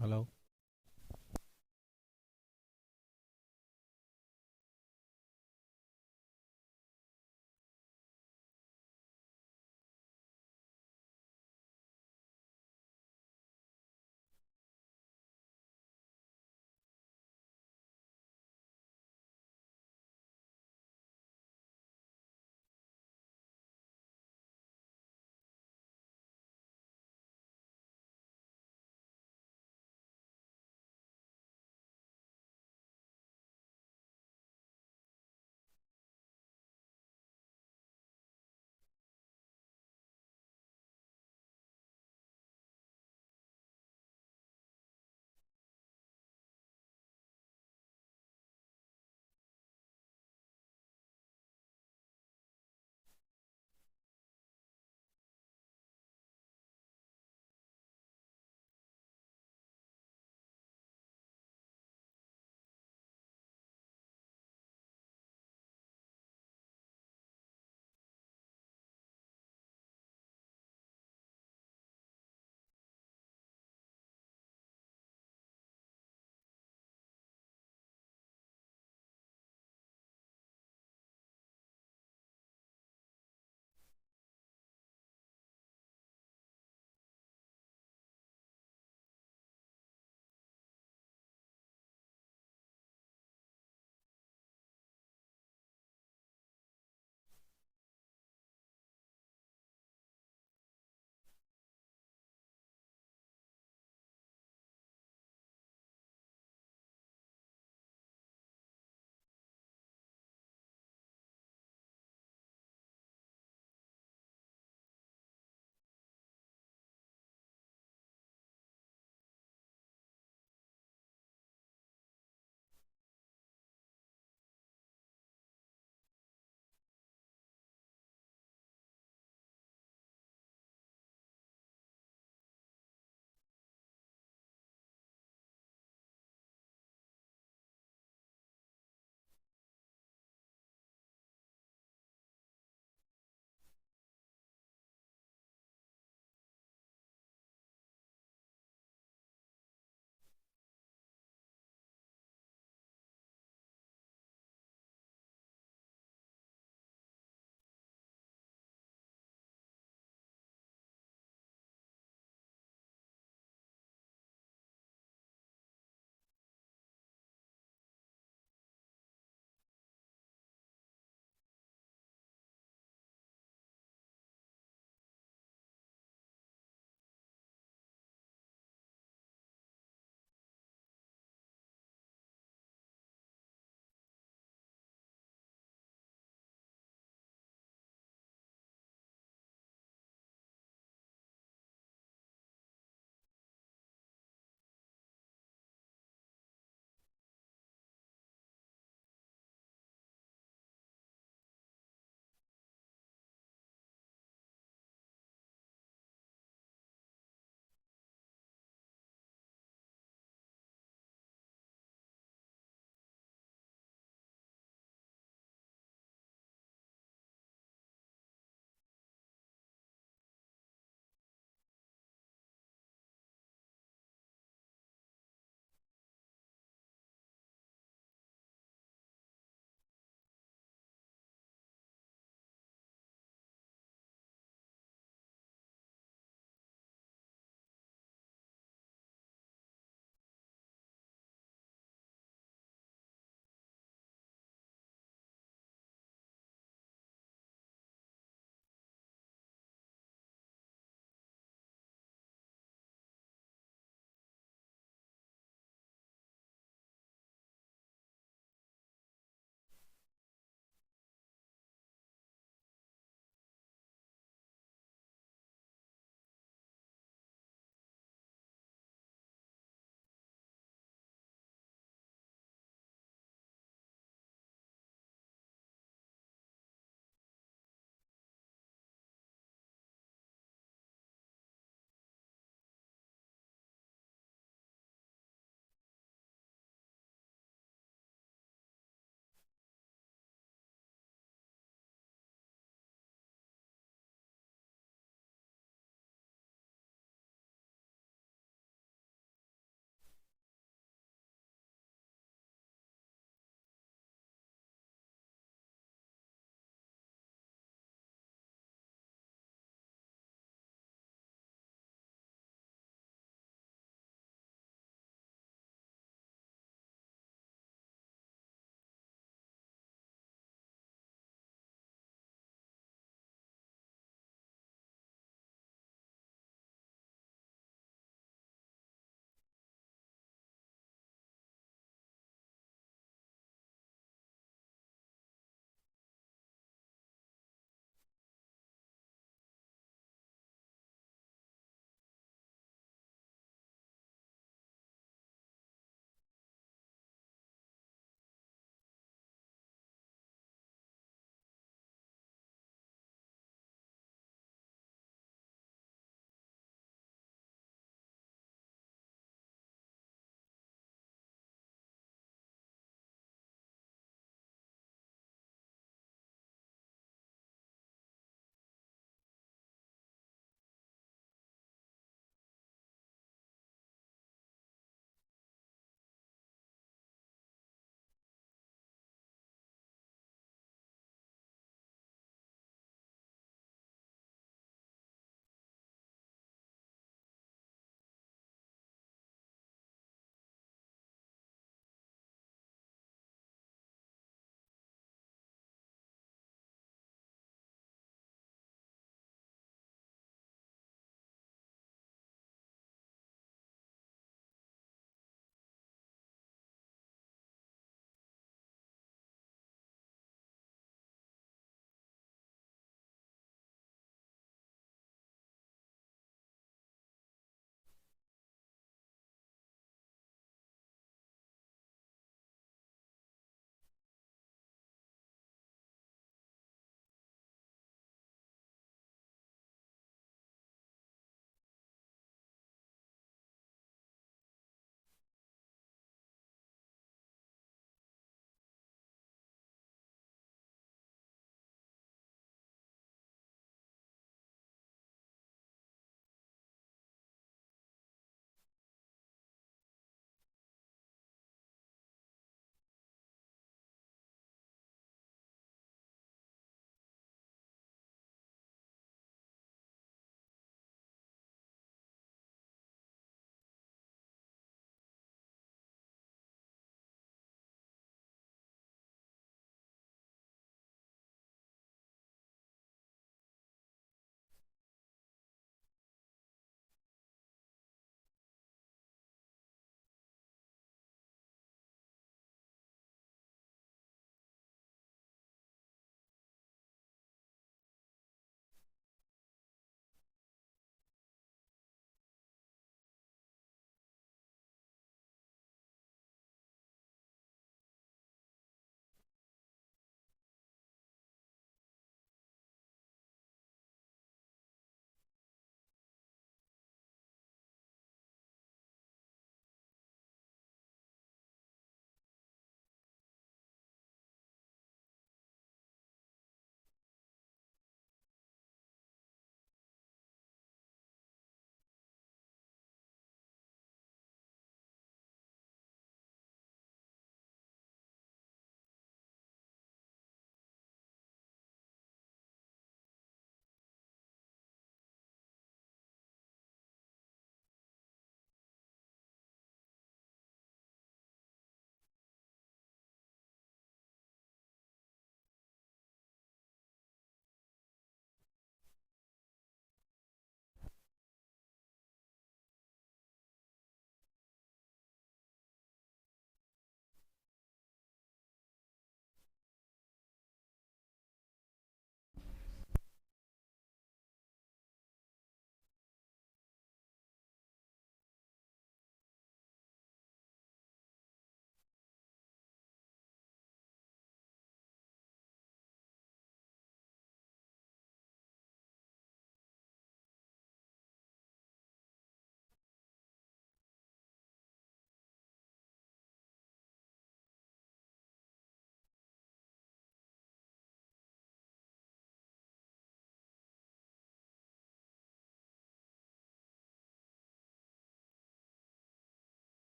Hello.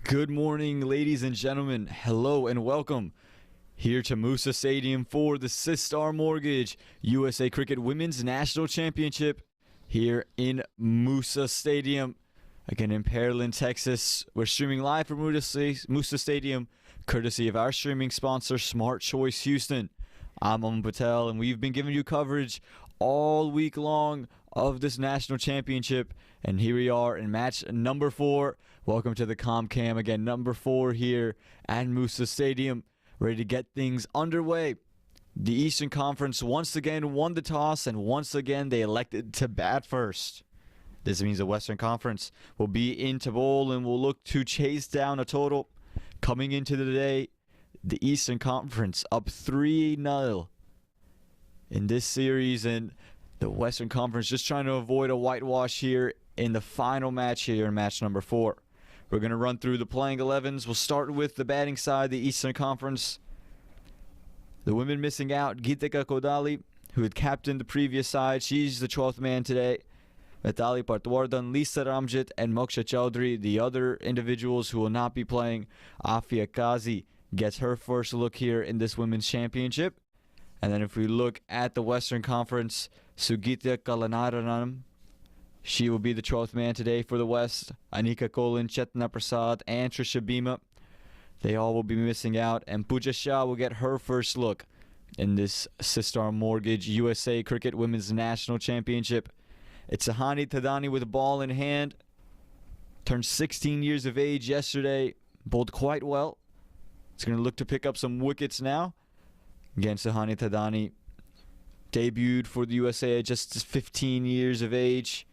Good morning, ladies and gentlemen. Hello and welcome here to Moosa Stadium for the Sistar Mortgage USA Cricket Women's National Championship here in Moosa Stadium. Again in Pearland, Texas. We're streaming live from Moosa Stadium, courtesy of our streaming sponsor, Smart Choice Houston. I'm Aman Patel, and we've been giving you coverage all week long of this national championship. And here we are in match number 4. Welcome to the ComCam again, number 4 here at Moosa Stadium, ready to get things underway. The Eastern Conference once again won the toss, and once again they elected to bat first. This means the Western Conference will be into bowl and will look to chase down a total. Coming into the day, the Eastern Conference up 3-0 in this series, and the Western Conference just trying to avoid a whitewash here in the final match here in match number 4. We're going to run through the playing 11s. We'll start with the batting side, the Eastern Conference. The women missing out, Geetika Kodali, who had captained the previous side. She's the 12th man today. Metali Partwardhan, Lisa Ramjit, and Moksha Chaudhary, the other individuals who will not be playing. Afia Kazi gets her first look here in this women's championship. And then if we look at the Western Conference, Sugitya Kalanaranam, she will be the 12th man today for the West. Anika Kolin, Chetna Prasad, and Trisha Bhima, they all will be missing out. And Pooja Shah will get her first look in this Sistar Mortgage USA Cricket Women's National Championship. It's Sahani Thadani with a ball in hand. Turned 16 years of age yesterday. Bowled quite well. It's going to look to pick up some wickets now. Again, Sahani Thadani debuted for the USA at just 15 years of age.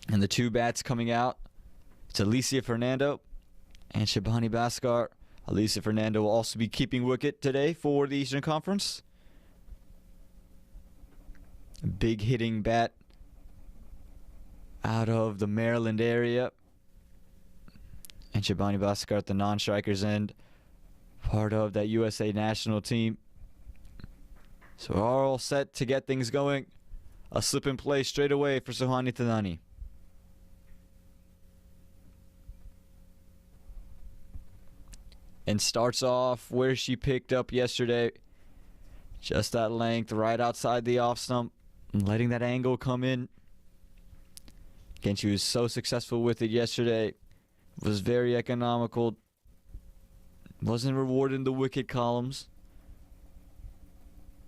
And the two bats coming out, it's Alicia Fernando and Shabani Bhaskar. Alicia Fernando will also be keeping wicket today for the Eastern Conference. A big hitting bat out of the Maryland area. And Shabani Bhaskar at the non-strikers end, part of that USA national team. So we're all set to get things going. A slip and play straight away for Sahani Thadani. And starts off where she picked up yesterday. Just that length right outside the off stump. And letting that angle come in. Again, she was so successful with it yesterday. Was very economical. Wasn't rewarded in the wicket columns.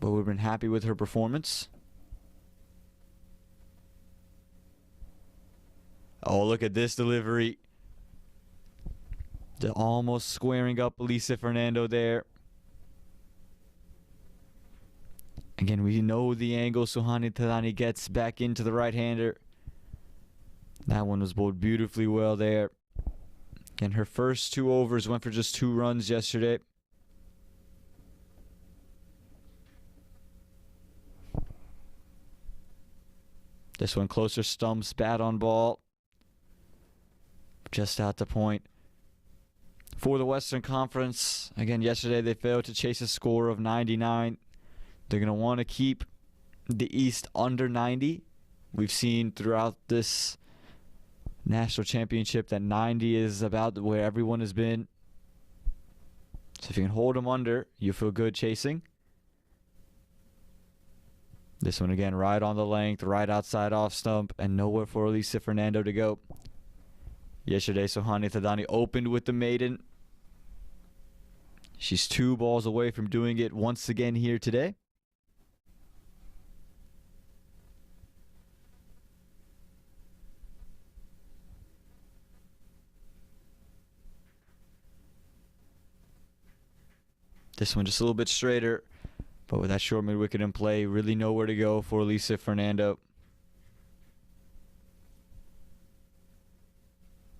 But we've been happy with her performance. Oh, look at this delivery. Almost squaring up Alicia Fernando there. Again, we know the angle Sahani Thadani gets back into the right-hander. That one was bowled beautifully well there. And her first 2 overs went for just 2 runs yesterday. This one closer stumps, bat on ball. Just out to point. For the Western Conference, again, yesterday they failed to chase a score of 99. They're going to want to keep the East under 90. We've seen throughout this national championship that 90 is about where everyone has been. So if you can hold them under, you feel good chasing. This one again, right on the length, right outside off stump, and nowhere for Alicia Fernando to go. Yesterday, Sahani Thadani opened with the maiden. She's 2 balls away from doing it once again here today. This one just a little bit straighter, but with that short mid-wicket in play, really nowhere to go for Alicia Fernando.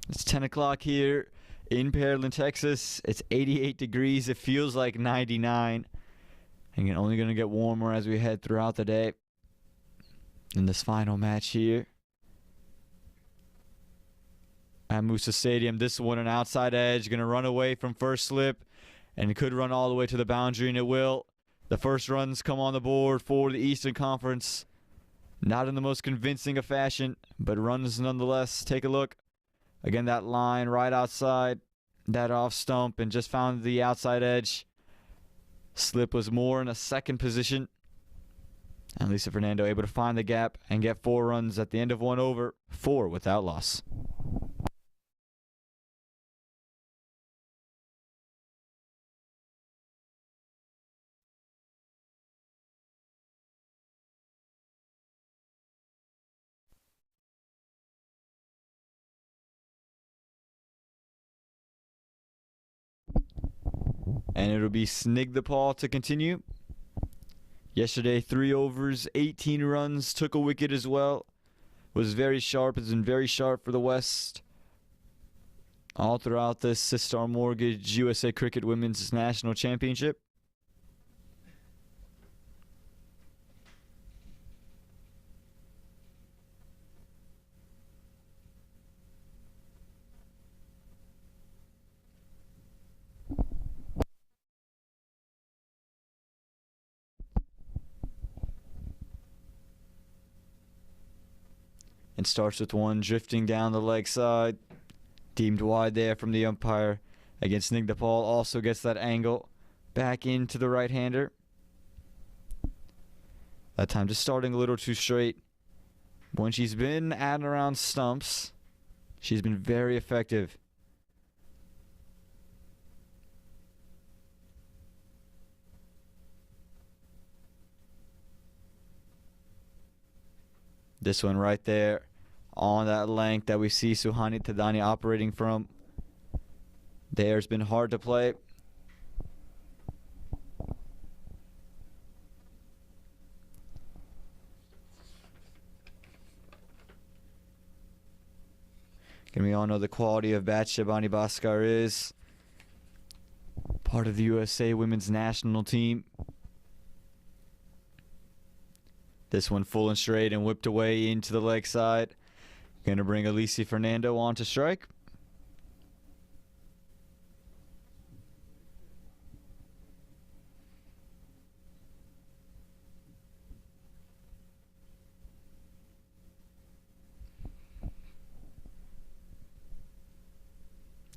It's 10 o'clock here in Pearland, Texas. It's 88 degrees. It feels like 99. And only going to get warmer as we head throughout the day in this final match here at Moosa Stadium. This one an outside edge. Going to run away from first slip. And it could run all the way to the boundary, and it will. The first runs come on the board for the Eastern Conference. Not in the most convincing of fashion, but runs nonetheless. Take a look. Again, that line right outside that off stump and just found the outside edge. Slip was more in a second position. And Alicia Fernando able to find the gap and get 4 runs at the end of 1 over, 4 without loss. And it'll be Snigdapal to continue. Yesterday, 3 overs, 18 runs, took a wicket as well. Was very sharp, has been very sharp for the West. All throughout this Sistar Mortgage USA Cricket Women's National Championship. And starts with one drifting down the leg side. Deemed wide there from the umpire. Again, Snigdapal also gets that angle back into the right-hander. That time just starting a little too straight. When she's been at and around stumps, she's been very effective. This one right there on that length that we see Suhani Tadani operating from. There's been hard to play. And we all know the quality of bat Shabani Bhaskar is. Part of the USA Women's National Team. This one full and straight and whipped away into the leg side. Going to bring Alicia Fernando on to strike.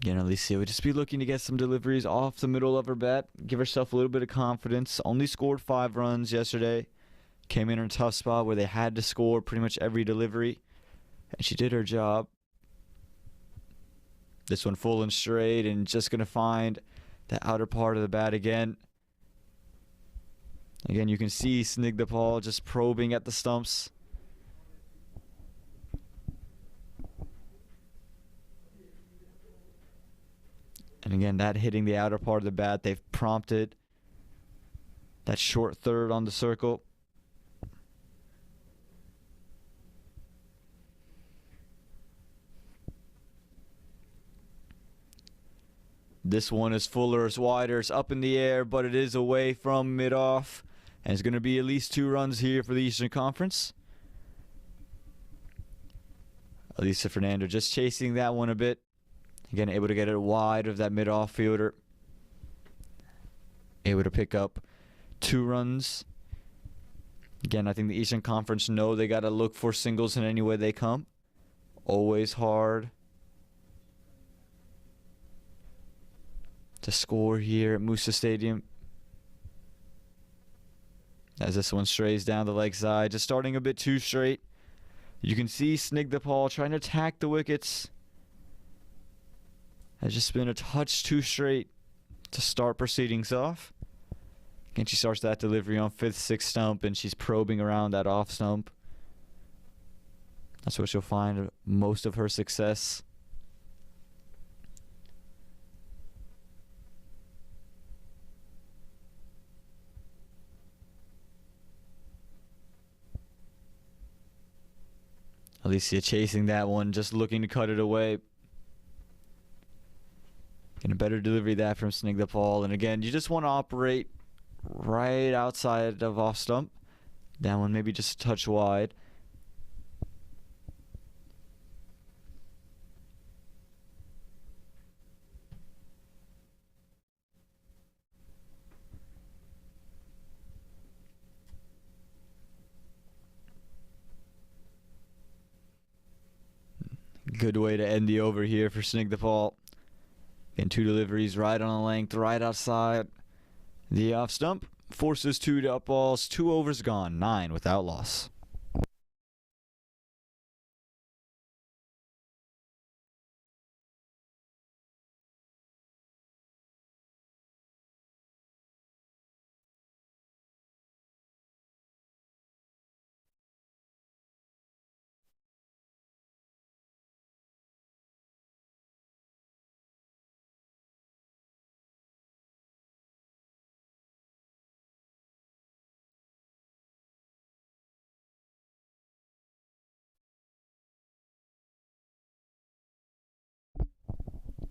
Again, Alicia would just be looking to get some deliveries off the middle of her bat. Give herself a little bit of confidence. Only scored 5 runs yesterday. Came in a tough spot where they had to score pretty much every delivery. And she did her job. This one full and straight and just going to find the outer part of the bat again. Again, you can see Snigdapal just probing at the stumps. And again, that hitting the outer part of the bat, they've prompted that short third on the circle. This one is fuller, it's wider, it's up in the air, but it is away from mid-off. And it's going to be at least 2 runs here for the Eastern Conference. Alicia Fernando just chasing that one a bit. Again, able to get it wide of that mid-off fielder. Able to pick up 2 runs. Again, I think the Eastern Conference know they got to look for singles in any way they come. Always hard to score here at Moosa Stadium. As this one strays down the leg side, just starting a bit too straight. You can see Snigdapal trying to attack the wickets. Has just been a touch too straight to start proceedings off. And she starts that delivery on 5th, 6th stump, and she's probing around that off stump. That's where she'll find most of her success. Alicia chasing that one, just looking to cut it away. And a better delivery that from Snigdapal. And again, you just want to operate right outside of off stump. That one maybe just a touch wide. Good way to end the over here for Snigdhapal. Again, 2 deliveries right on the length, right outside the off stump. Forces 2 to up balls, 2 overs gone, 9 without loss.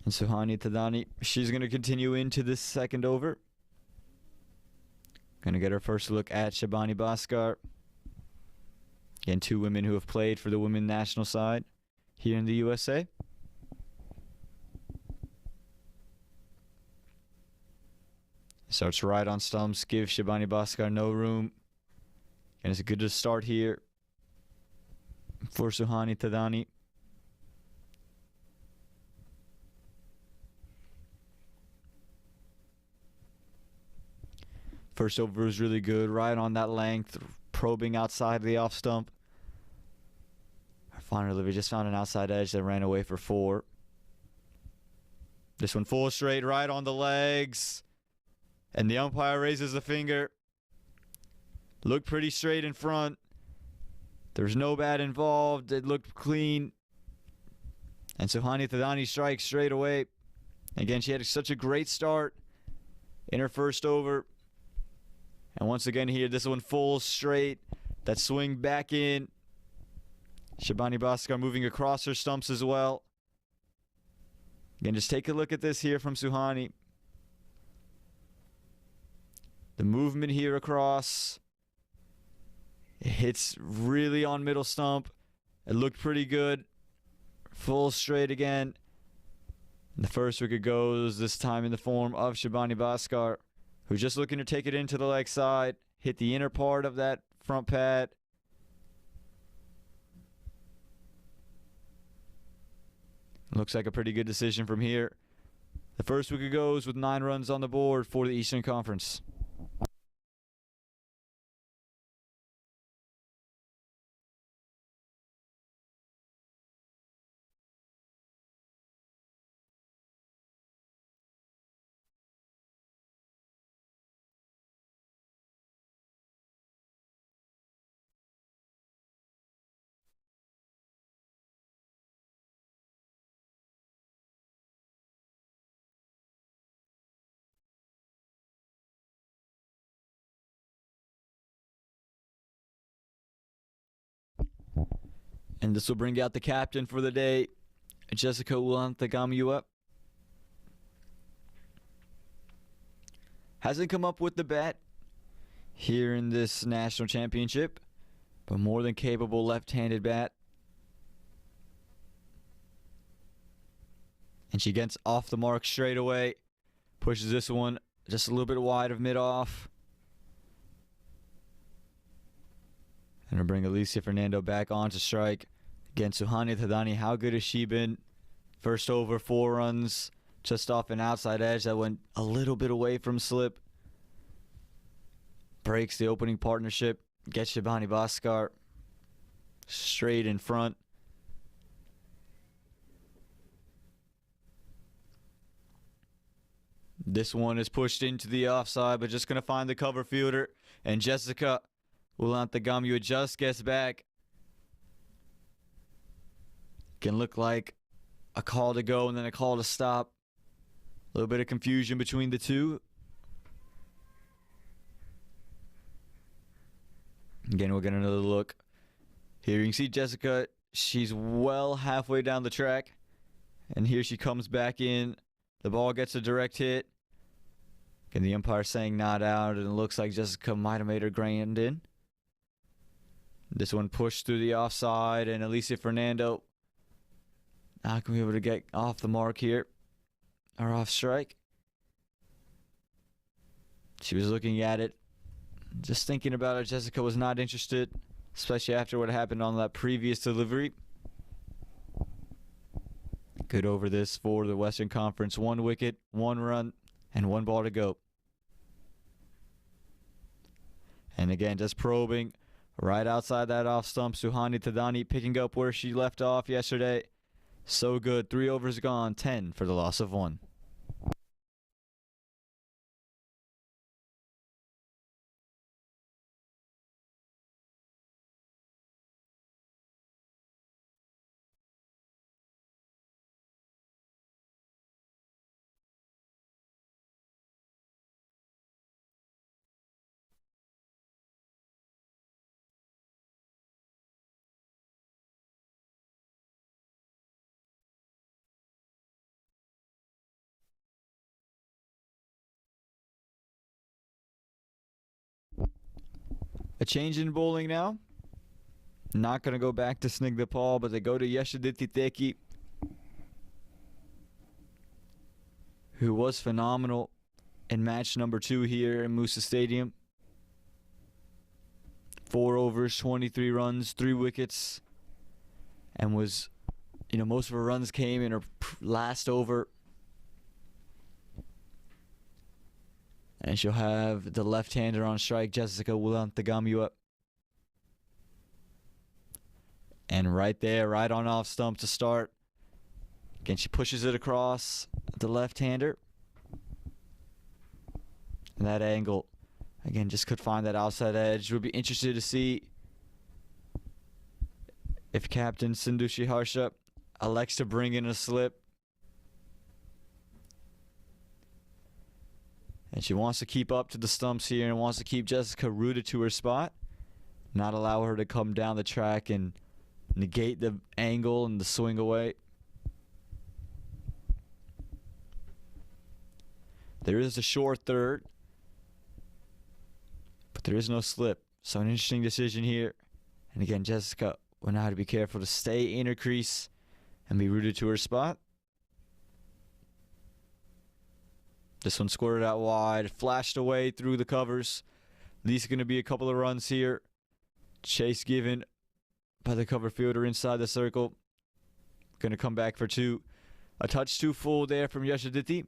And Suhani Thadani, she's going to continue into this second over. Going to get her first look at Shabani Bhaskar. Again, 2 women who have played for the women's national side here in the USA. Starts right on stumps, gives Shabani Bhaskar no room. And it's a good start here for Suhani Thadani. First over was really good, right on that length, probing outside the off stump. Our final delivery just found an outside edge that ran away for 4. This one full straight, right on the legs. And the umpire raises the finger. Looked pretty straight in front. There's no bat involved. It looked clean. And Suhani Thadani strikes straight away. Again, she had such a great start in her first over. And once again here, this one full straight. That swing back in. Shabani Bhaskar moving across her stumps as well. Again, just take a look at this here from Suhani. The movement here across. It hits really on middle stump. It looked pretty good. Full straight again. And the first wicket goes this time in the form of Shabani Bhaskar, who's just looking to take it into the leg side, hit the inner part of that front pad. Looks like a pretty good decision from here. The first wicket goes with 9 runs on the board for the Eastern Conference. And this will bring out the captain for the day, Jessica Ulanthagamuwa. Hasn't come up with the bat here in this national championship, but more than capable left-handed bat. And she gets off the mark straight away. Pushes this one just a little bit wide of mid-off. And we'll bring Alicia Fernando back on to strike. Again, Suhani Thadani, how good has she been? First over, 4 runs, just off an outside edge that went a little bit away from slip. Breaks the opening partnership, gets Shabani Bhaskar straight in front. This one is pushed into the offside, but just going to find the cover fielder. And Jessica Ulanthagamuwa just gets back. Can look like a call to go and then a call to stop. A little bit of confusion between the two. Again, we'll get another look. Here you can see Jessica. She's well halfway down the track. And here she comes back in. The ball gets a direct hit. And the umpire saying not out. And it looks like Jessica might have made her grand in. This one pushed through the offside. And Alicia Fernando not going to be able to get off the mark here. Or off strike. She was looking at it. Just thinking about it, Jessica was not interested. Especially after what happened on that previous delivery. Good over this for the Western Conference. 1 wicket, 1 run, and 1 ball to go. And again, just probing right outside that off stump. Suhani Tadani picking up where she left off yesterday. So good. 3 overs gone, 10 for the loss of 1. A change in bowling now. Not going to go back to Snigdha Paul, but they go to Yeshaditi Teki, who was phenomenal in match number 2 here in Moosa Stadium. 4 overs, 23 runs, 3 wickets, and was, most of her runs came in her last over. And she'll have the left-hander on strike, Jessica Wulantagamua. And right there, right on off stump to start. Again, she pushes it across the left-hander. And that angle, again, just could find that outside edge. Would be interested to see if Captain Sindushi Harsha elects to bring in a slip. And she wants to keep up to the stumps here and wants to keep Jessica rooted to her spot. Not allow her to come down the track and negate the angle and the swing away. There is a short third, but there is no slip. So an interesting decision here. And again, Jessica will now have to be careful to stay in her crease and be rooted to her spot. This one squirted out wide, flashed away through the covers. At least going to be a couple of runs here. Chase given by the cover fielder inside the circle. Going to come back for 2. A touch too full there from Yeshaditi.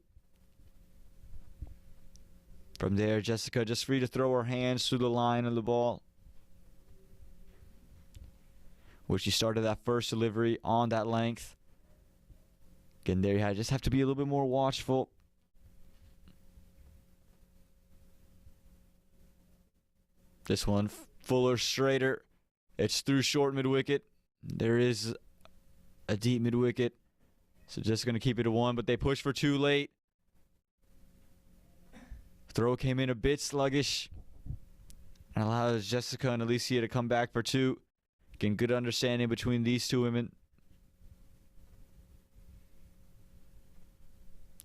From there, Jessica just free to throw her hands through the line of the ball, where she started that first delivery on that length. Again, there you have, just have to be a little bit more watchful. This one, fuller, straighter. It's through short mid-wicket. There is a deep mid-wicket. So just going to keep it to 1, but they push for 2 late. Throw came in a bit sluggish. And allows Jessica and Alicia to come back for 2. Again, good understanding between these 2 women.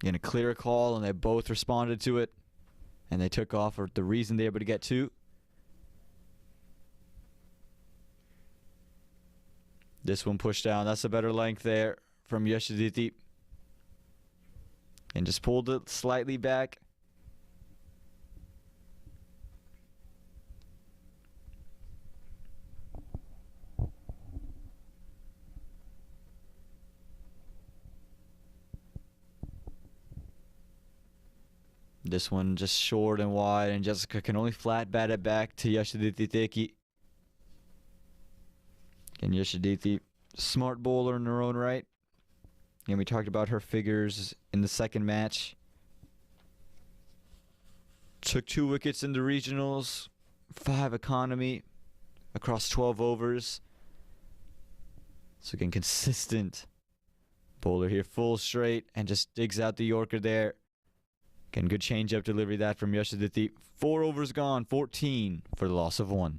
Again, a clear call, and they both responded to it. And they took off for the reason they were able to get 2. This one pushed down. That's a better length there from Yeshaditi. And just pulled it slightly back. This one just short and wide, and Jessica can only flat bat it back to Yeshaditi Teki. And Yeshaditi, smart bowler in her own right. And we talked about her figures in the second match. Took 2 wickets in the regionals, 5 economy across 12 overs. So again, consistent bowler here, full straight, and just digs out the Yorker there. Again, good change-up delivery that from Yeshaditi. 4 overs gone, 14 for the loss of 1.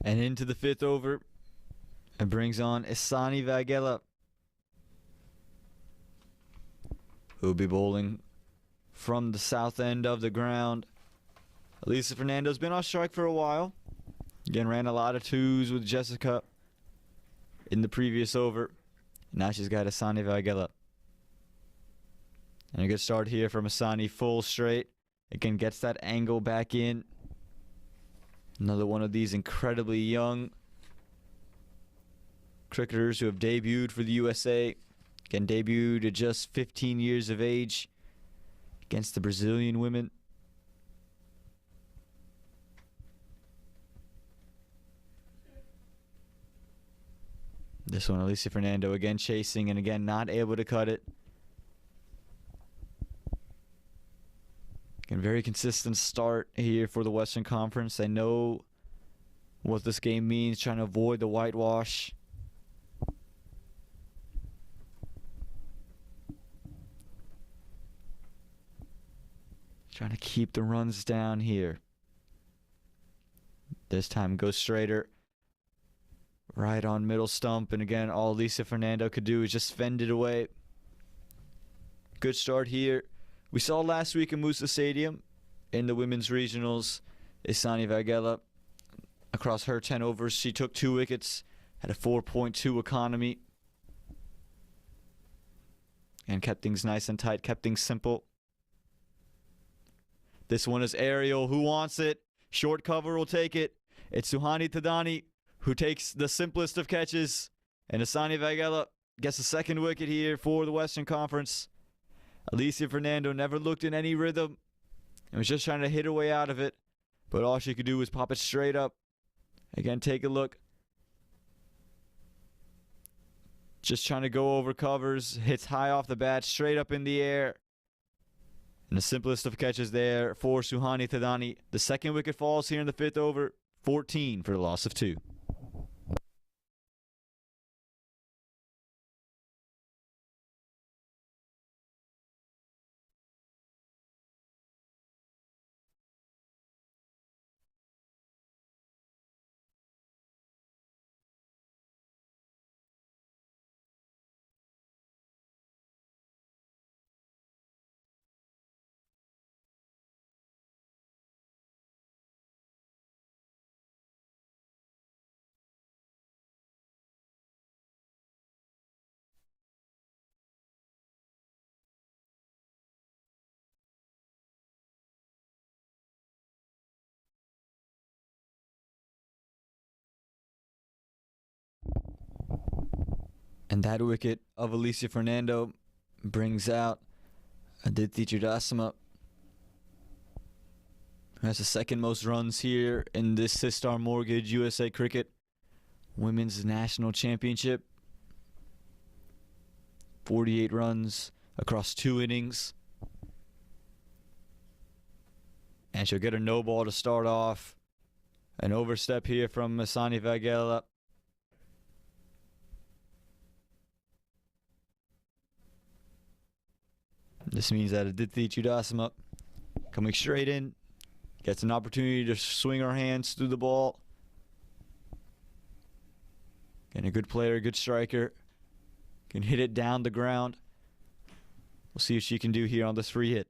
And into the fifth over, it brings on Isani Vagela, who will be bowling from the south end of the ground. Alicia Fernando's been on strike for a while. Again, ran a lot of twos with Jessica in the previous over. Now she's got Isani Vagela. And a good start here from Isani, full straight. Again, gets that angle back in. Another one of these incredibly young cricketers who have debuted for the USA. Again, debuted at just 15 years of age against the Brazilian women. This one, Alicia Fernando again chasing and again not able to cut it. Again, very consistent start here for the Western Conference. They know what this game means, trying to avoid the whitewash. Trying to keep the runs down here. This time goes straighter. Right on middle stump. And again, all Alicia Fernando could do is just fend it away. Good start here. We saw last week in Moosa Stadium in the women's regionals, Isani Vagela, across her 10 overs, she took 2 wickets, had a 4.2 economy, and kept things nice and tight, kept things simple. This one is aerial. Who wants it? Short cover will take it. It's Suhani Tadani who takes the simplest of catches, and Isani Vagela gets the second wicket here for the Western Conference. Alicia Fernando never looked in any rhythm and was just trying to hit her way out of it, but all she could do was pop it straight up. Again, take a look. Just trying to go over covers, hits high off the bat, straight up in the air. And the simplest of catches there for Suhani Tadani. The second wicket falls here in the fifth over, 14 for the loss of 2. And that wicket of Alicia Fernando brings out Aditi Chudasama, who has the second most runs here in this Sistar Mortgage USA Cricket Women's National Championship. 48 runs across 2 innings. And she'll get a no ball to start off. An overstep here from Isani Vagela. This means that Aditi Chudasama, coming straight in, gets an opportunity to swing her hands through the ball. And a good player, a good striker, can hit it down the ground. We'll see what she can do here on this free hit.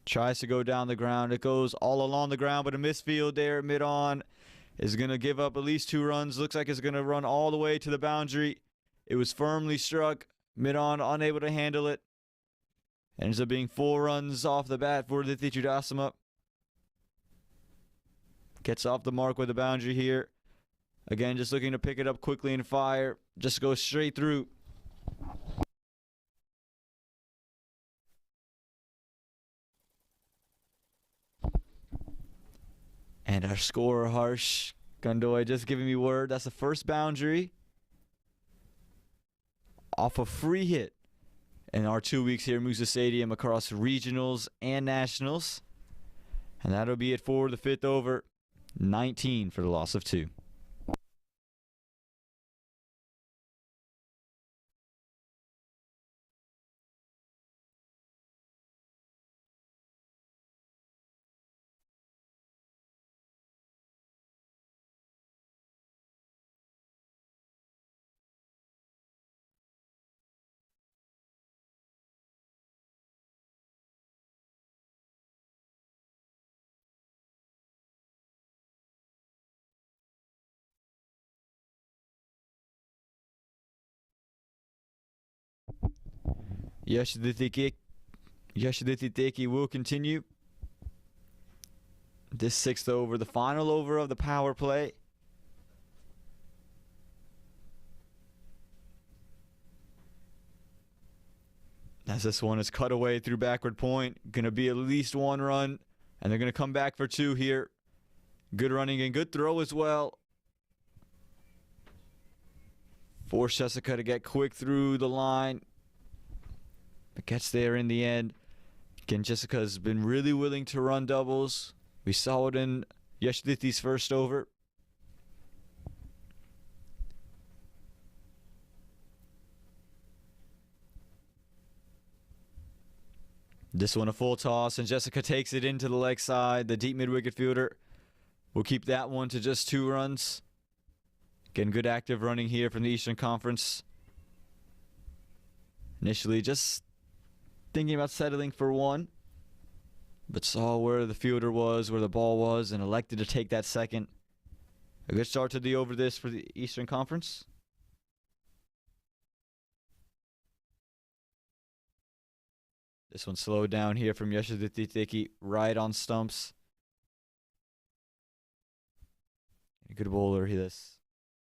Tries to go down the ground. It goes all along the ground, but a misfield there mid-on is going to give up at least 2 runs. Looks like it's going to run all the way to the boundary. It was firmly struck. Mid-on, unable to handle it. Ends up being 4 runs off the bat for Aditi Chudasama. Gets off the mark with the boundary here. Again, just looking to pick it up quickly and fire. Just goes straight through. And our scorer, Harsh Gandoy, just giving me word. That's the first boundary off a free hit in our 2 weeks here at Moosa Stadium across regionals and nationals. And that'll be it for the fifth over. 19 for the loss of 2. Yashidithiteki will continue. This sixth over, the final over of the power play. As this one is cut away through backward point. Going to be at least one run. And they're going to come back for two here. Good running and good throw as well. Force Jessica to get quick through the line. But gets there in the end. Again, Jessica's been really willing to run doubles. We saw it in Yashidithi's first over. This one a full toss, and Jessica takes it into the leg side. The deep mid-wicket fielder will keep that one to just 2 runs. Again, good active running here from the Eastern Conference. Initially just thinking about settling for 1, but saw where the fielder was, where the ball was, and elected to take that second. A good start to the over this for the Eastern Conference. This one slowed down here from Yashidithiteki, right on stumps. A good bowler here, this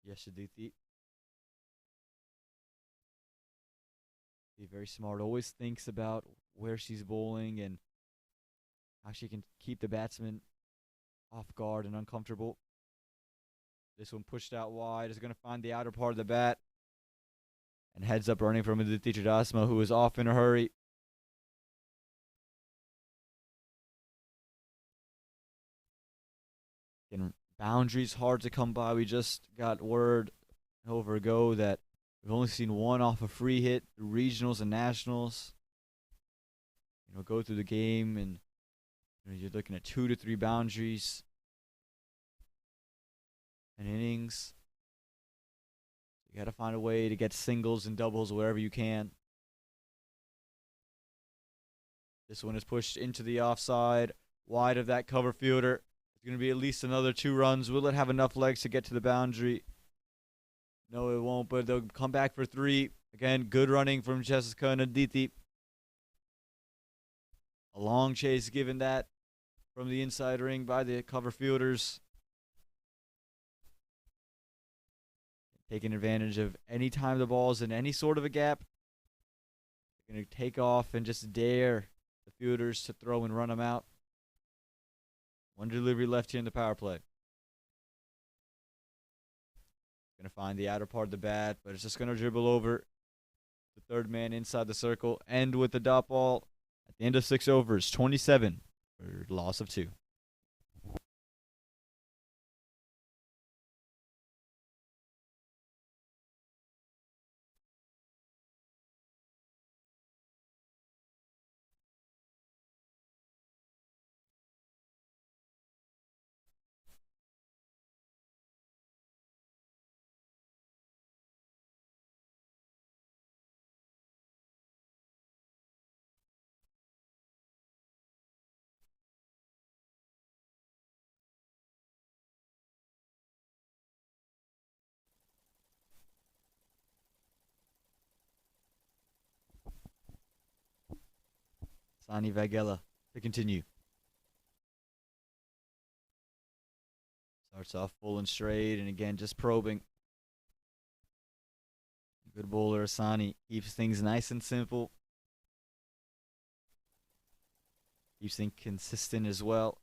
Yashidithi. Very smart, always thinks about where she's bowling and how she can keep the batsman off guard and uncomfortable. This one pushed out wide, is going to find the outer part of the bat. And heads up running from Aditi Chudasma, who is off in a hurry. And boundaries hard to come by. We just got word over ago that we've only seen 1 off a free hit through regionals and nationals. Go through the game and you're looking at 2 to 3 boundaries and innings. You got to find a way to get singles and doubles wherever you can. This one is pushed into the offside, wide of that cover fielder. It's going to be at least another 2 runs. Will it have enough legs to get to the boundary? No, it won't, but they'll come back for 3. Again, good running from Jessica and Aditi. A long chase given that from the inside ring by the cover fielders. Taking advantage of any time the ball's in any sort of a gap. They're going to take off and just dare the fielders to throw and run them out. 1 delivery left here in the power play. Going to find the outer part of the bat, but it's just going to dribble over the third man inside the circle. End with the dot ball at the end of 6 overs, 27 for loss of 2. Sani Vagela to continue. Starts off full and straight, and again, just probing. Good bowler, Asani. Keeps things nice and simple. Keeps things consistent as well.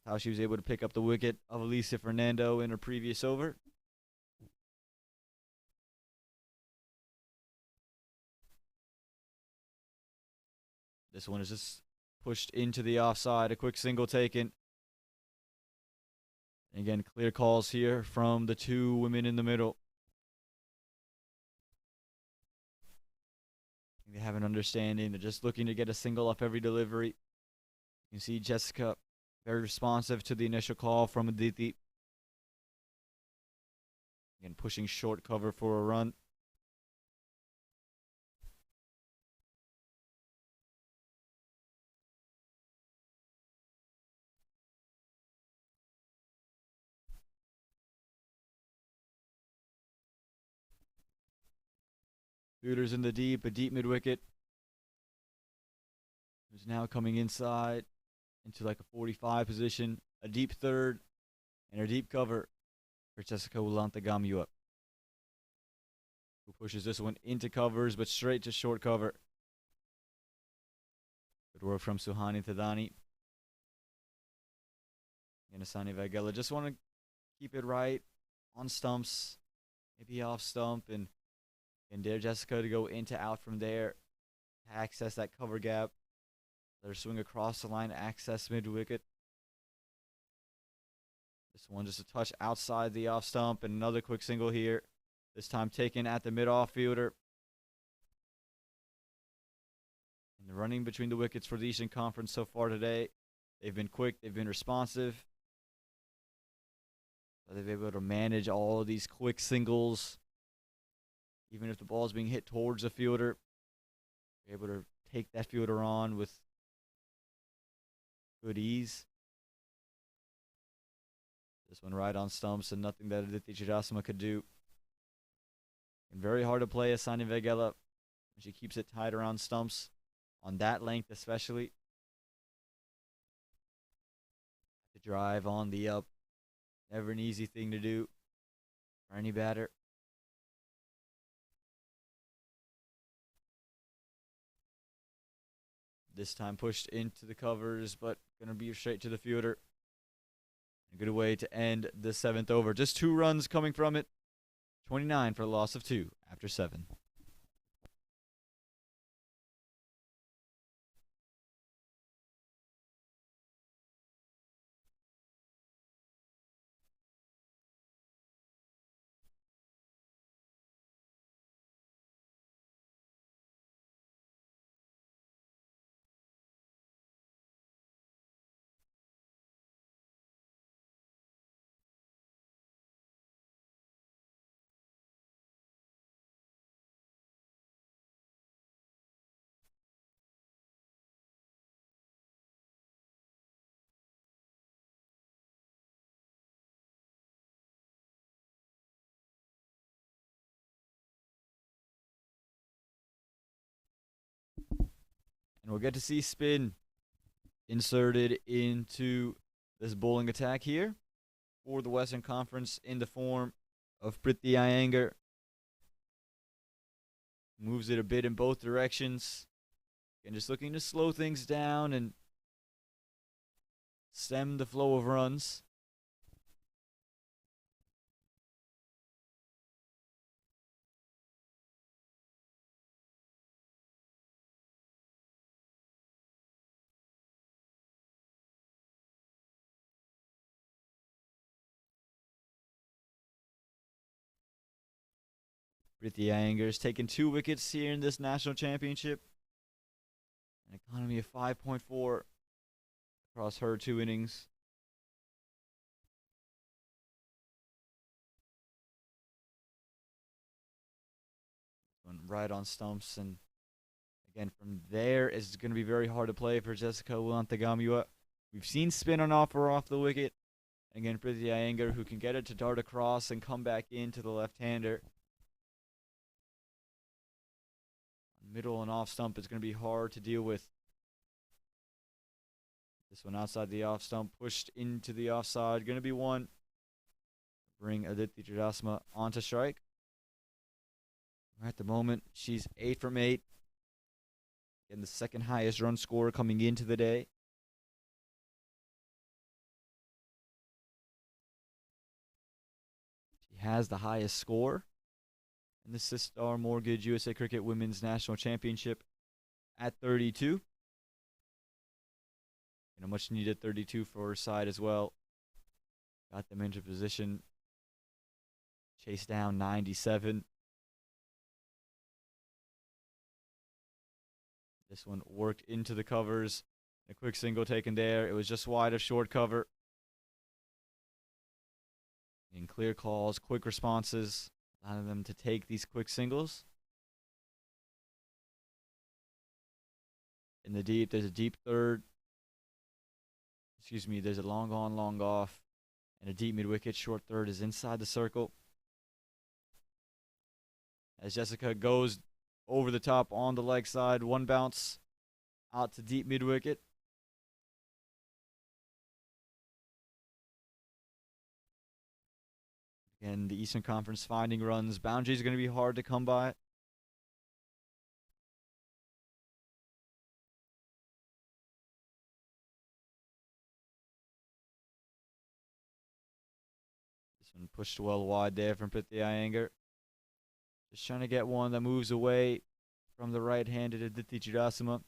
How she was able to pick up the wicket of Alicia Fernando in her previous over. This one is just pushed into the offside. A quick single taken. And again, clear calls here from the 2 women in the middle. They have an understanding. They're just looking to get a single off every delivery. You can see Jessica very responsive to the initial call from Aditi. Again, pushing short cover for a run. Fielders in the deep, a deep mid-wicket. who's now coming inside into like a 45 position, a deep third, and a deep cover for Jessica Ulantagamiwa, who pushes this one into covers, but straight to short cover. Good work from Suhani Thadani. And Asani Vagela just want to keep it right on stumps, maybe off stump, and dare Jessica to go into out from there, access that cover gap. Let her swing across the line, access mid wicket. This one just a touch outside the off stump, and another quick single here. This time taken at the mid off fielder. And the running between the wickets for the Eastern Conference so far today, they've been quick, they've been responsive. They've been able to manage all of these quick singles. Even if the ball is being hit towards the fielder, they're able to take that fielder on with good ease. This one right on stumps, and nothing that Aditi Chirasama could do. And very hard to play Asani Vagela. She keeps it tight around stumps, on that length especially. The drive on the up. Never an easy thing to do for any batter. This time pushed into the covers, but going to be straight to the fielder. A good way to end the 7th over. Just 2 runs coming from it. 29 for a loss of 2 after 7. And we'll get to see spin inserted into this bowling attack here for the Western Conference in the form of Priti Iyengar. Moves it a bit in both directions. And just looking to slow things down and stem the flow of runs. Priti Iyengar has taken 2 wickets here in this national championship. An economy of 5.4 across her 2 innings. One right on stumps, and again from there it's going to be very hard to play for Jessica Ulantagamiwa. We've seen spin on off or off the wicket. Again, Priti Iyengar, who can get it to dart across and come back into the left-hander. Middle and off stump is going to be hard to deal with. This one outside the off stump, pushed into the offside. Going to be one. Bring Aditi Chirasama onto strike. At the moment, she's 8 from 8. And the second highest run scorer coming into the day. She has the highest score in the Sistar Mortgage USA Cricket Women's National Championship at 32. And a much needed 32 for her side as well. Got them into position. Chase down 97. This one worked into the covers. A quick single taken there. It was just wide of short cover. And clear calls, quick responses. Allowing them to take these quick singles. In the deep, there's a deep third. Excuse me, there's a long on, long off. And a deep mid-wicket. Short third is inside the circle. As Jessica goes over the top on the leg side. One bounce out to deep mid-wicket. Again, the Eastern Conference finding runs. Boundaries are going to be hard to come by. This one pushed well wide there from Prithvi Iyengar. Just trying to get one that moves away from the right-handed Aditi Chudasama.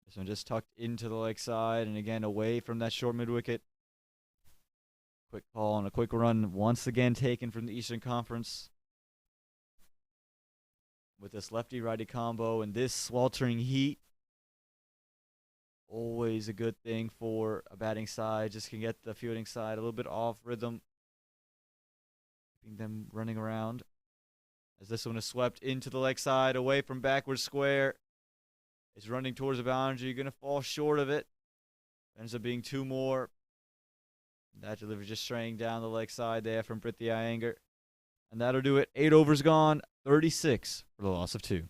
This one just tucked into the leg side, and again away from that short mid-wicket. Quick call and a quick run once again taken from the Eastern Conference. With this lefty-righty combo and this sweltering heat, always a good thing for a batting side. Just can get the fielding side a little bit off rhythm, keeping them running around. As this one is swept into the leg side, away from backward square. It's running towards the boundary. You're going to fall short of it. Ends up being two more. That delivery just straying down the leg side there from Prithvi Iyengar. And that'll do it. 8 overs gone, 36 for the loss of 2.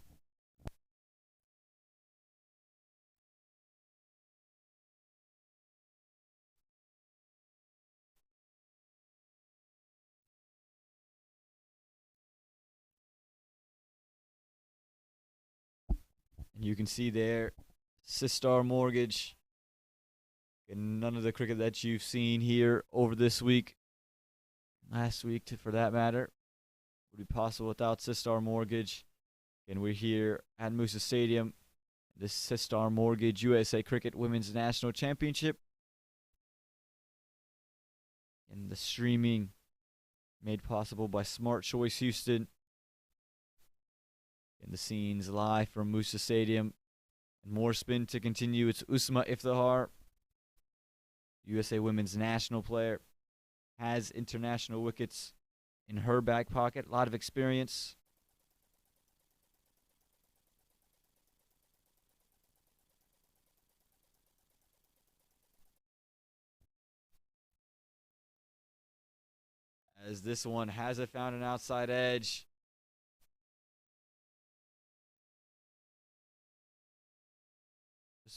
And you can see there, Sistar Mortgage. And none of the cricket that you've seen here over this week, last week for that matter, would be possible without Sistar Mortgage. And we're here at Moosa Stadium. This Sistar Mortgage USA Cricket Women's National Championship. And the streaming made possible by Smart Choice Houston. And the scenes live from Moosa Stadium. And more spin to continue. It's Usma Iftihar, USA Women's National player. Has international wickets in her back pocket. A lot of experience. As this one hasn't found an outside edge.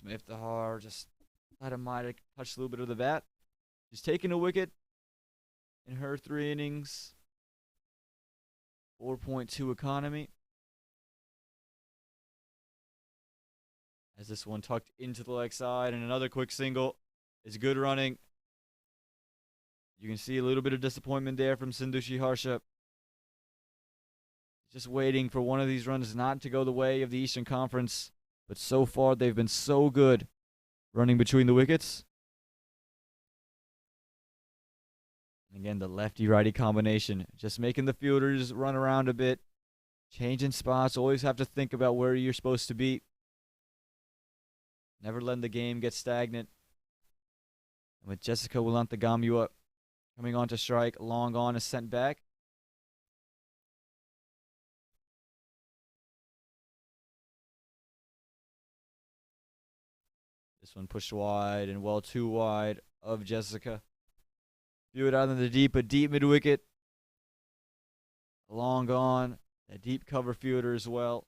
Iftihar just thought it might have touched a little bit of the bat. She's taken a wicket in her 3 innings. 4.2 economy. As this one tucked into the leg side, and another quick single is good running. You can see a little bit of disappointment there from Sindushi Harsha. Just waiting for one of these runs not to go the way of the Eastern Conference. But so far, they've been so good running between the wickets. And again, the lefty-righty combination. Just making the fielders run around a bit. Changing spots. Always have to think about where you're supposed to be. Never letting the game get stagnant. And with Jessica Wilantagamua coming on to strike, long on is sent back. This one pushed wide and well too wide of Jessica. View it out in the deep, a deep mid-wicket. Long gone. A deep cover fielder as well.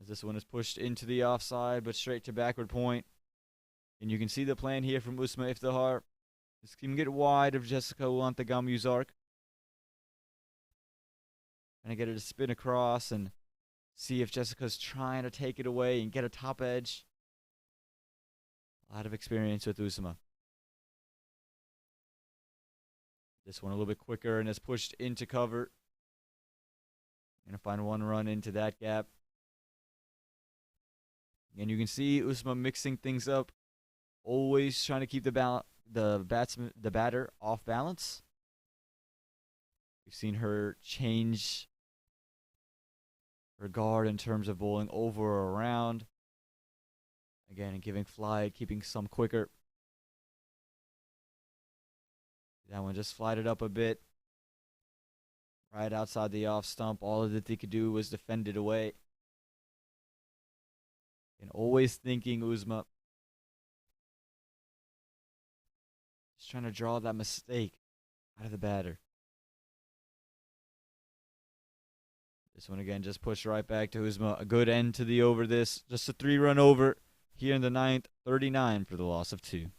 As this one is pushed into the offside, but straight to backward point. And you can see the plan here from Usma Iftihar. This can get wide of Jessica Wilantagamuy's arc. Trying to get her to spin across and see if Jessica's trying to take it away and get a top edge. A lot of experience with Usma. This one a little bit quicker and is pushed into cover. Gonna find one run into that gap. And you can see Usma mixing things up. Always trying to keep the batter off balance. We've seen her change her guard in terms of bowling over or around. Again, and giving flight, keeping some quicker. That one just flighted up a bit. right outside the off stump. All that they could do was defend it away. And always thinking Uzma. Just trying to draw that mistake out of the batter. This one again just pushed right back to Uzma. A good end to the over this. Just a 3-run over here in the ninth. 39 for the loss of 2.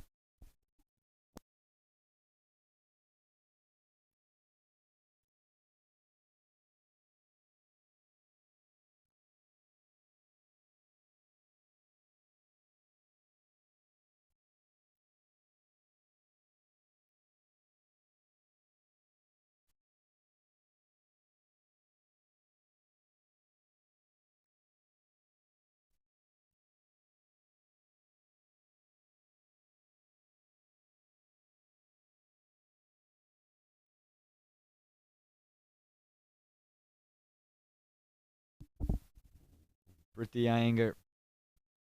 Prithvi Iyengar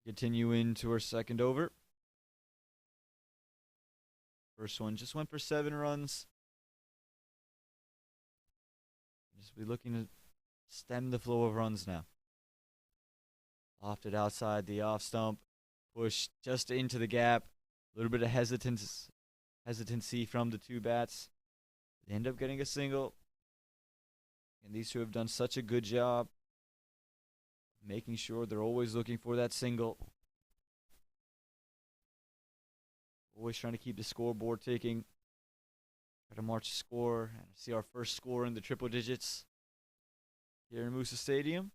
continuing to her second over. First one just went for 7 runs. Just be looking to stem the flow of runs now. Lofted outside the off stump. Pushed just into the gap. A little bit of hesitancy from the 2 bats. They end up getting a single. And these 2 have done such a good job making sure they're always looking for that single. Always trying to keep the scoreboard ticking. Try to march the score and see our first score in the triple digits here in Moosa Stadium.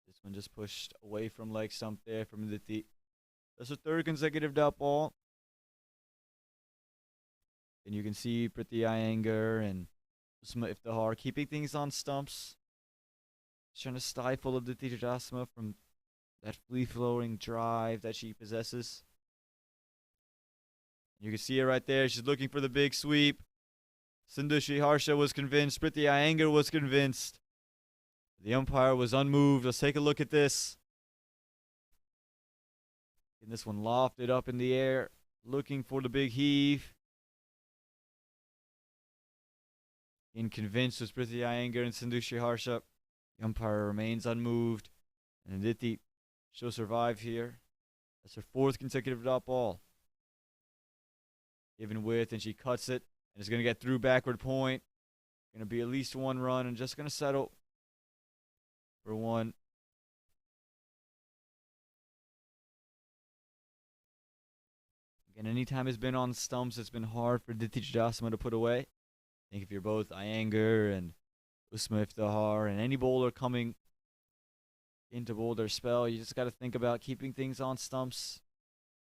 This one just pushed away from leg stump there from Aditi. That's a 3rd consecutive dot ball. And you can see Prithvi Iyengar and Usma Iftihar keeping things on stumps. Trying to stifle Aditi Jasma from that free-flowing drive that she possesses. You can see it right there. She's looking for the big sweep. Sindhushi Harsha was convinced. Prithvi Iyengar was convinced. The umpire was unmoved. Let's take a look at this. And this one lofted up in the air, looking for the big heave. Inconvinced was Prithvi Iyengar and Sindhushi Harsha. The umpire remains unmoved. And Aditi, she'll survive here. That's her 4th consecutive dot ball. Given width, and she cuts it. And it's going to get through backward point. Going to be at least 1 run, and just going to settle for 1. And anytime it's been on stumps, it's been hard for Aditi Jasma to put away. I think if you're both Iyengar and Usma Iftihar and any bowler coming into bowl their spell, you just got to think about keeping things on stumps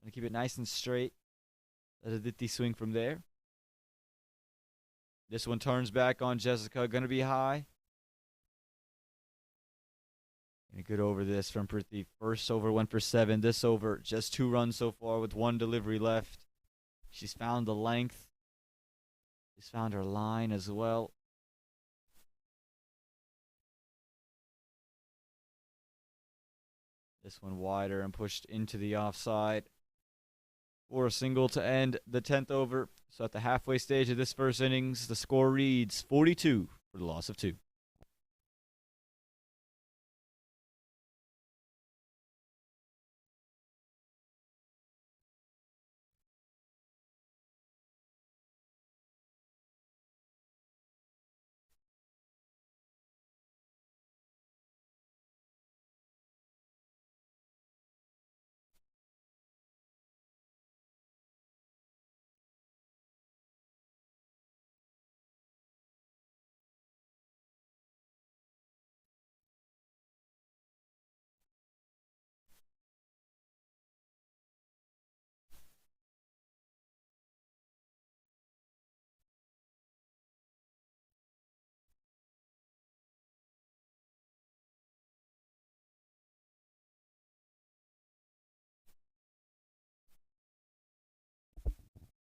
and keep it nice and straight. Let Aditi swing from there. This one turns back on Jessica. Going to be high. And a good over this from Prithvi. First over went for 7. This over, just 2 runs so far with 1 delivery left. She's found the length. She's found her line as well. This one wider and pushed into the offside for a single to end the 10th over. So at the halfway stage of this first innings, the score reads 42 for the loss of 2.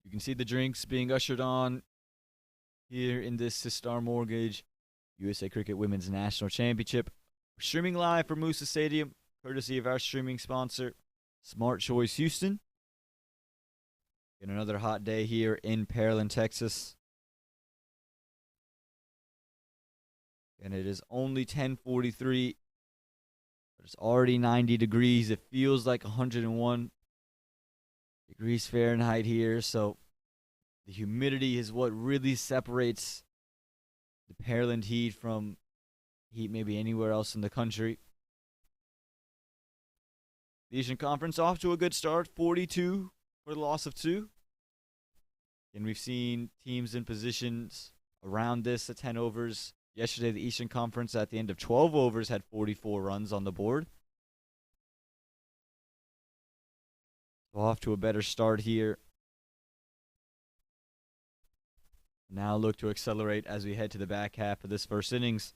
You can see the drinks being ushered on here in this Sistar Mortgage USA Cricket Women's National Championship. We're streaming live from Moosa Stadium, courtesy of our streaming sponsor, Smart Choice Houston. In another hot day here in Pearland, Texas. And it is only 10:43, but it's already 90 degrees. It feels like 101 degrees Fahrenheit here, so the humidity is what really separates the Pearland heat from heat maybe anywhere else in the country. The Eastern Conference off to a good start, 42 for the loss of 2. And we've seen teams in positions around this at 10 overs. Yesterday, the Eastern Conference at the end of 12 overs had 44 runs on the board. So off to a better start here. Now look to accelerate as we head to the back half of this first innings.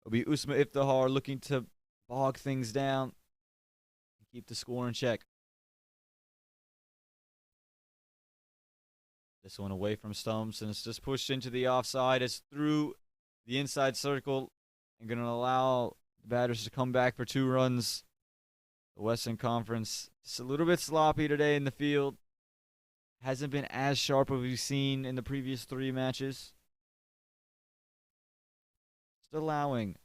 It'll be Usma Iftihar looking to bog things down and keep the score in check. This one away from stumps, and it's just pushed into the offside. It's through the inside circle and going to allow the batters to come back for 2 runs. The Western Conference just a little bit sloppy today in the field. Hasn't been as sharp as we've seen in the previous 3 matches. Just allowing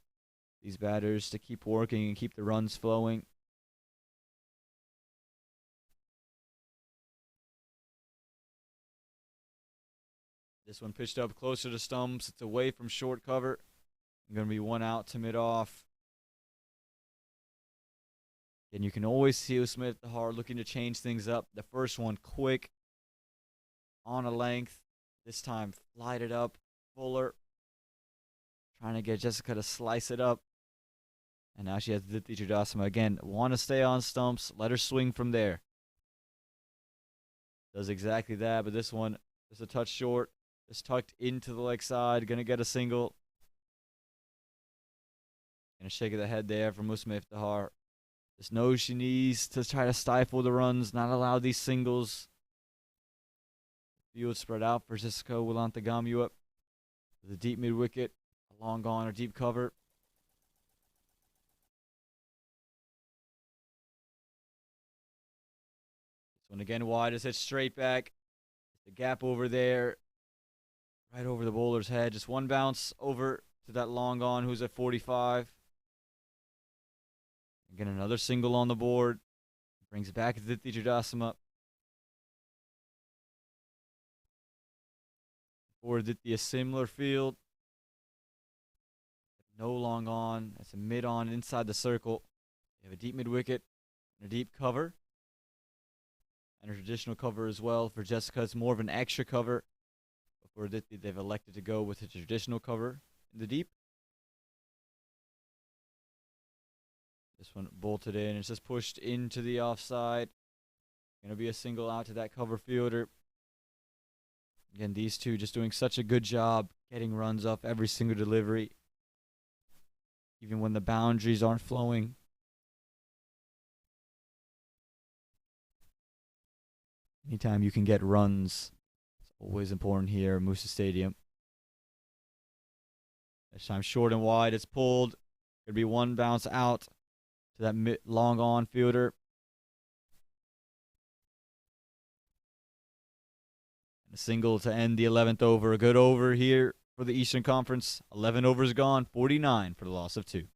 these batters to keep working and keep the runs flowing. This one pitched up closer to stumps. It's away from short cover. Going to be 1 out to mid-off. And you can always see Usma Iftihar looking to change things up. The first one quick, on a length. This time flied it up. Fuller trying to get Jessica to slice it up. And now she has Dipti Chudasama again. Want to stay on stumps. Let her swing from there. Does exactly that, but this one is a touch short. Just tucked into the leg side. Going to get a single. And a shake of the head there from Usma Iftihar. Just knows she needs to try to stifle the runs, not allow these singles. Field spread out for Jessica Wilantagamua. The deep mid wicket, a long gone or deep cover. This one again wide is hit straight back. The gap over there, right over the bowler's head. Just one bounce over to that long gone who's at 45. Again, another single on the board. Brings it back to Dipti Chudasama. For Dipti, a similar field. No long on. That's a mid on inside the circle. You have a deep mid wicket and a deep cover. And a traditional cover as well. For Jessica, it's more of an extra cover. But for Dipti, they've elected to go with a traditional cover in the deep. This one bolted in. It's just pushed into the offside. Going to be a single out to that cover fielder. Again, these two just doing such a good job getting runs off every single delivery. Even when the boundaries aren't flowing. Anytime you can get runs, it's always important here at Moosa Stadium. This time short and wide. It's pulled. Going to be 1 bounce out to that long on fielder. And a single to end the 11th over. A good over here for the Eastern Conference. 11 overs gone, 49 for the loss of 2.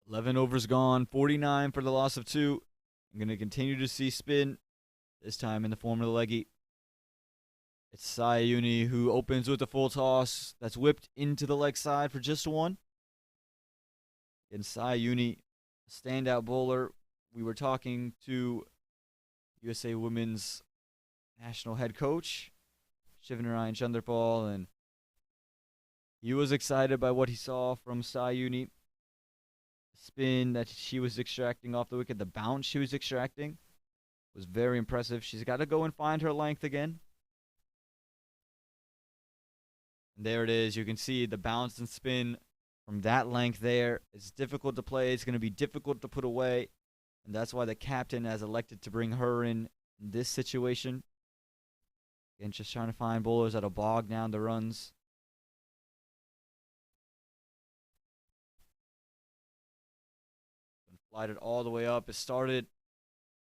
Eleven overs gone, 49 for the loss of 2. I'm going to continue to see spin, this time in the form of the leggy. It's Sayuni who opens with a full toss. That's whipped into the leg side for just 1. And Sayuni, standout bowler. We were talking to USA Women's national head coach, Shivnarayan Chanderpal, and he was excited by what he saw from Sayuni. The spin that she was extracting off the wicket, the bounce she was extracting was very impressive. She's got to go and find her length again. And there it is. You can see the bounce and spin from that length there. It's difficult to play. It's going to be difficult to put away. And that's why the captain has elected to bring her in this situation. Again, just trying to find bowlers that'll bog down the runs. And flied it all the way up. It started,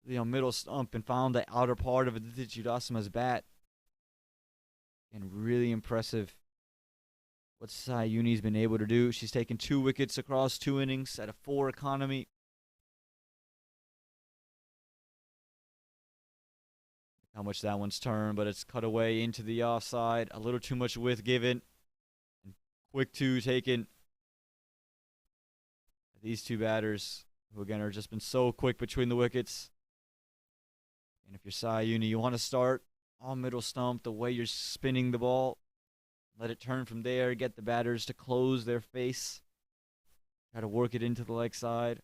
middle stump and found the outer part of Aditi Chudasama's bat. And really impressive what Sayuni's been able to do. She's taken 2 wickets across 2 innings at a 4 economy. How much that one's turned, but it's cut away into the offside. A little too much width given. And quick 2 taken. These 2 batters, who again are just been so quick between the wickets. And if you're Sayuni, you want to start on middle stump the way you're spinning the ball. Let it turn from there. Get the batters to close their face. Try to work it into the leg side.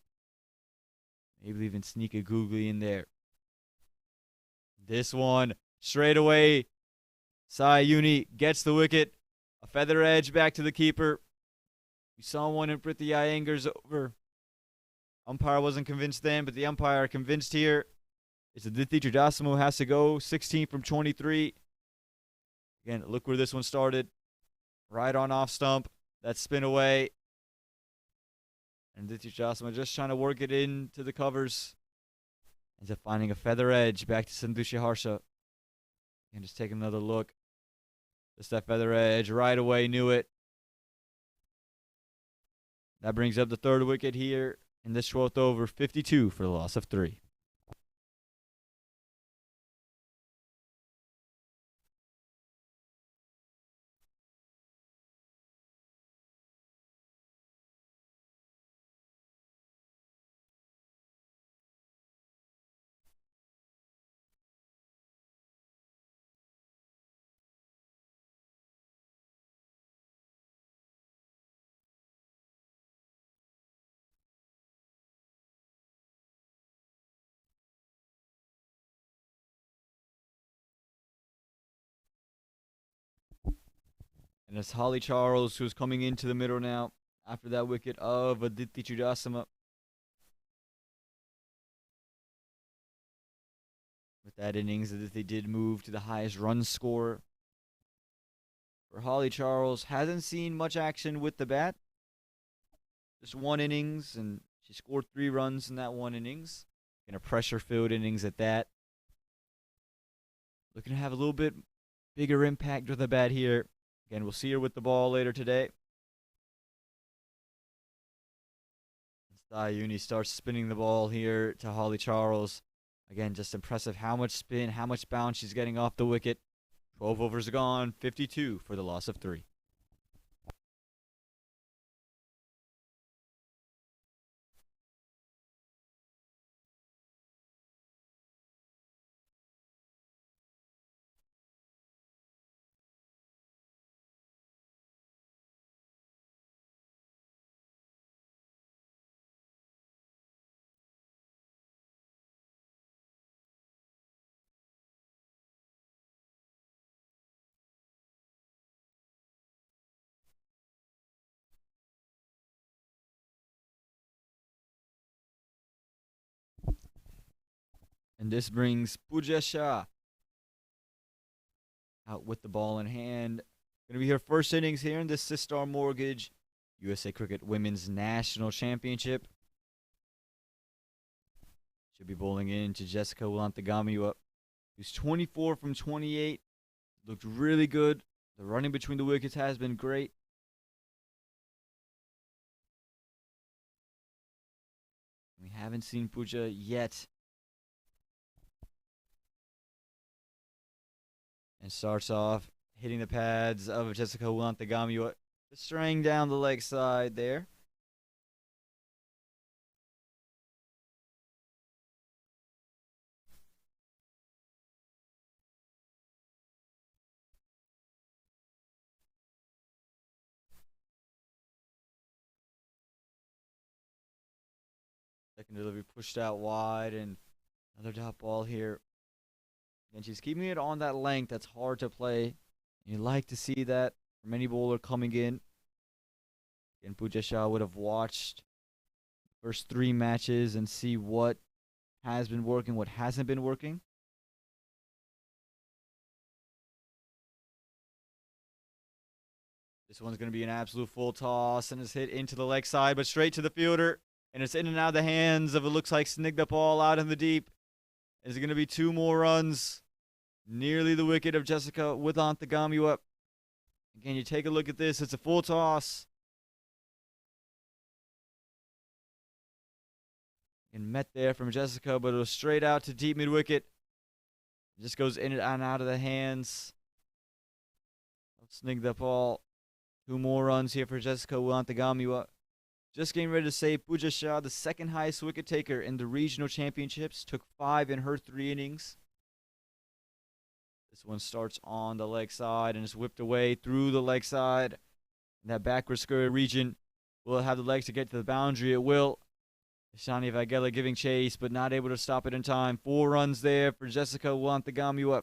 Maybe even sneak a googly in there. This one, straight away, Sayuni gets the wicket. A feather edge back to the keeper. We saw one in Prithvi Iyengar's over. Umpire wasn't convinced then, but the umpire convinced here. It's Aditi Chudasama who has to go. 16 from 23. Again, look where this one started. Right on off stump. That spin away. And Aditi Chudasama just trying to work it into the covers. Ends up finding a feather edge back to Sandhushi Harsha. And just take another look. Just that feather edge right away, knew it. That brings up the 3rd wicket here in this 12th over, 52 for the loss of 3. And it's Holly Charles who's coming into the middle now after that wicket of Aditi Chudasama. With that innings, Aditi did move to the highest run score. For Holly Charles, hasn't seen much action with the bat. Just 1 innings, and she scored 3 runs in that 1 innings. In a pressure-filled innings at that. Looking to have a little bit bigger impact with the bat here. Again, we'll see her with the ball later today. Sayuni starts spinning the ball here to Holly Charles. Again, just impressive how much spin, how much bounce she's getting off the wicket. 12 overs gone, 52 for the loss of 3. And this brings Pooja Shah out with the ball in hand. Going to be her first innings here in the Sistar Mortgage USA Cricket Women's National Championship. She'll be bowling in to Jessica Ulantagamiwa, who's 24 from 28. Looked really good. The running between the wickets has been great. We haven't seen Pooja yet. And starts off hitting the pads of Jessica Ulantagamiwa, straying down the leg side there. Second delivery pushed out wide, and another dot ball here. And she's keeping it on that length. That's hard to play. You like to see that from any bowler coming in. And Pooja Shah would have watched the first 3 matches and see what has been working, what hasn't been working. This one's going to be an absolute full toss, and it's hit into the leg side, but straight to the fielder. And it's in and out of the hands of, it looks like, Snigdha Paul out in the deep. Is it going to be 2 more runs? Nearly the wicket of Jessica with Antagamiwa. Again, you take a look at this. It's a full toss. And met there from Jessica, but it was straight out to deep mid-wicket. Just goes in and out of the hands of Snigdha Paul. 2 more runs here for Jessica Antagamiwa. Just getting ready to say Pooja Shah, the second highest wicket taker in the regional championships, took 5 in her 3 innings. This one starts on the leg side and is whipped away through the leg side. In that backward square region, will it have the legs to get to the boundary? It will. Shani Vagela giving chase, but not able to stop it in time. 4 runs there for Jessica Antagamiwa,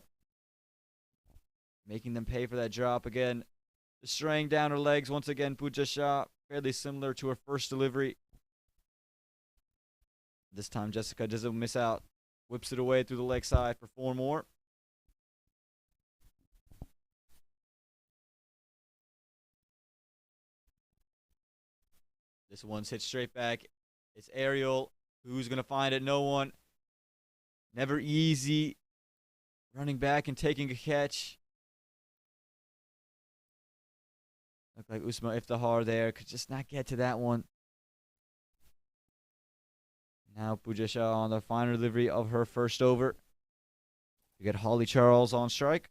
making them pay for that drop again. Straying down her legs once again, Pooja Shah, fairly similar to her first delivery. This time Jessica doesn't miss out. Whips it away through the leg side for 4 more. This one's hit straight back. It's aerial. Who's going to find it? No one. Never easy. Running back and taking a catch. Looked like Usma Iftihar there. Could just not get to that one. Now Pooja Shah on the final delivery of her first over. We get Holly Charles on strike.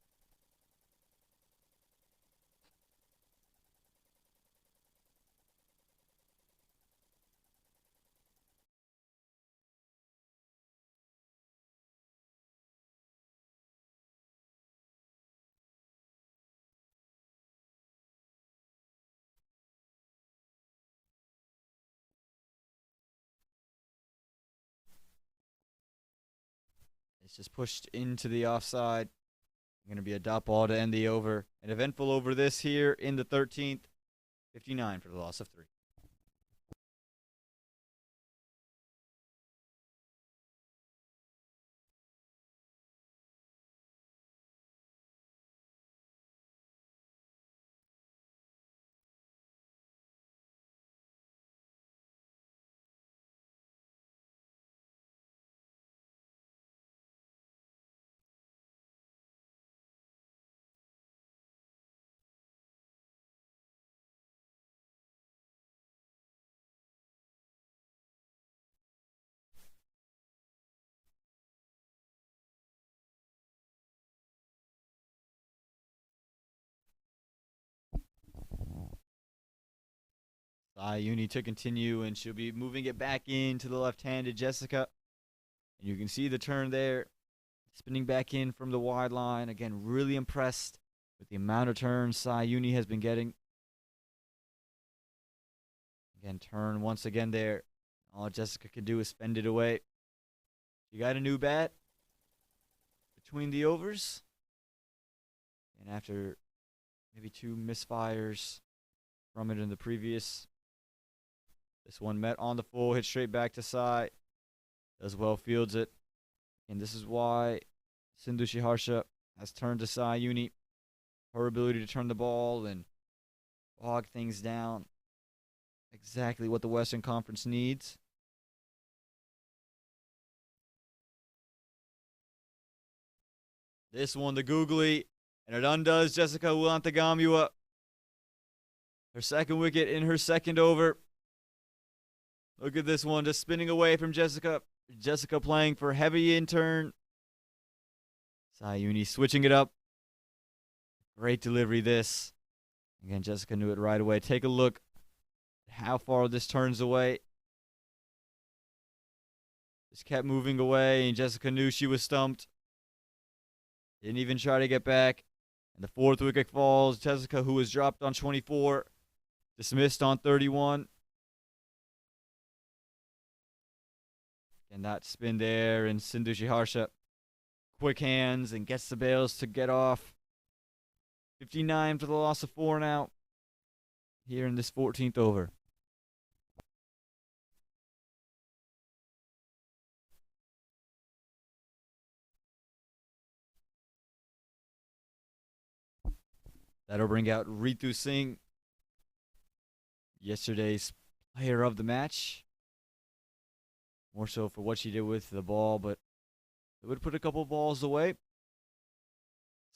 It's just pushed into the offside. Going to be a dot ball to end the over. An eventful over this here in the 13th. 59 for the loss of 3. Uni to continue, and she'll be moving it back into the left-handed Jessica. And you can see the turn there. Spinning back in from the wide line. Again, really impressed with the amount of turns Uni has been getting. Again, turn once again there. All Jessica can do is fend it away. You got a new bat between the overs. And after maybe 2 misfires from it in the previous, this one met on the full, hit straight back to side. Does well, fields it. And this is why Sindhu Shiharsha has turned to Uni. Her ability to turn the ball and bog things down. Exactly what the Western Conference needs. This one, the googly, and it undoes Jessica Antagamiwa. Her second wicket in her second over. Look at this one, just spinning away from Jessica. Jessica playing for heavy in turn. Uni switching it up. Great delivery this. Again, Jessica knew it right away. Take a look at how far this turns away. Just kept moving away, and Jessica knew she was stumped. Didn't even try to get back. And the 4th wicket falls. Jessica, who was dropped on 24, dismissed on 31. And that spin there, and Sindushi Harsha, quick hands, and gets the bails to get off. 59 for the loss of 4 now here in this 14th over. That'll bring out Ritu Singh, yesterday's player of the match. More so for what she did with the ball, but it would put a couple balls away.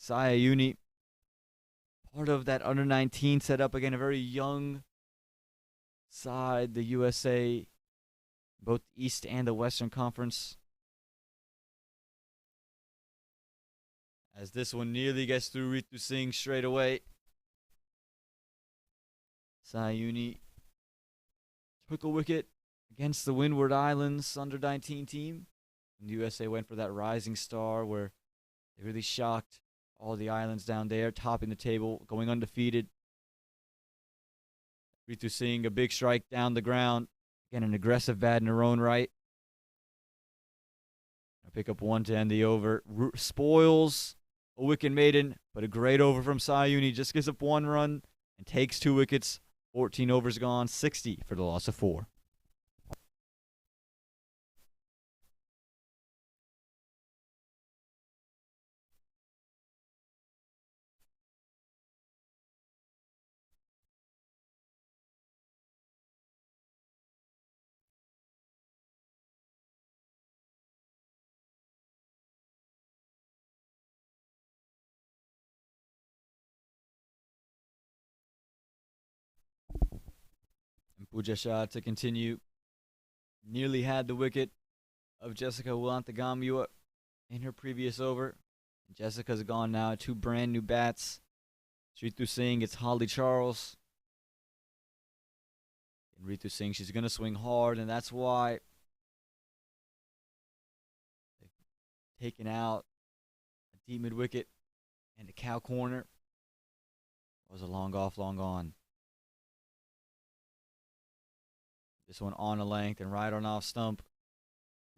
Sayuni, part of that under-19 setup. Again, a very young side, the USA, both the East and the Western Conference. As this one nearly gets through Ritu Singh straight away. Sayuni took a wicket against the Windward Islands under-19 team. And the USA went for that rising star where they really shocked all the islands down there, topping the table, going undefeated. Ritu Singh, a big strike down the ground. Again, an aggressive bat in her own right. I'll pick up 1 to end the over. Spoils a wicket maiden, but a great over from Sayuni. Just gives up 1 run and takes 2 wickets. 14 overs gone, 60 for the loss of 4. Pooja Shah to continue. Nearly had the wicket of Jessica Wulantagamua in her previous over. Jessica's gone now. 2 brand new bats. Ritu Singh, it's Holly Charles. And Ritu Singh, she's going to swing hard, and that's why they've taken out a deep mid wicket and a cow corner. It was a long off, long on. This one on a length and right on off stump.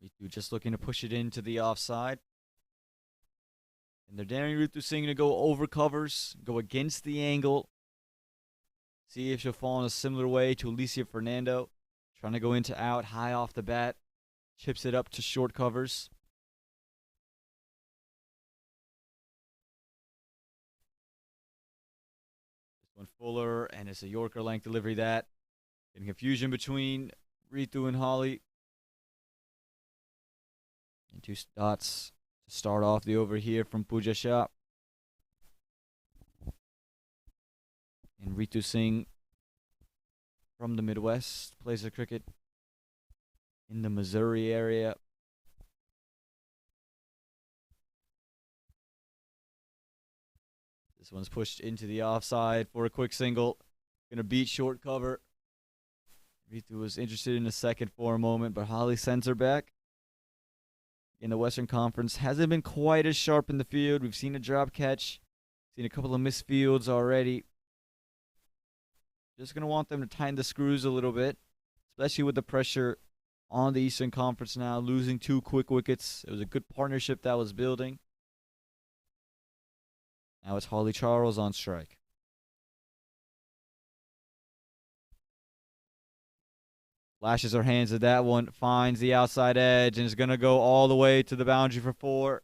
Ritu just looking to push it into the offside. And they're daring Ritu Singh to go over covers, go against the angle. See if she'll fall in a similar way to Alicia Fernando. Trying to go into out, high off the bat. Chips it up to short covers. This one fuller, and it's a Yorker length delivery that. Getting confusion between Ritu and Holly. And 2 dots to start off the over here from Pooja Shah. And Ritu Singh from the Midwest plays her cricket in the Missouri area. This one's pushed into the offside for a quick single. Gonna beat short cover. Ritu was interested in a second for a moment, but Holly sends her back. In the Western Conference, hasn't been quite as sharp in the field. We've seen a drop catch, seen a couple of missed fields already. Just going to want them to tighten the screws a little bit, especially with the pressure on the Eastern Conference now, losing 2 quick wickets. It was a good partnership that was building. Now it's Holly Charles on strike. Lashes her hands at that one, finds the outside edge, and is going to go all the way to the boundary for 4.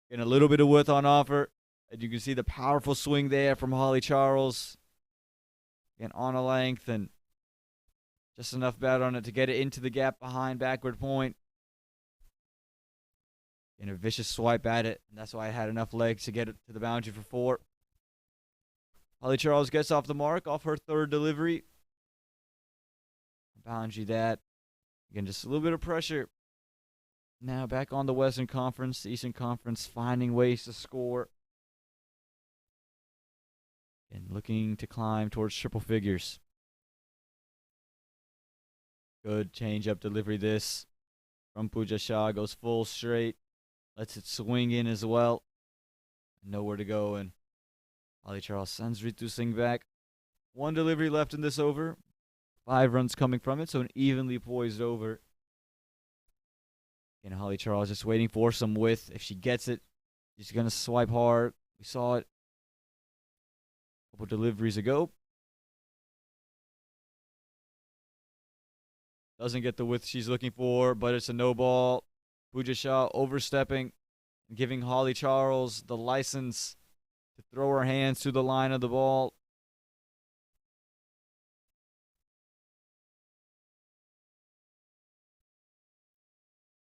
Getting a little bit of width on offer. And you can see the powerful swing there from Holly Charles. Again, on a length, and just enough bat on it to get it into the gap behind backward point. And a vicious swipe at it. And that's why I had enough legs to get it to the boundary for 4. Holly Charles gets off the mark off her 3rd delivery. Boundary that. Again, just a little bit of pressure. Now back on the Western Conference. The Eastern Conference finding ways to score. And looking to climb towards triple figures. Good change-up delivery this from Pooja Shah. Goes full straight. Lets it swing in as well. Nowhere to go. And Holly Charles sends Ritu Singh back. 1 delivery left in this over. 5 runs coming from it, so an evenly poised over. And Holly Charles just waiting for some width. If she gets it, she's going to swipe hard. We saw it a couple deliveries ago. Doesn't get the width she's looking for, but it's a no ball. Pooja Shah overstepping and giving Holly Charles the license to throw her hands to the line of the ball.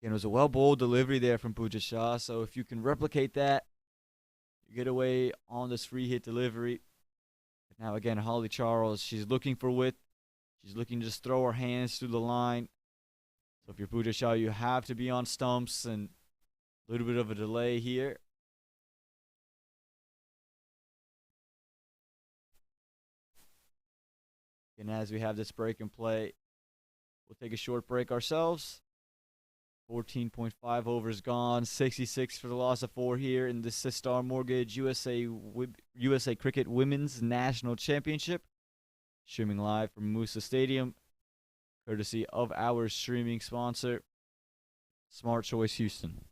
And it was a well-bowled delivery there from Pooja Shah. So if you can replicate that, you get away on this free hit delivery. But now again, Holly Charles, she's looking for width. She's looking to just throw her hands through the line. So if you're Pooja Shah, you have to be on stumps and a little bit of a delay here. And as we have this break in play, we'll take a short break ourselves. 14.5 overs gone, 66 for the loss of 4 here in the Sistar Mortgage USA Cricket Women's National Championship. Streaming live from Moosa Stadium, courtesy of our streaming sponsor, Smart Choice Houston.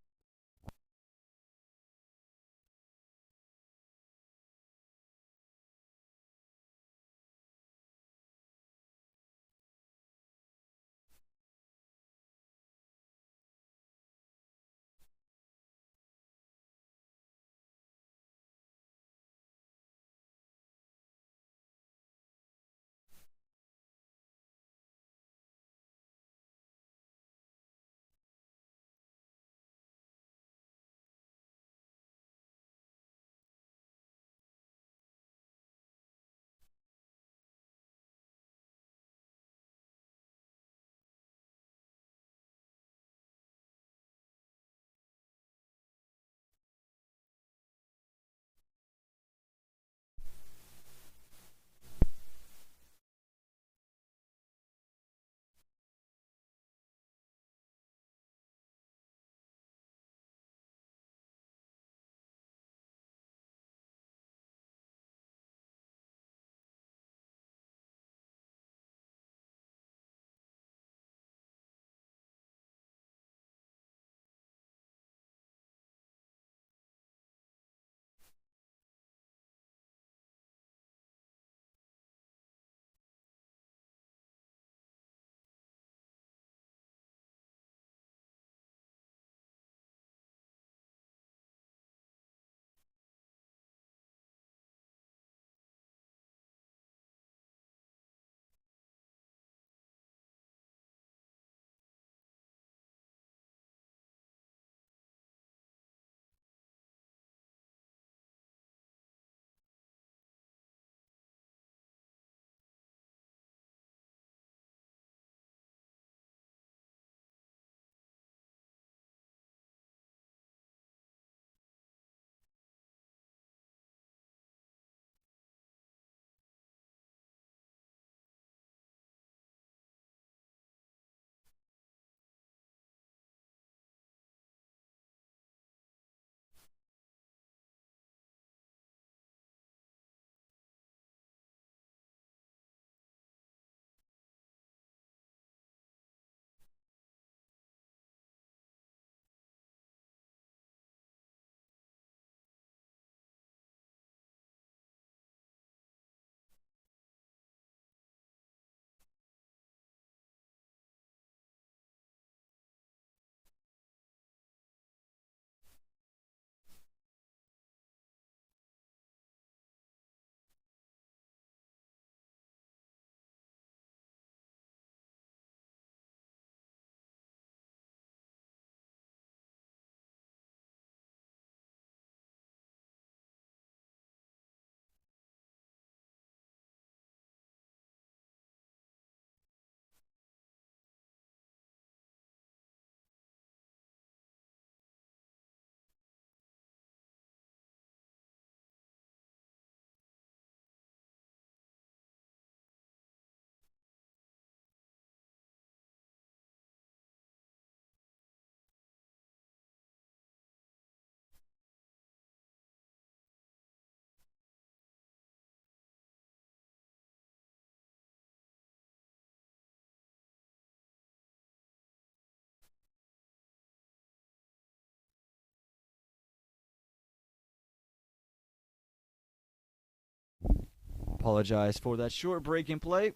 apologize for that short break in play.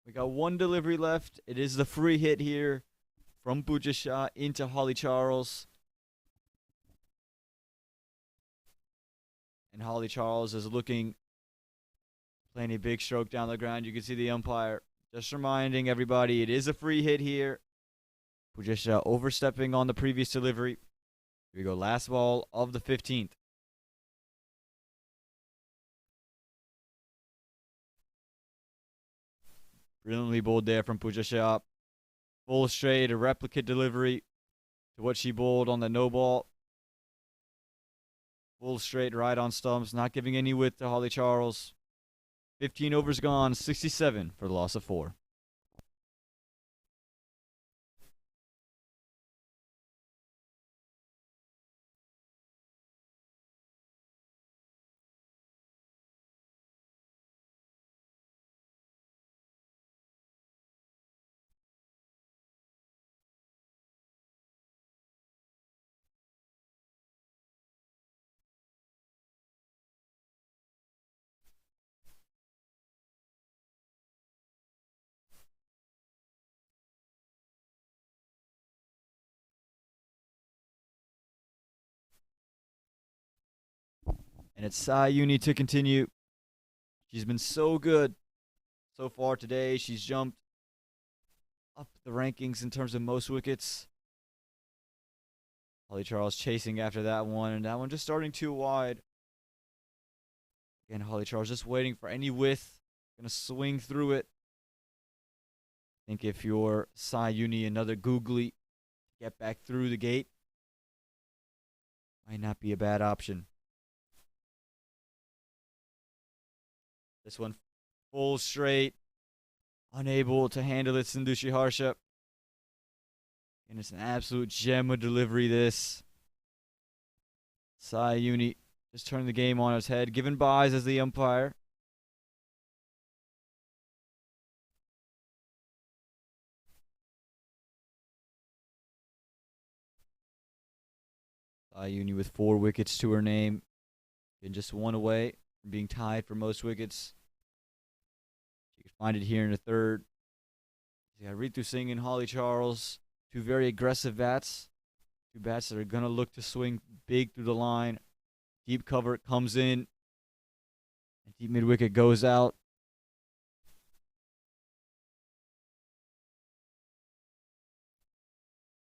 We got one delivery left. It is the free hit here from Bujasha into Holly Charles. And Holly Charles is looking, playing a big stroke down the ground. You can see the umpire just reminding everybody it is a free hit here. Bujasha overstepping on the previous delivery. Here we go, last ball of the 15th. Brilliantly bowled there from Bujasha. Full straight, a replicate delivery to what she bowled on the no ball. Full straight, right on stumps, not giving any width to Holly Charles. 15 overs gone, 67 for the loss of 4. And it's Sayuni to continue. She's been so good so far today. She's jumped up the rankings in terms of most wickets. Holly Charles chasing after that one, and that one just starting too wide. Again, Holly Charles just waiting for any width. Gonna swing through it. I think if you're Sayuni, another googly, get back through the gate might not be a bad option. This one full straight. Unable to handle it, Sindushi Harsha. And it's an absolute gem of delivery, this. Sayuni just turned the game on its head, giving byes as the umpire. Sayuni with 4 wickets to her name. And just one away from being tied for most wickets. You can find it here in the third. You got Ritu Singh and Holly Charles. 2 very aggressive bats. 2 bats that are going to look to swing big through the line. Deep cover comes in. And deep mid wicket goes out.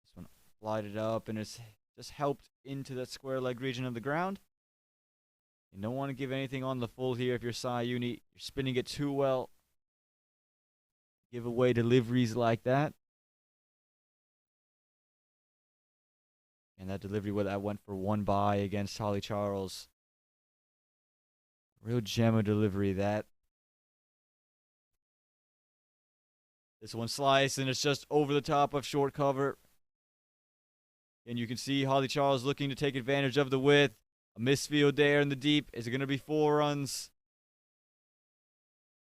This one glided up and it's just helped into that square leg region of the ground. You don't want to give anything on the full here if you're Sayuni. You're spinning it too well. Give away deliveries like that. And that delivery where that went for 1 by against Holly Charles. Real gem of delivery, that. This one sliced and it's just over the top of short cover. And you can see Holly Charles looking to take advantage of the width. A misfield there in the deep. Is it going to be 4 runs?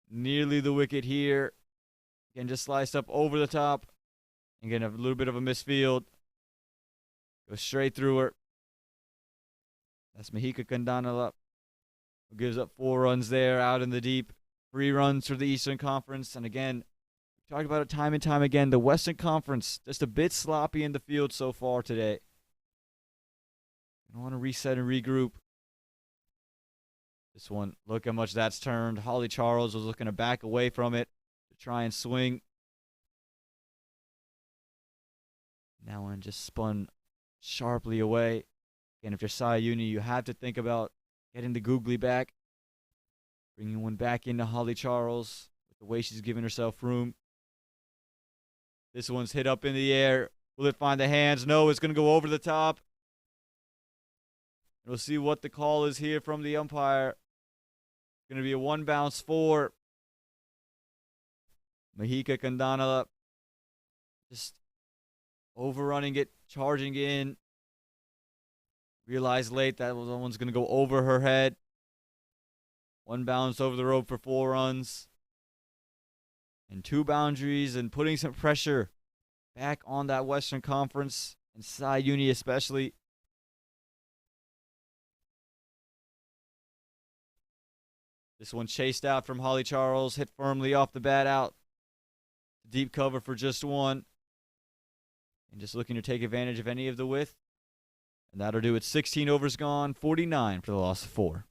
Nearly the wicket here. Again, just sliced up over the top. Again, a little bit of a misfield. Goes straight through her. That's Mahika Kandanala, who gives up 4 runs there out in the deep. 3 runs for the Eastern Conference. And again, we talked about it time and time again. The Western Conference, just a bit sloppy in the field so far today. I want to reset and regroup. This one, look how much that's turned. Holly Charles was looking to back away from it to try and swing. That one just spun sharply away. Again, if you're Sayuni, you have to think about getting the googly back. Bringing one back into Holly Charles with the way she's giving herself room. This one's hit up in the air. Will it find the hands? No, it's going to go over the top. We'll see what the call is here from the umpire. It's going to be a 1 bounce for Mahika Kandanala. Just overrunning it, charging in. Realized late that one's going to go over her head. 1 bounce over the rope for 4 runs. And 2 boundaries and putting some pressure back on that Western Conference and Sayuni especially. This one chased out from Holly Charles, hit firmly off the bat out. Deep cover for just one. And just looking to take advantage of any of the width. And that'll do it. 16 overs gone, 49 for the loss of 4.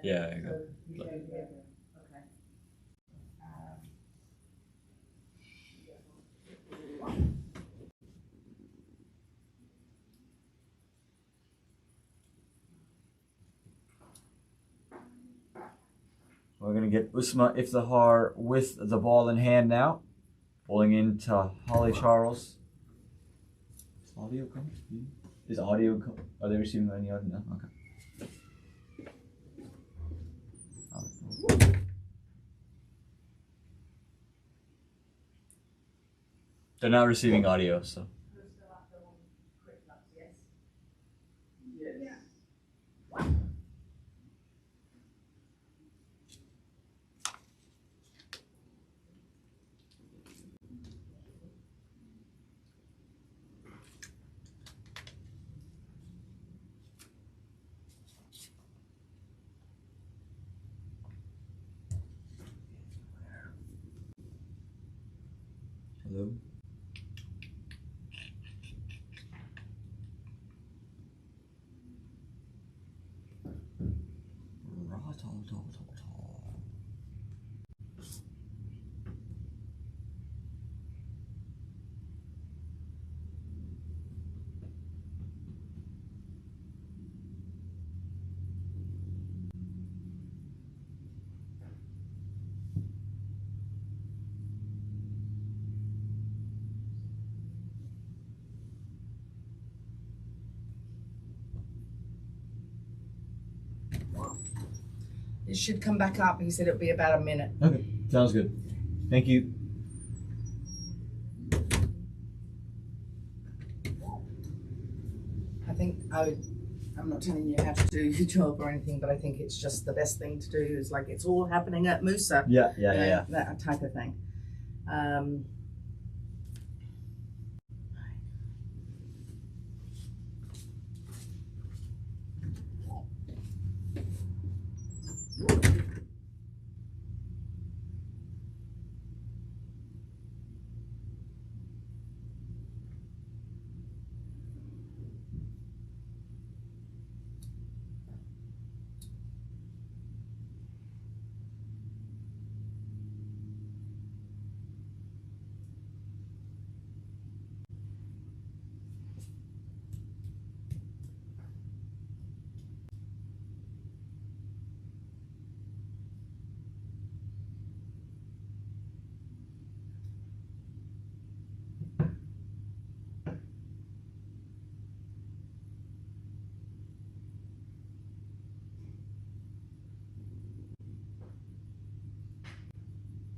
Yeah, I got We're going to get Usma Iftihar with the ball in hand now. Bowling into Holly Charles. Is audio coming? Is audio Are they receiving any audio? No? Okay. They're not receiving audio, so. Hello? It should come back up. He said it'll be about a minute. Okay, sounds good. Thank you. I think I'm not telling you how to do your job or anything, but I think it's just the best thing to do. Is like it's all happening at Moosa. Yeah. That type of thing.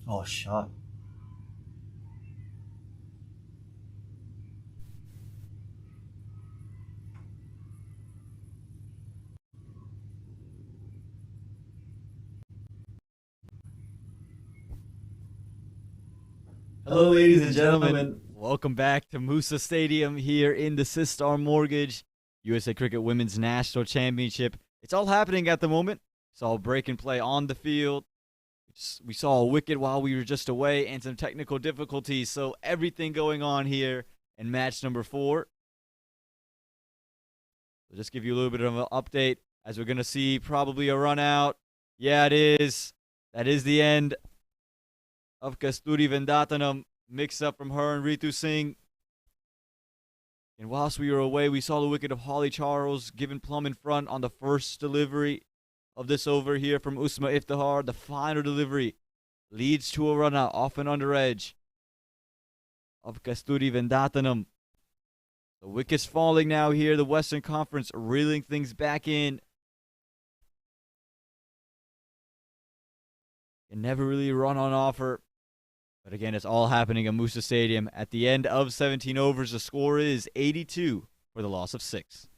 Oh, shot. Hello, ladies and gentlemen. Welcome back to Moosa Stadium here in the Sistar Mortgage USA Cricket Women's National Championship. It's all happening at the moment. Saw a break and play on the field. We saw a wicket while we were just away and some technical difficulties. So everything going on here in match number 4. So just give you a little bit of an update as we're going to see probably a run out. Yeah, it is. That is the end of Kasturi Vendatanam. Mix up from her and Ritu Singh. And whilst we were away, we saw the wicket of Holly Charles given plumb in front on the first delivery of this over here from Usma Iftihar. The final delivery leads to a run out off and under edge of Kasturi Vendatanam. The wicket's falling now here. The Western Conference reeling things back in. Can never really run on offer. But again, it's all happening at Moosa Stadium. At the end of 17 overs, the score is 82 for the loss of 6.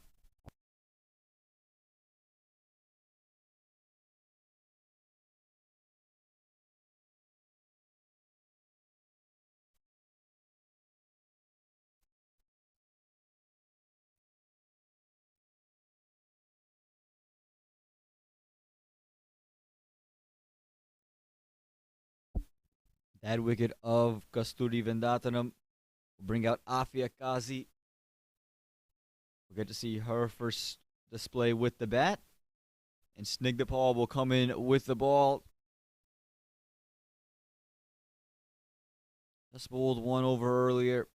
That wicket of Kasturi Vendatanam will bring out Afia Kazi. We'll get to see her first display with the bat. And Snigdhapal will come in with the ball. Just bowled one over earlier.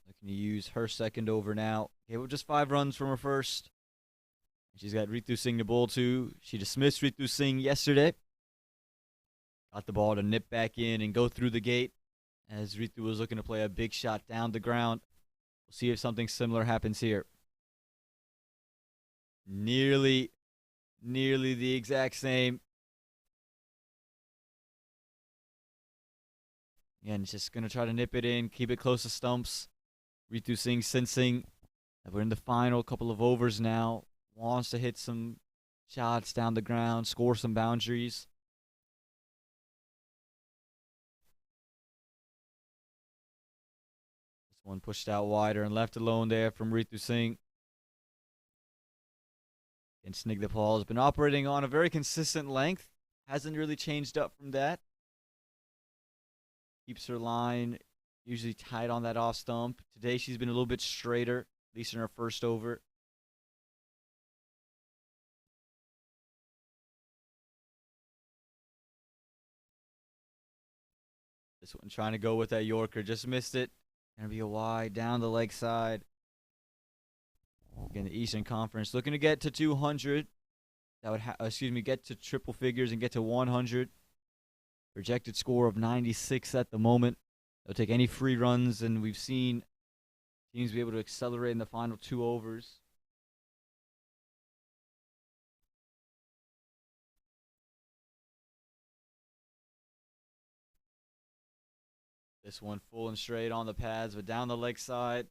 Looking to use her second over now. Gave up just 5 runs from her first. She's got Ritu Singh to bowl to. She dismissed Ritu Singh yesterday. Got the ball to nip back in and go through the gate as Ritu was looking to play a big shot down the ground. We'll see if something similar happens here. Nearly the exact same. Again, just going to try to nip it in, keep it close to stumps. Ritu Singh sensing that we're in the final couple of overs now. Wants to hit some shots down the ground, score some boundaries. One pushed out wider and left alone there from Ritu Singh. And Snigdhapal has been operating on a very consistent length. Hasn't really changed up from that. Keeps her line usually tight on that off stump. Today she's been a little bit straighter, at least in her first over. This one trying to go with that Yorker. Just missed it. Gonna be a wide down the leg side. Again, the Eastern Conference looking to get to 200. That would get to triple figures and get to 100. Projected score of 96 at the moment. They'll take any free runs, and we've seen teams be able to accelerate in the final 2 overs. This one full and straight on the pads, but down the leg side.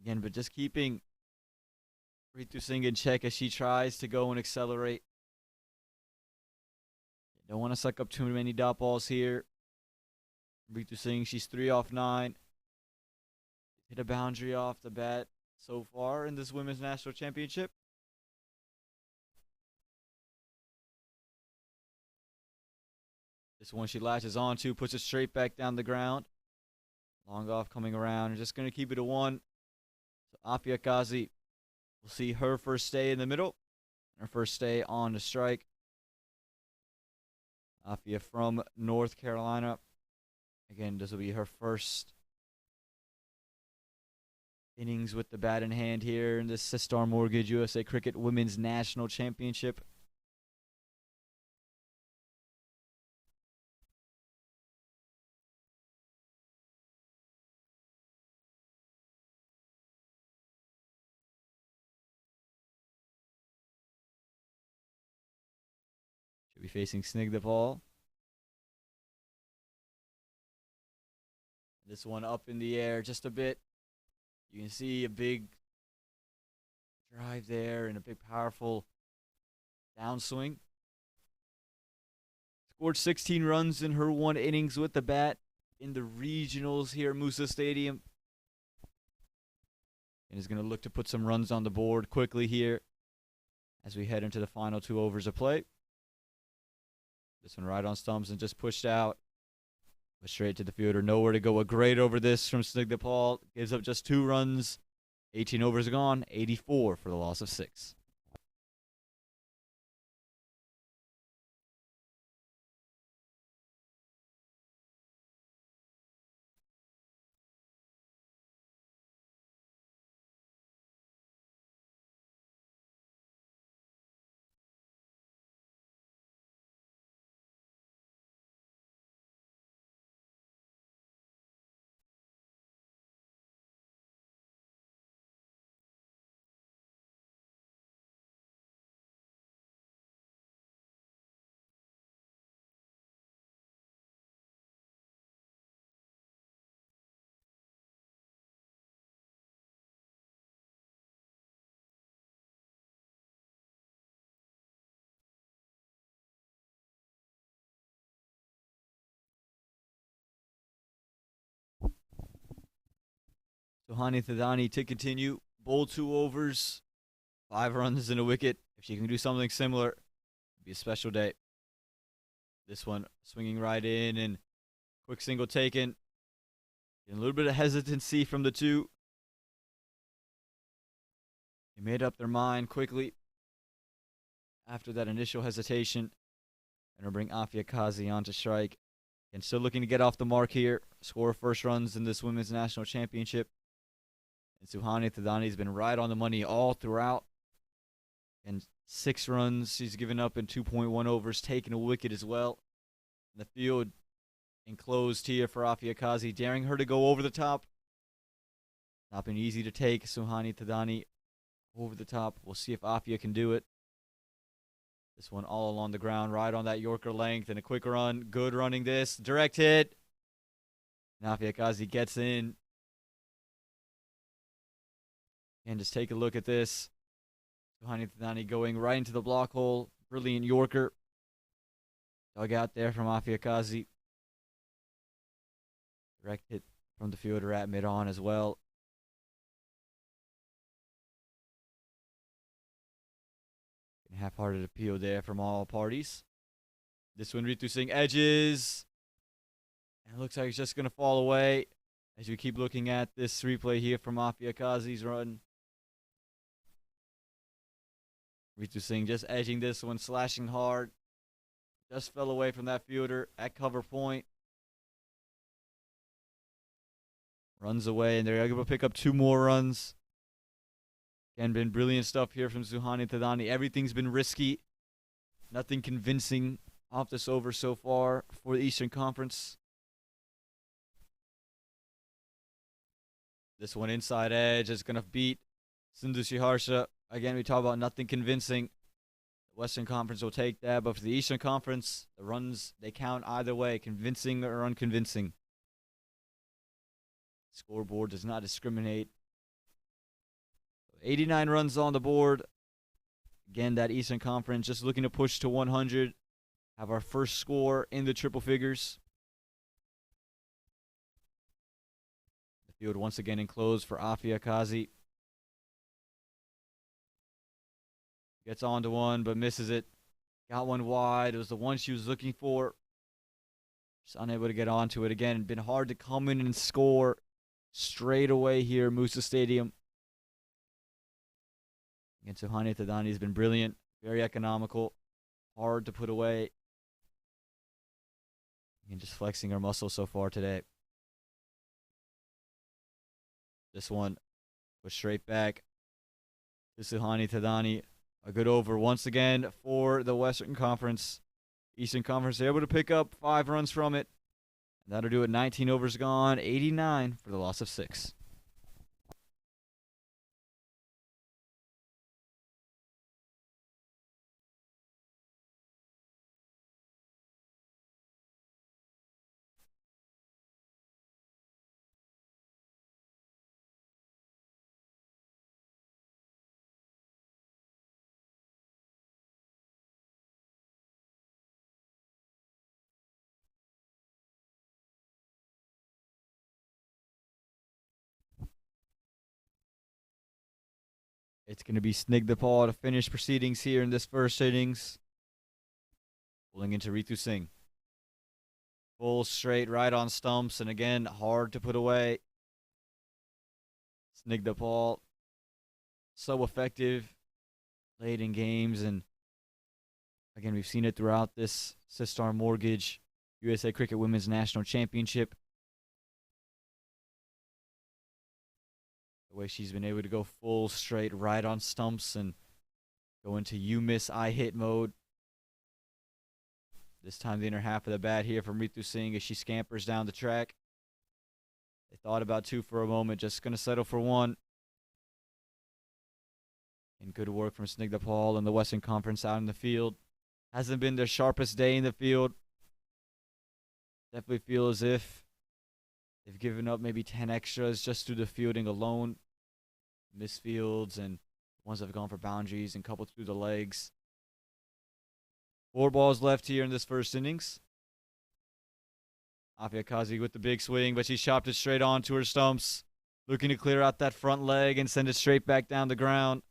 Again, but just keeping Ritu Singh in check as she tries to go and accelerate. Don't want to suck up too many dot balls here. Ritu Singh, she's 3 off 9. Hit a boundary off the bat so far in this Women's National Championship. This one she latches onto, puts it straight back down the ground. Long off coming around. Just going to keep it a 1. So Afia Kazi will see her first stay in the middle. Her first stay on the strike. Afia from North Carolina. Again, this will be her first innings with the bat in hand here in the Sistar Mortgage USA Cricket Women's National Championship. Should be facing Snigdhapal. This one up in the air just a bit. You can see a big drive there and a big powerful downswing. Scored 16 runs in her 1 innings with the bat in the regionals here at Moosa Stadium. And is going to look to put some runs on the board quickly here as we head into the final 2 overs of play. This one right on stumps and just pushed out. But straight to the fielder. Nowhere to go. A great over this from Snigdhapal. Gives up just 2 runs. 18 overs gone. 84 for the loss of 6. Suhani Thadani to continue. Bold 2 overs. 5 runs and a wicket. If she can do something similar, it'd be a special day. This one swinging right in and quick single taken. And a little bit of hesitancy from the 2. They made up their mind quickly after that initial hesitation. And will bring Afia Kazi on to strike. And still looking to get off the mark here. Score first runs in this Women's National Championship. And Suhani Thadani's been right on the money all throughout. And 6 runs she's given up in 2.1 overs, taking a wicket as well. And the field enclosed here for Afia Kazi, daring her to go over the top. Not been easy to take Suhani Thadani over the top. We'll see if Afia can do it. This one all along the ground, right on that Yorker length, and a quick run. Good running this. Direct hit. And Afia Kazi gets in. And just take a look at this. Suhani Thadani going right into the block hole. Brilliant Yorker. Dug out there from Afia Kazi. Direct hit from the fielder at mid-on as well. Half-hearted appeal there from all parties. This one, Ritu Singh edges. And it looks like it's just going to fall away as we keep looking at this replay here from Afia Kazi's run. Ritu Singh just edging this one, slashing hard. Just fell away from that fielder at cover point. Runs away, and they're able to pick up 2 more runs. Again, been brilliant stuff here from Suhani Thadani. Everything's been risky. Nothing convincing off this over so far for the Eastern Conference. This one inside edge is going to beat Sindhu Shiharsha. Again, we talk about nothing convincing. The Western Conference will take that, but for the Eastern Conference, the runs, they count either way, convincing or unconvincing. Scoreboard does not discriminate. 89 runs on the board. Again, that Eastern Conference just looking to push to 100. Have our first score in the triple figures. The field once again enclosed for Afia Kazi. Gets onto one, but misses it. Got one wide. It was the one she was looking for. Just unable to get onto it again. Been hard to come in and score straight away here at Moosa Stadium. And Suhani Thadani has been brilliant, very economical, hard to put away. And just flexing her muscle so far today. This one was straight back to Suhani Thadani. A good over once again for the Western Conference. Eastern Conference, they're able to pick up 5 runs from it. And that'll do it. 19 overs gone, 89 for the loss of 6. It's going to be Snigdhapal to finish proceedings here in this first innings. Pulling into Ritu Singh. Full straight right on stumps, and again, hard to put away. Snigdhapal, so effective late in games, and again, we've seen it throughout this Sistar Mortgage USA Cricket Women's National Championship. The way she's been able to go full straight right on stumps and go into you miss, I hit mode. This time the inner half of the bat here from Ritu Singh as she scampers down the track. They thought about 2 for a moment, just going to settle for 1. And good work from Snigdhapal and the Western Conference out in the field. Hasn't been their sharpest day in the field. Definitely feel as if they've given up maybe 10 extras just through the fielding alone. Misfields and ones that have gone for boundaries and coupled through the legs. 4 balls left here in this first innings. Afia Kazi with the big swing, but she chopped it straight on to her stumps. looking to clear out that front leg and send it straight back down the ground.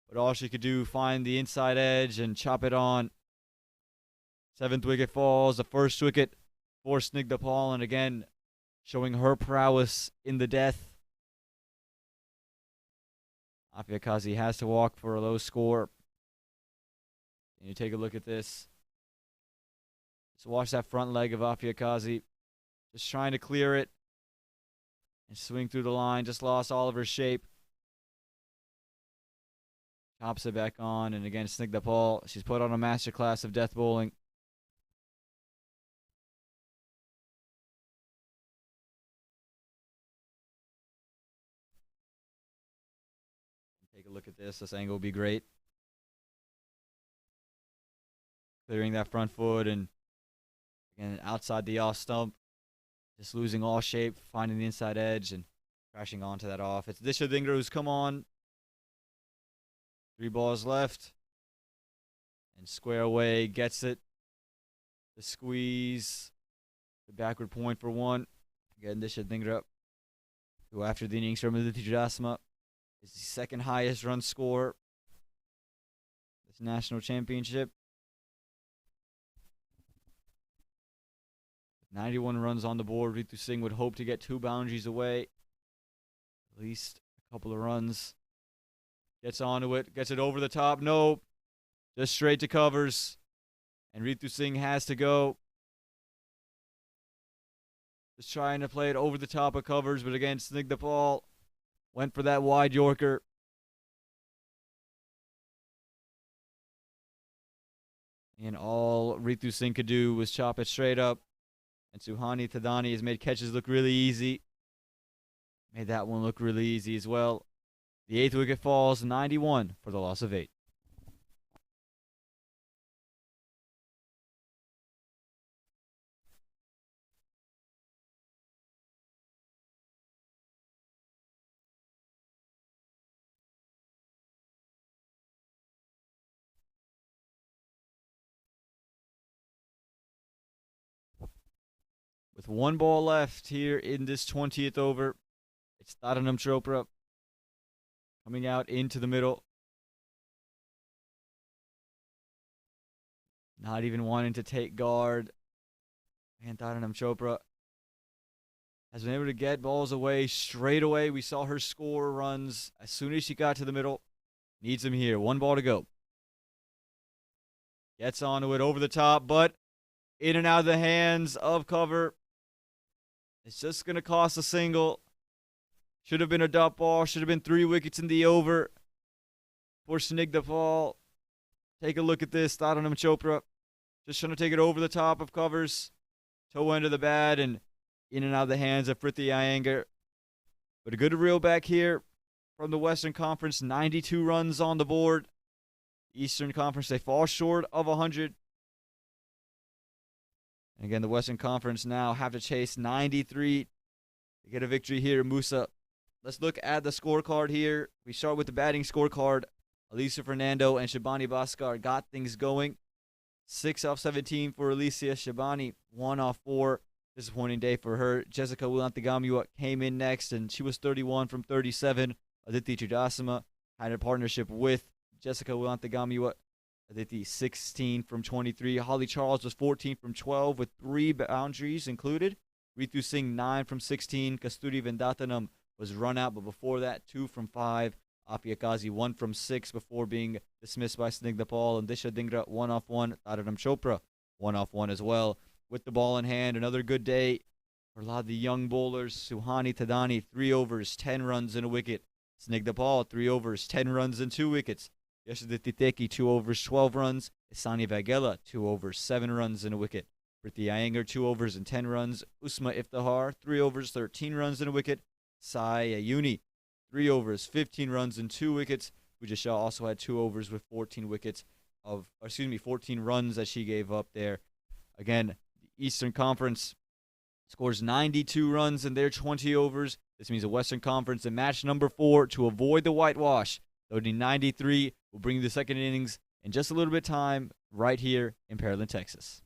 But all she could do, find the inside edge and chop it on. 7th wicket falls. The first wicket for Snigdha Paul, and again, showing her prowess in the death. Afiakazi has to walk for a low score. And you take a look at this. Just watch that front leg of Afiakazi. Just trying to clear it and swing through the line. Just lost all of her shape. Chops it back on, and again, Snigdha Paul. She's put on a masterclass of death bowling. Take a look at this. This angle will be great. Clearing that front foot, and again, outside the off stump. Just losing all shape, finding the inside edge, and crashing onto that off. It's Disha Dhingra who's come on. 3 balls left. And square away, gets it. The squeeze. The backward point for 1. Again, Disha Dhingra, who after the innings from Aditi Judasma is the 2nd highest run scorer this national championship. 91 runs on the board. Ritu Singh would hope to get 2 boundaries away. At least a couple of runs. Gets onto it. Gets it over the top. No. Just straight to covers. And Ritu Singh has to go. Just trying to play it over the top of covers. But again, Snigdha Paul went for that wide Yorker. And all Ritu Singh could do was chop it straight up. And Suhani Thadani has made catches look really easy. Made that one look really easy as well. The 8th wicket falls, 91 for the loss of 8. With 1 ball left here in this 20th over, it's Taranam Chopra coming out into the middle. Not even wanting to take guard. And Taranam Chopra has been able to get balls away straight away. We saw her score runs as soon as she got to the middle. Needs them here. 1 ball to go. Gets onto it over the top, but in and out of the hands of cover. It's just going to cost a single. Should have been a dot ball. Should have been 3 wickets in the over for Snigdha Paul. Take a look at this. Taranam Chopra just trying to take it over the top of covers. Toe end of the bat and in and out of the hands of Prithvi Iyengar. But a good reel back here from the Western Conference. 92 runs on the board. Eastern Conference, they fall short of 100. And again, the Western Conference now have to chase 93 to get a victory here. Moosa, let's look at the scorecard here. We start with the batting scorecard. Alicia Fernando and Shabani Bhaskar got things going. 6 off 17 for Alicia. Shabani 1 off 4. Disappointing day for her. Jessica Wilantagamua came in next, and she was 31 from 37. Aditi Chudasama had a partnership with Jessica Wilantagamua. Aditi 16 from 23. Holly Charles was 14 from 12 with 3 boundaries included. Ritu Singh 9 from 16. Kasturi Vendatanam was run out, but before that 2 from 5. Afiakazi 1 from 6 before being dismissed by Snigdha Paul. And Disha Dhingra 1 off 1. Taranam Chopra 1 off 1 as well. With the ball in hand, another good day for a lot of the young bowlers. Suhani Thadani 3 overs, 10 runs and a wicket. Snigdha Paul 3 overs, 10 runs and 2 wickets. Yashaditi Teki 2 overs, 12 runs. Isani Vagela 2 overs, 7 runs and a wicket. Prithvi Iyengar 2 overs and 10 runs. Usma Iftihar 3 overs, 13 runs and a wicket. Sai Ayuni 3 overs, 15 runs and 2 wickets. Pooja Shah also had 2 overs with 14 runs that she gave up there. Again, the Eastern Conference scores 92 runs in their 20 overs. This means the Western Conference in match number 4 to avoid the whitewash. Loading 93 will bring you the second innings in just a little bit of time right here in Pearland, Texas.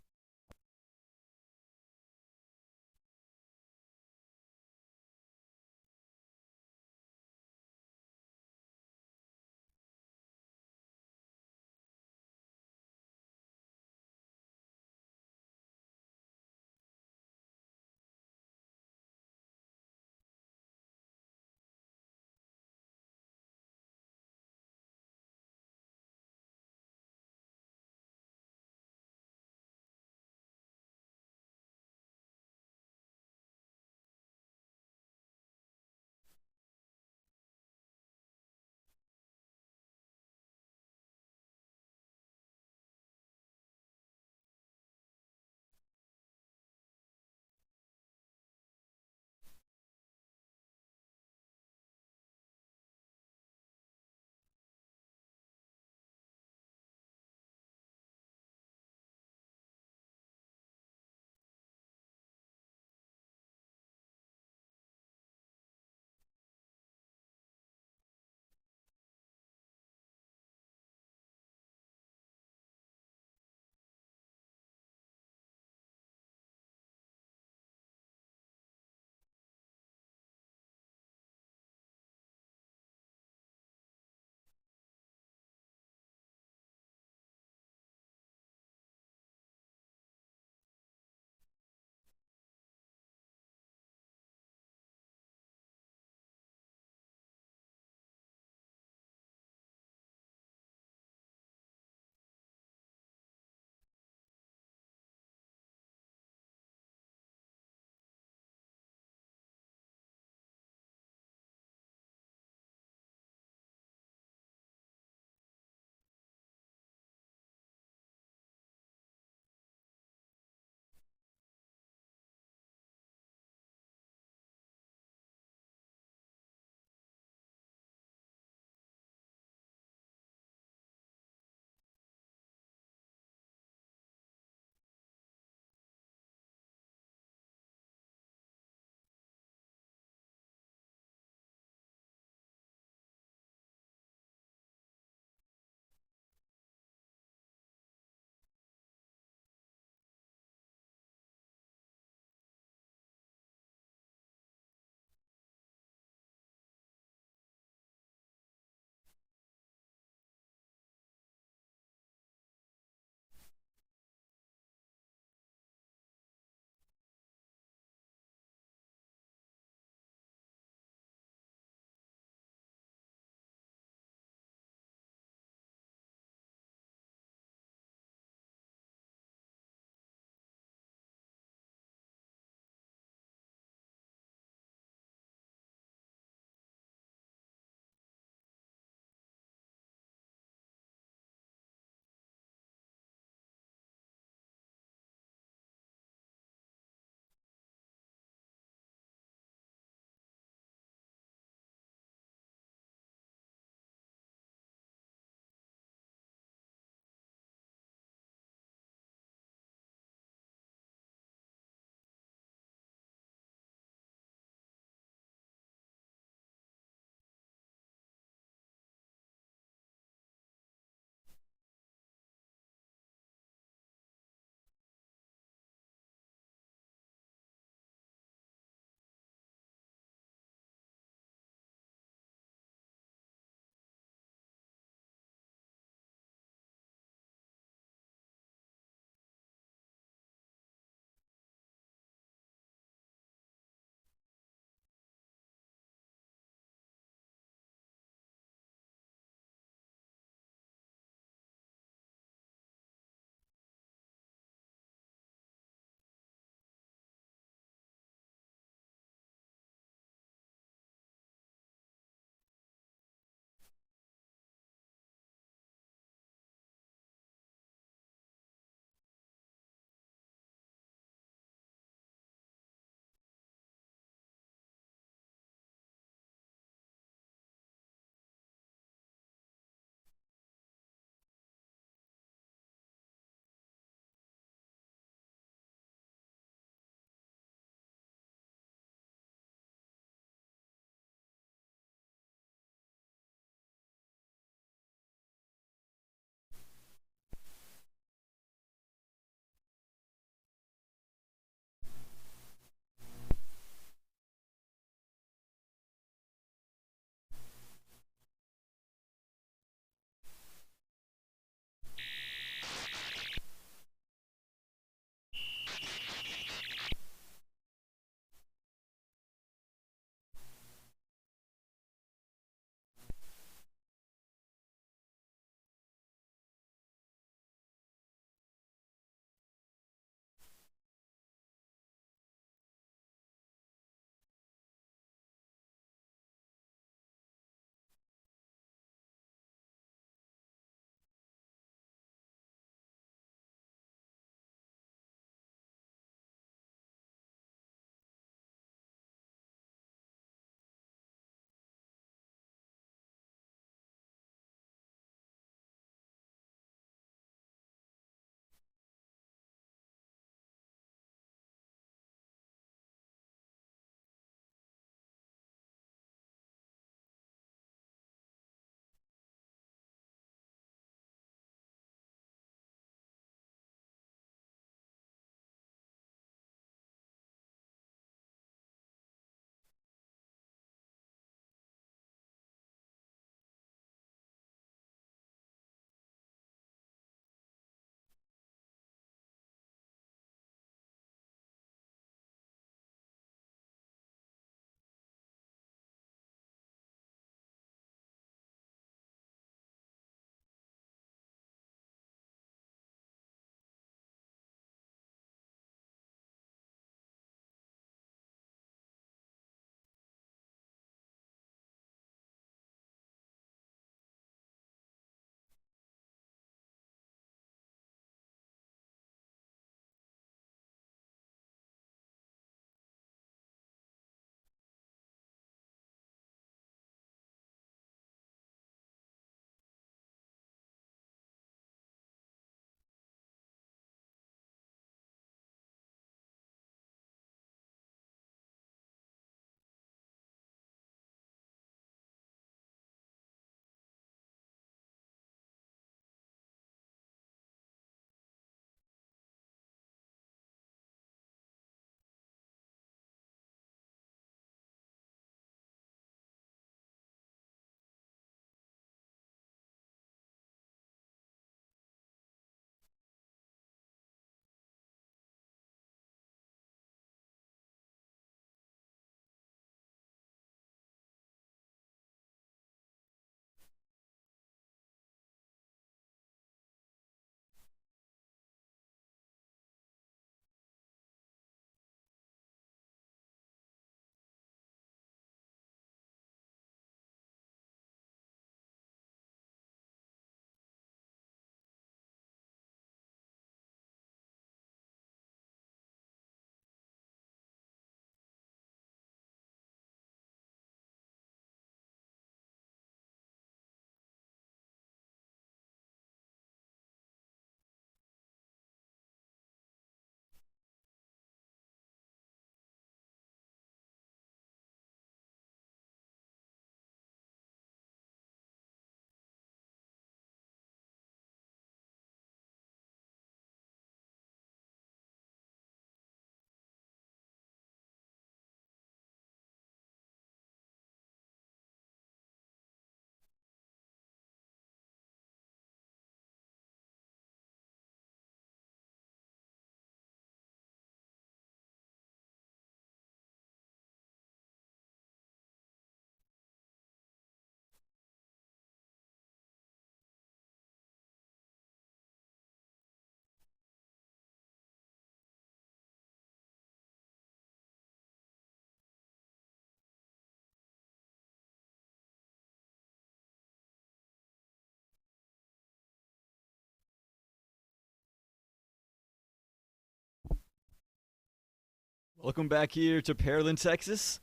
Welcome back here to Pearland, Texas,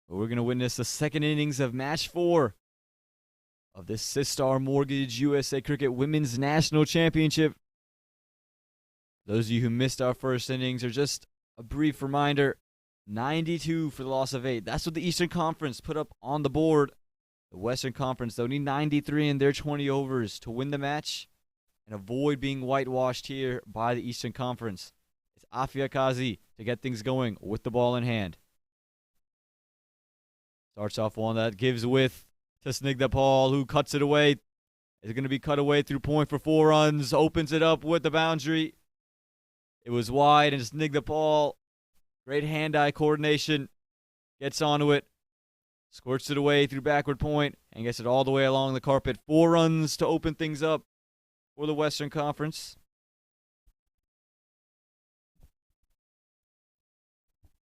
where we're going to witness the second innings of Match 4 of this Sistar Mortgage USA Cricket Women's National Championship. Those of you who missed our first innings, are just a brief reminder, 92 for the loss of 8. That's what the Eastern Conference put up on the board. The Western Conference, they'll need 93 in their 20 overs to win the match and avoid being whitewashed here by the Eastern Conference. It's Afia Kazi to get things going with the ball in hand. Starts off one that gives width to Snigdha Paul, who cuts it away. It's going to be cut away through point for 4 runs. Opens it up with the boundary. It was wide, and Snigdha Paul, great hand-eye coordination, gets onto it, squirts it away through backward point, and gets it all the way along the carpet. 4 runs to open things up for the Western Conference.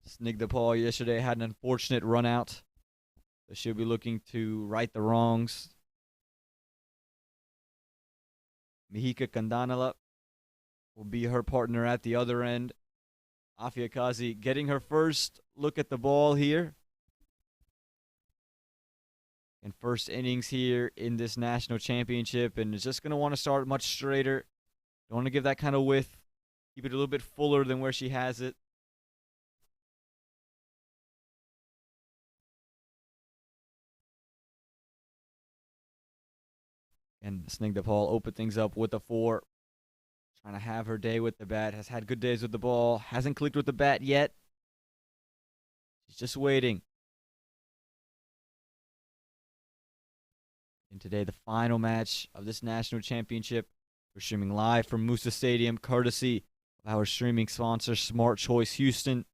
Snigdha Paul yesterday had an unfortunate run out, so she'll be looking to right the wrongs. Mihika Kandanala will be her partner at the other end. Afia Kazi getting her first look at the ball here. And first innings here in this national championship, and is just going to want to start much straighter. Don't want to give that kind of width. Keep it a little bit fuller than where she has it. And Snigdha Paul open things up with a 4. Trying to have her day with the bat. Has had good days with the ball. Hasn't clicked with the bat yet. She's just waiting. And today, the final match of this national championship. We're streaming live from Moosa Stadium, courtesy of our streaming sponsor, Smart Choice Houston.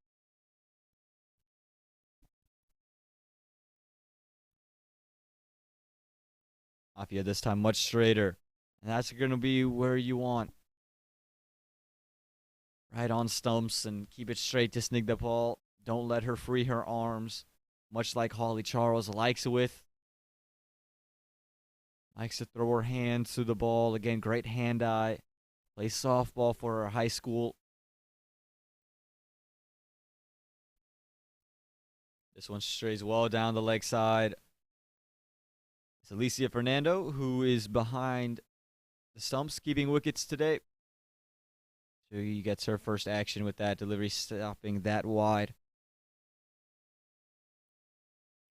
Afia this time much straighter. And that's going to be where you want. Right on stumps and keep it straight to Snigdha Paul. Don't let her free her arms, much like Holly Charles likes with. Likes to throw her hands through the ball. Again, great hand-eye. Plays softball for her high school. This one strays well down the leg side. It's Alicia Fernando, who is behind the stumps, keeping wickets today. She gets her first action with that delivery, stopping that wide.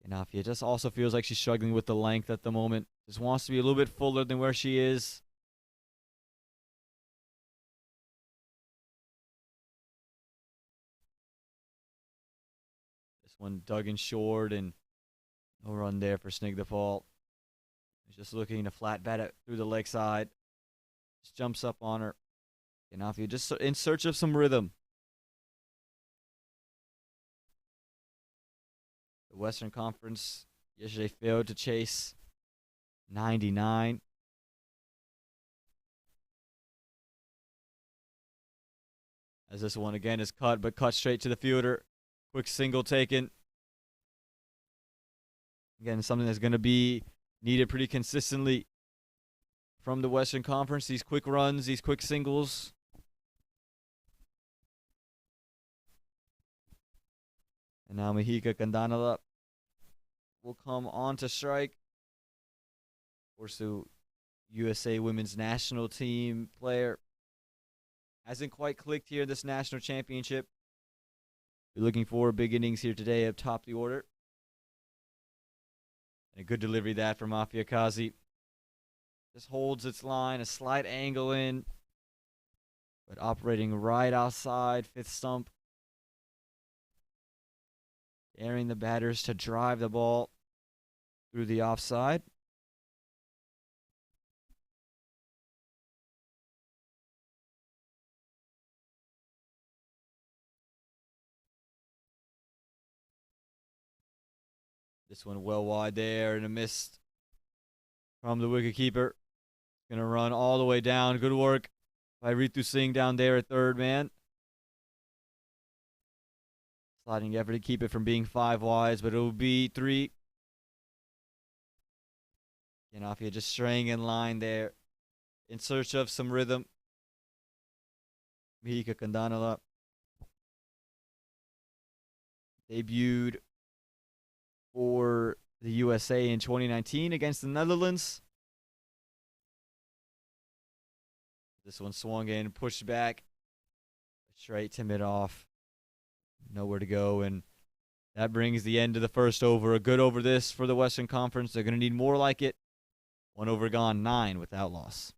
And Afia just also feels like she's struggling with the length at the moment. Just wants to be a little bit fuller than where she is. This one dug in short, and no run there for Snigdha Paul. He's just looking to flat bat it through the leg side. Just jumps up on her. And Afia just in search of some rhythm. The Western Conference yesterday failed to chase 99. As this one again is cut, but cut straight to the fielder. Quick single taken. Again, something that's going to be needed pretty consistently from the Western Conference. These quick runs, these quick singles. And now Mihika Kandanala will come on to strike. Of course, the USA Women's National Team player hasn't quite clicked here in this national championship. We're looking for big innings here today up top the order. And a good delivery that from Afia Kazi. Just holds its line, a slight angle in, but operating right outside fifth stump. Daring the batters to drive the ball through the offside. This one well wide there and a miss from the wicketkeeper. Gonna run all the way down. Good work by Ritu Singh down there at third man. Sliding effort to keep it from being 5 wides, but it will be 3. And Afia just straying in line there in search of some rhythm. Mihika Kandanala debuted for the USA in 2019 against the Netherlands. This one swung in, pushed back, straight to mid-off. Nowhere to go, and that brings the end of the first over. A good over this for the Western Conference. They're going to need more like it. 1 over gone, 9 without loss.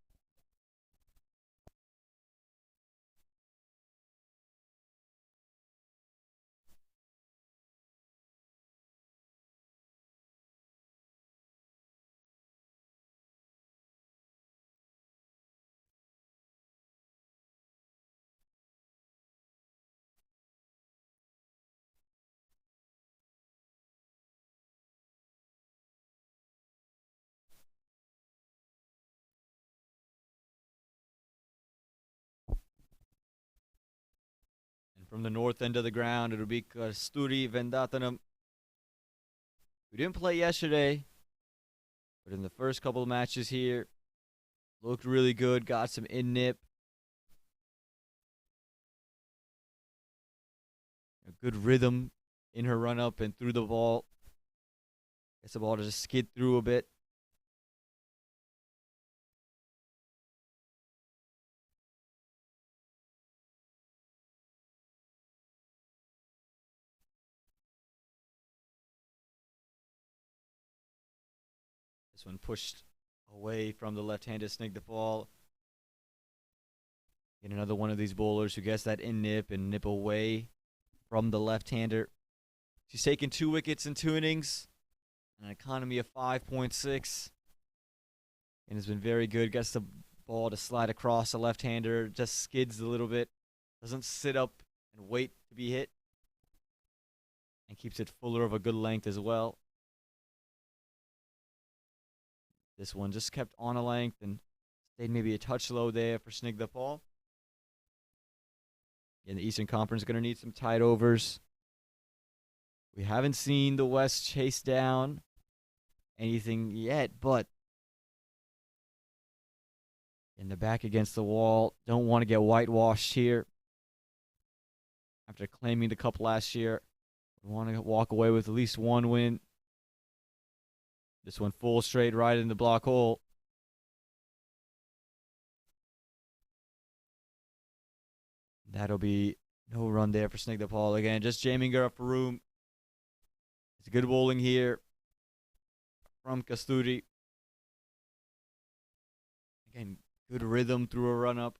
From the north end of the ground, it'll be Kasturi Vendatanam, who didn't play yesterday, but in the first couple of matches here, looked really good, got some in-nip. A good rhythm in her run-up and through the ball. Gets the ball to just skid through a bit. This one pushed away from the left-handed Snig the ball. Get another one of these bowlers who gets that in nip and nip away from the left-hander. She's taken 2 wickets in 2 innings, an economy of 5.6, and has been very good. Gets the ball to slide across the left-hander, just skids a little bit, doesn't sit up and wait to be hit, and keeps it fuller of a good length as well. This one just kept on a length and stayed maybe a touch low there for Snig the ball. And the Eastern Conference is going to need some tight overs. We haven't seen the West chase down anything yet, but in the back against the wall, don't want to get whitewashed here. After claiming the cup last year, we want to walk away with at least 1 win. This one full straight right in the block hole. That'll be no run there for Snig the ball again. Just jamming her up for room. It's good bowling here from Kasturi. Again, good rhythm through a run-up.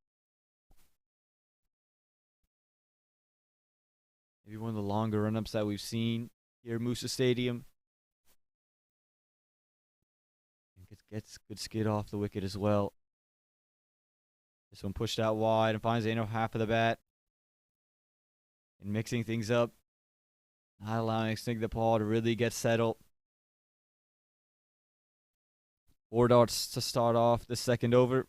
Maybe one of the longer run-ups that we've seen here at Moosa Stadium. And gets good skid off the wicket as well. This one pushed out wide and finds the inner half of the bat. And mixing things up. Not allowing Snig the ball to really get settled. 4 darts to start off the second over.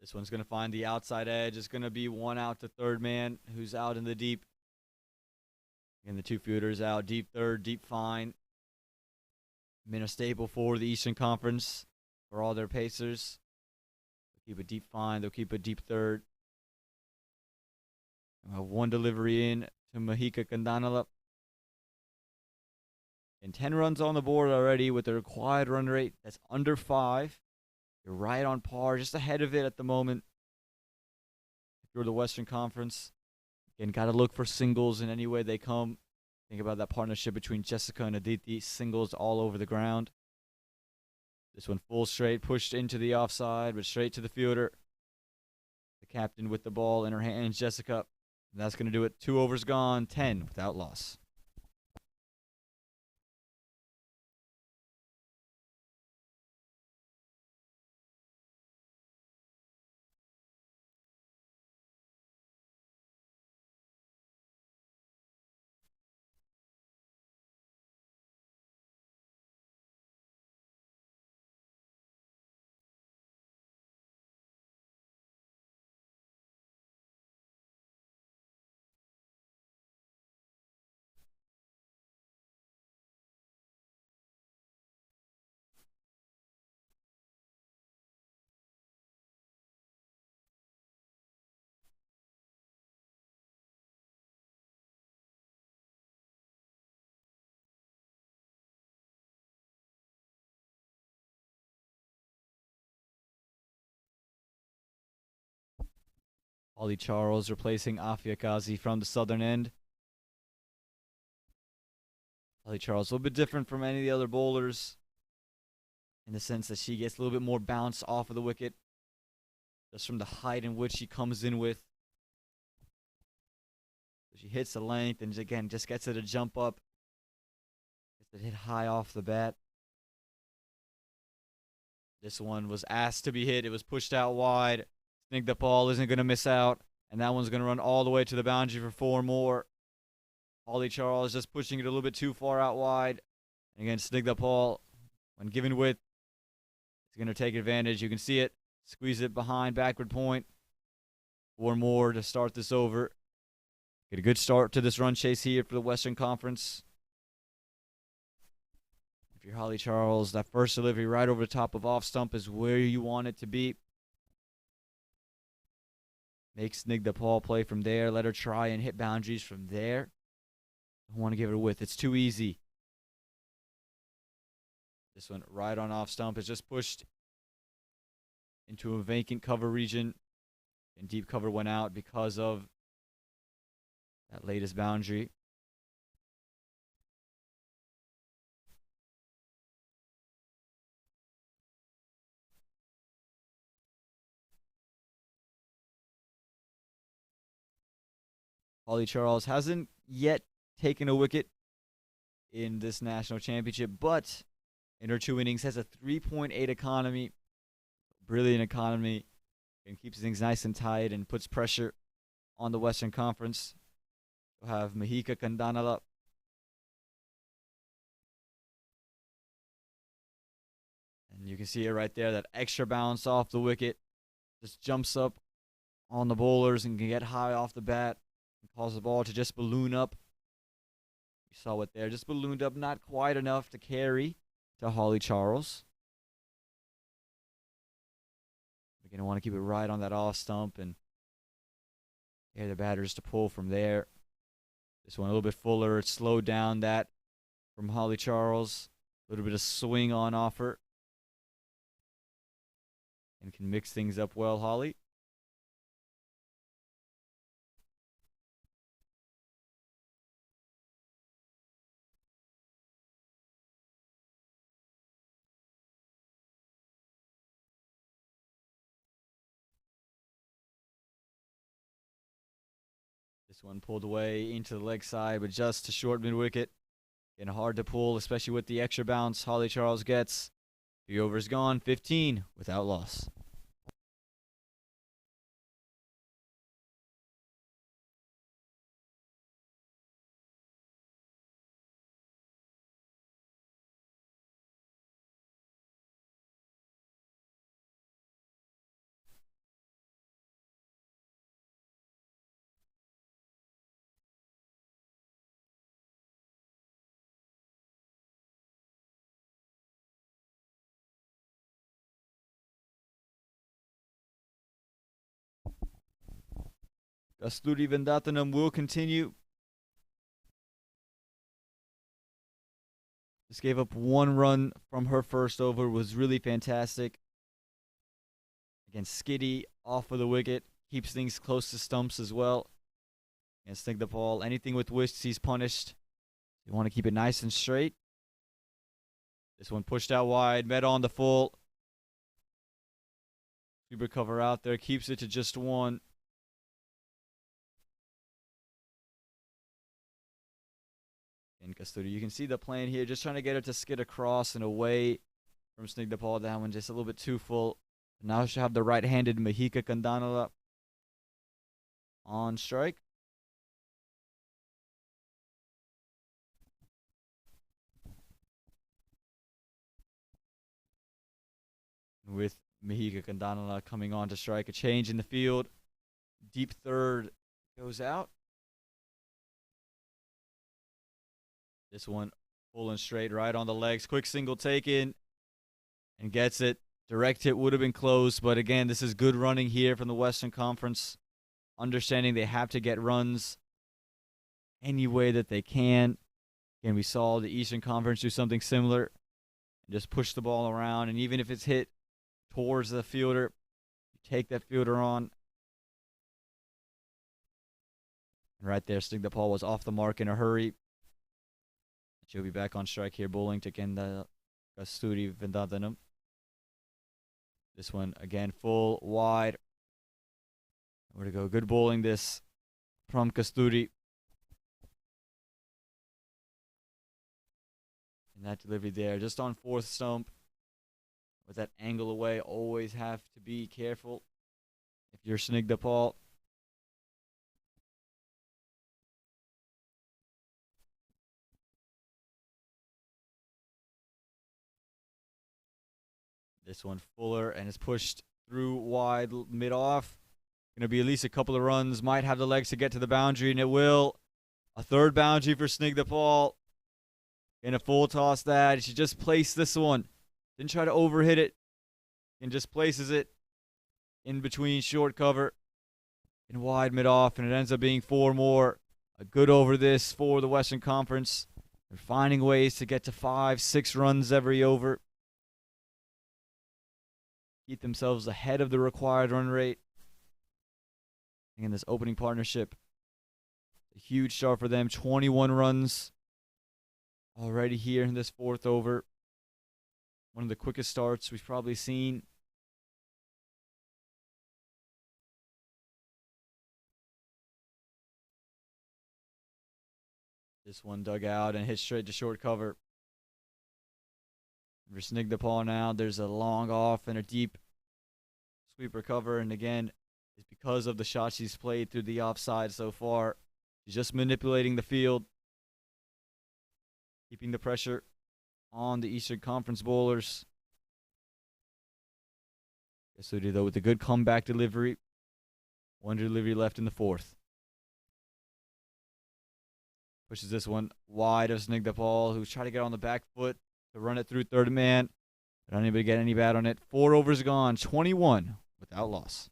This one's going to find the outside edge. It's going to be 1 out to third man who's out in the deep. And the 2 fielders out. Deep third, deep fine. Been a staple for the Eastern Conference for all their pacers. They'll keep a deep fine. They'll keep a deep third. 1 delivery in to Mahika Kandanala. And 10 runs on the board already with a required run rate that's under 5. You're right on par, just ahead of it at the moment. If you're the Western Conference, again, got to look for singles in any way they come. Think about that partnership between Jessica and Aditi. Singles all over the ground. This one full straight, pushed into the offside, but straight to the fielder. The captain with the ball in her hands, Jessica. And that's going to do it. 2 overs gone, 10 without loss. Holly Charles replacing Afia Kazi from the southern end. Holly Charles a little bit different from any of the other bowlers in the sense that she gets a little bit more bounce off of the wicket just from the height in which she comes in with. So she hits the length and again just gets it to jump up. Gets it hit high off the bat. This one was asked to be hit. It was pushed out wide. Snigdha Paul isn't going to miss out. And that one's going to run all the way to the boundary for 4 more. Holly Charles just pushing it a little bit too far out wide. And again, Snigdha Paul, when given width, is going to take advantage. You can see it. Squeeze it behind backward point. 4 more to start this over. Get a good start to this run chase here for the Western Conference. If you're Holly Charles, that first delivery right over the top of off stump is where you want it to be. Make Snigdha Paul play from there. Let her try and hit boundaries from there. Don't want to give it a width. It's too easy. This one right on off stump is just pushed into a vacant cover region. And deep cover went out because of that latest boundary. Holly Charles hasn't yet taken a wicket in this national championship, but in her 2 innings has a 3.8 economy. Brilliant economy. And keeps things nice and tight and puts pressure on the Western Conference. We'll have Mahika Kandanala. And you can see it right there, that extra bounce off the wicket. Just jumps up on the bowlers and can get high off the bat. And cause the ball to just balloon up. You saw it there, just ballooned up, not quite enough to carry to Holly Charles. We're going to want to keep it right on that off stump and get the batters to pull from there. This one a little bit fuller. It slowed down that from Holly Charles. A little bit of swing on offer. And can mix things up well, Holly. This one pulled away into the leg side, but just to short mid-wicket. And hard to pull, especially with the extra bounce Holly Charles gets. 3 overs gone, 15 without loss. Kasturi Vendatanam will continue. Just gave up 1 run from her first over. Was really fantastic. Again, Skiddy off of the wicket. Keeps things close to stumps as well. And Snigdha Paul. Anything with whisks, he's punished. You want to keep it nice and straight. This one pushed out wide. Met on the full. Super cover out there. Keeps it to just 1. And Kasturi, you can see the plan here, just trying to get her to skid across and away from Snigdha Paul. That one just a little bit too full. Now she'll have the right-handed Mahika Kandanala on strike. With Mahika Kandanala coming on to strike, a change in the field. Deep third goes out. This one full and straight right on the legs. Quick single taken and gets it. Direct hit would have been close, but again, this is good running here from the Western Conference. Understanding they have to get runs any way that they can. Again, we saw the Eastern Conference do something similar and just push the ball around. And even if it's hit towards the fielder, you take that fielder on. Right there, Snigdha Paul was off the mark in a hurry. She'll be back on strike here, bowling to Kenda Kasturi Vendatanam. This one, again, full, wide. Where to go? Good bowling this from Kasturi. And that delivery there, just on fourth stump. With that angle away, always have to be careful if you're Snigdha Paul. This one fuller and is pushed through wide mid off. Going to be at least a couple of runs. Might have the legs to get to the boundary, and it will. A third boundary for Snigdha Paul. In a full toss that. She just placed this one. Didn't try to overhit it. And just places it in between short cover and wide mid off. And it ends up being 4 more. A good over this for the Western Conference. They're finding ways to get to 5, 6 runs every over. Keep themselves ahead of the required run rate. In this opening partnership, a huge start for them. 21 runs already here in this 4th over. One of the quickest starts we've probably seen. This one dug out and hit straight to short cover. For Snigdha Paul now, there's a long off and a deep sweeper cover. And again, it's because of the shot she's played through the offside so far. She's just manipulating the field. Keeping the pressure on the Eastern Conference bowlers. Yasuri, though, with a good comeback delivery. 1 delivery left in the 4th. Pushes this one wide of Snigdha Paul, who's trying to get on the back foot to run it through third man. But unable to get any bat on it. 4 overs gone, 21 without loss.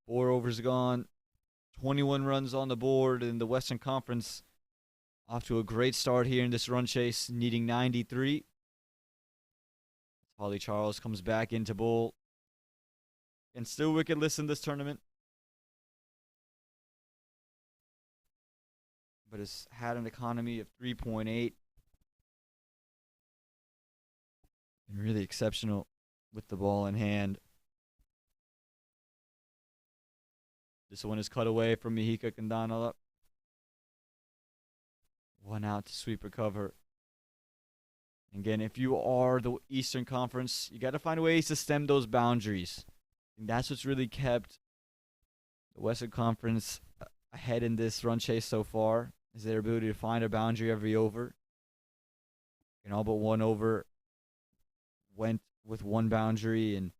Four overs gone. 21 runs on the board in the Western Conference. Off to a great start here in this run chase, needing 93. Holly Charles comes back into bowl. And still wicketless in this tournament. But has had an economy of 3.8. And really exceptional with the ball in hand. This one is cut away from Mihika Kandanala. 1 out to sweep recover. Again, if you are the Eastern Conference, you got to find ways to stem those boundaries. And that's what's really kept the Western Conference ahead in this run chase so far, is their ability to find a boundary every over. And all but 1 over went with 1 boundary, and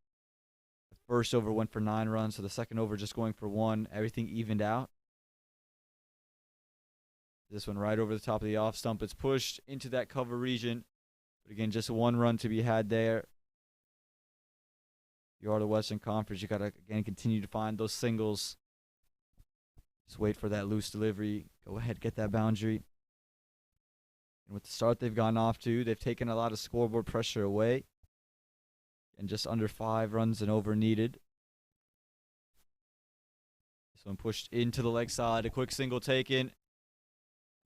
the first over went for 9 runs, so the second over just going for 1. Everything evened out. This one right over the top of the off stump. It's pushed into that cover region. But again, just 1 run to be had there. You are the Western Conference. You got to, again, continue to find those singles. Just wait for that loose delivery. Go ahead, get that boundary. And with the start they've gone off to, they've taken a lot of scoreboard pressure away. And just under 5 runs and over needed. This one pushed into the leg side. A quick single taken.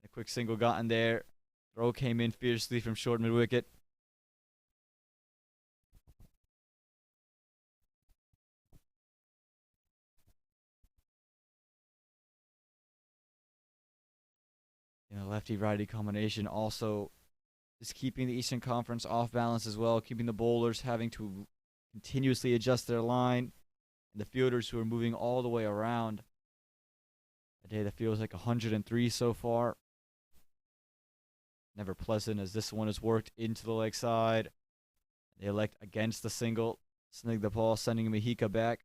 A quick single gotten there. Throw came in fiercely from short mid-wicket. A lefty-righty combination also is keeping the Eastern Conference off balance as well, keeping the bowlers having to continuously adjust their line, and the fielders who are moving all the way around. A day that feels like 103 so far. Never pleasant as this one is worked into the leg side. They elect against the single. Snig the ball, sending Mahika back.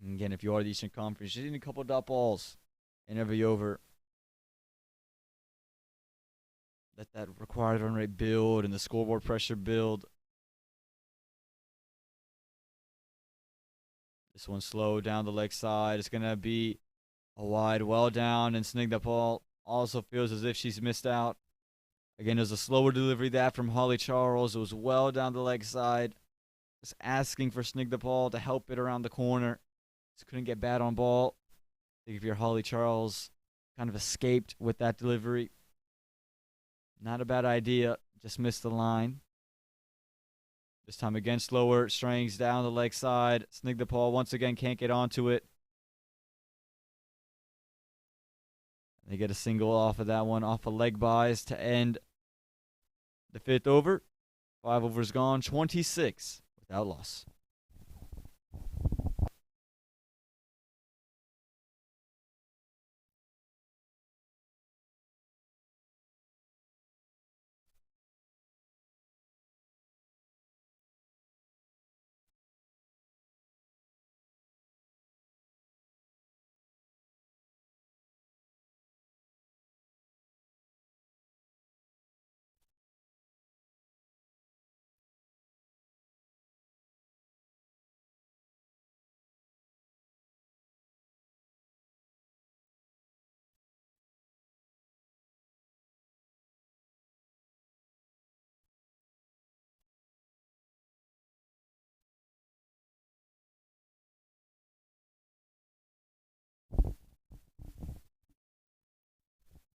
And again, if you are the Eastern Conference, you need a couple of dot balls in every over. Let that required run rate build and the scoreboard pressure build. This one slow down the leg side. It's going to be a wide, well down, and Snig the ball also feels as if she's missed out. Again, there's a slower delivery that from Holly Charles. It was well down the leg side. Just asking for Snig the ball to help it around the corner. Just couldn't get bad on ball. I think if you're Holly Charles, kind of escaped with that delivery. Not a bad idea. Just missed the line. This time again, slower. Strings down the leg side. Snig the ball once again can't get onto it. They get a single off of that one, off of leg buys to end the fifth over. 5 overs gone, 26 without loss.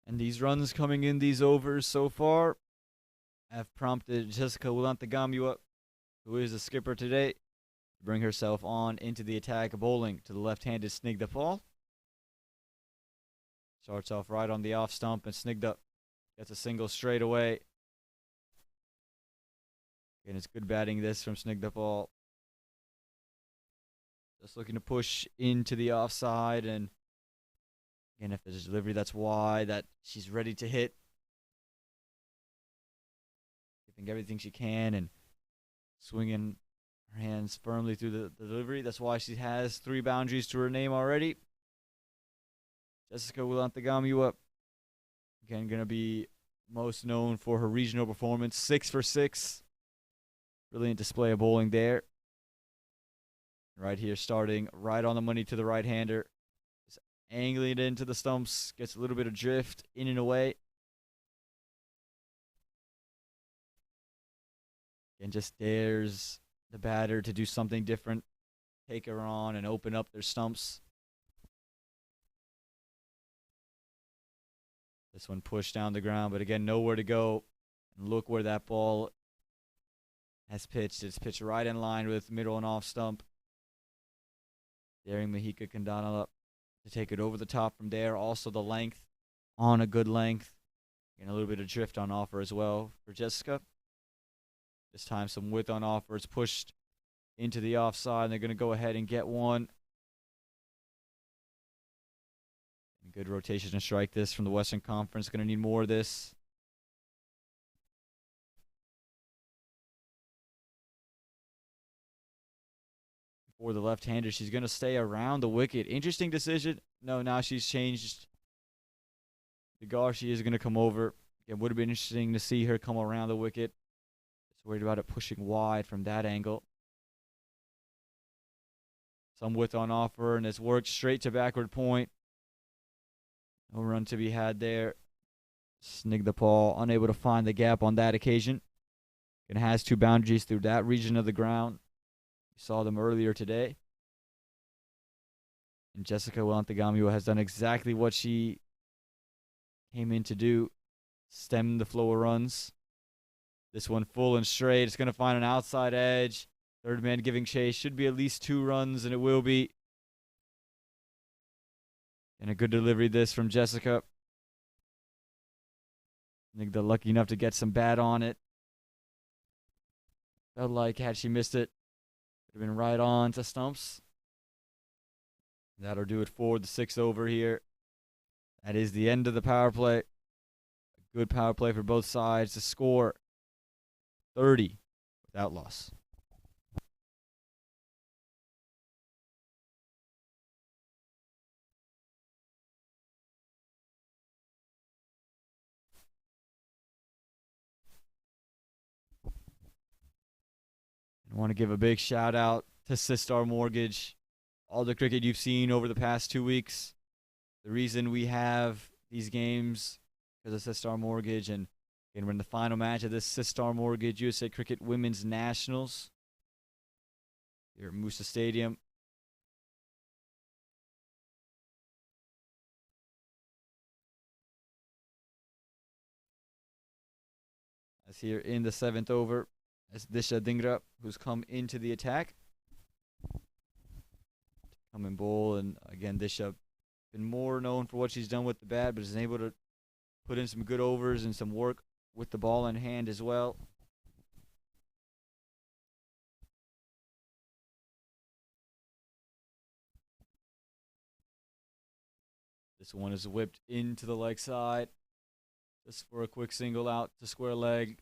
And these runs coming in these overs so far have prompted Jessica Wilantagamua, who is the skipper today, to bring herself on into the attack, bowling to the left-handed Snigdha Paul. Starts off right on the off stump, and Snigdha gets a single straight away. And it's good batting this from Snigdha Paul. Just looking to push into the offside, and again, if there's a delivery that's wide, that she's ready to hit. Giving everything she can and swinging her hands firmly through the delivery. That's why she has 3 boundaries to her name already. Jessica Wilantagamua, again, going to be most known for her regional performance. 6 for 6. Brilliant display of bowling there. Right here, starting right on the money to the right-hander. Just angling it into the stumps. Gets a little bit of drift in and away. And just dares the batter to do something different. Take her on and open up their stumps. This one pushed down the ground, but again, nowhere to go. And look where that ball has pitched. It's pitched right in line with middle and off stump. Daring Mahika Kandana to take it over the top from there. Also the length, on a good length. And a little bit of drift on offer as well for Jessica. This time some width on offer. It's pushed into the offside, and they're going to go ahead and get one. And good rotation to strike this from the Western Conference. Going to need more of this. For the left-hander, she's going to stay around the wicket. Interesting decision. No, now she's changed. The guard, she is going to come over. It would have been interesting to see her come around the wicket. Just worried about it pushing wide from that angle. Some width on offer, and it's worked straight to backward point. No run to be had there. Snigdha Paul unable to find the gap on that occasion. It has 2 boundaries through that region of the ground. We saw them earlier today. And Jessica Wilantagamua has done exactly what she came in to do. Stem the flow of runs. This one full and straight. It's going to find an outside edge. Third man giving chase. Should be at least 2 runs, and it will be. And a good delivery this from Jessica. I think they're lucky enough to get some bat on it. Felt like had she missed it, would have been right on to stumps. That'll do it for the 6th over here. That is the end of the power play. A good power play for both sides to score 30 without loss. I want to give a big shout out to Sistar Mortgage. All the cricket you've seen over the past 2 weeks. The reason we have these games because of Sistar Mortgage, and we're in the final match of this Sistar Mortgage USA Cricket Women's Nationals here at Moosa Stadium. As here in the 7th over, as Disha Dhingra, who's come into the attack. Come and bowl, and again, Disha been more known for what she's done with the bat, but is able to put in some good overs and some work with the ball in hand as well. This one is whipped into the leg side. Just for a quick single out to square leg.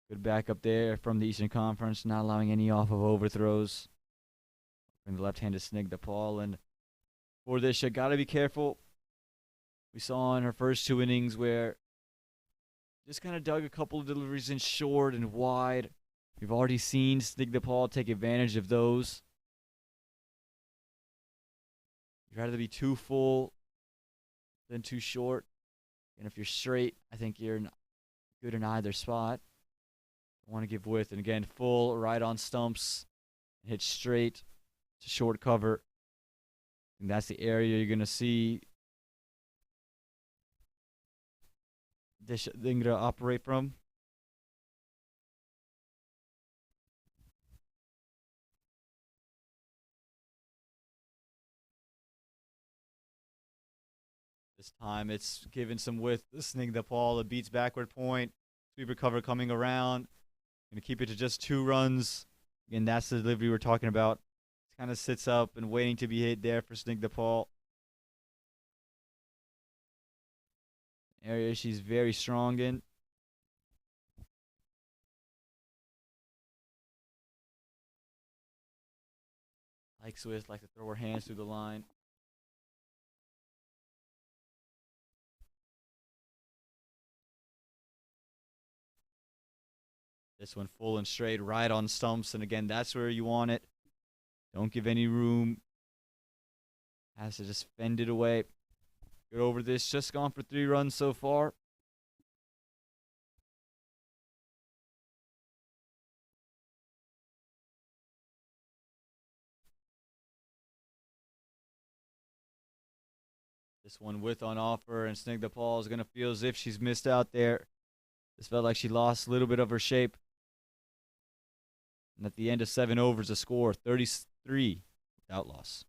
Good backup there from the Eastern Conference, not allowing any off of overthrows. From the left-handed Snigdha Paul, and for this, you gotta be careful. We saw in her first 2 innings where just kind of dug a couple of deliveries in short and wide. We've already seen Snigdha Paul take advantage of those. You'd rather be too full than too short. And if you're straight, I think you're good in either spot. I want to give width, and again, full right on stumps, hit straight to short cover. And that's the area you're going to see Dhingra operate from. This time it's given some width. Snigdha Paul, a beats backward point. Sweeper cover coming around. Going to keep it to just 2 runs. Again, that's the delivery we're talking about. Kind of sits up and waiting to be hit there for Snigdha Paul. Area she's very strong in. Likes to throw her hands through the line. This one full and straight, right on stumps, and again, that's where you want it. Don't give any room. Has to just fend it away. Good over this. Just gone for 3 runs so far. This one width on offer, and Snigdha Paul is going to feel as if she's missed out there. This felt like she lost a little bit of her shape. And at the end of 7 overs, a score 33 without loss.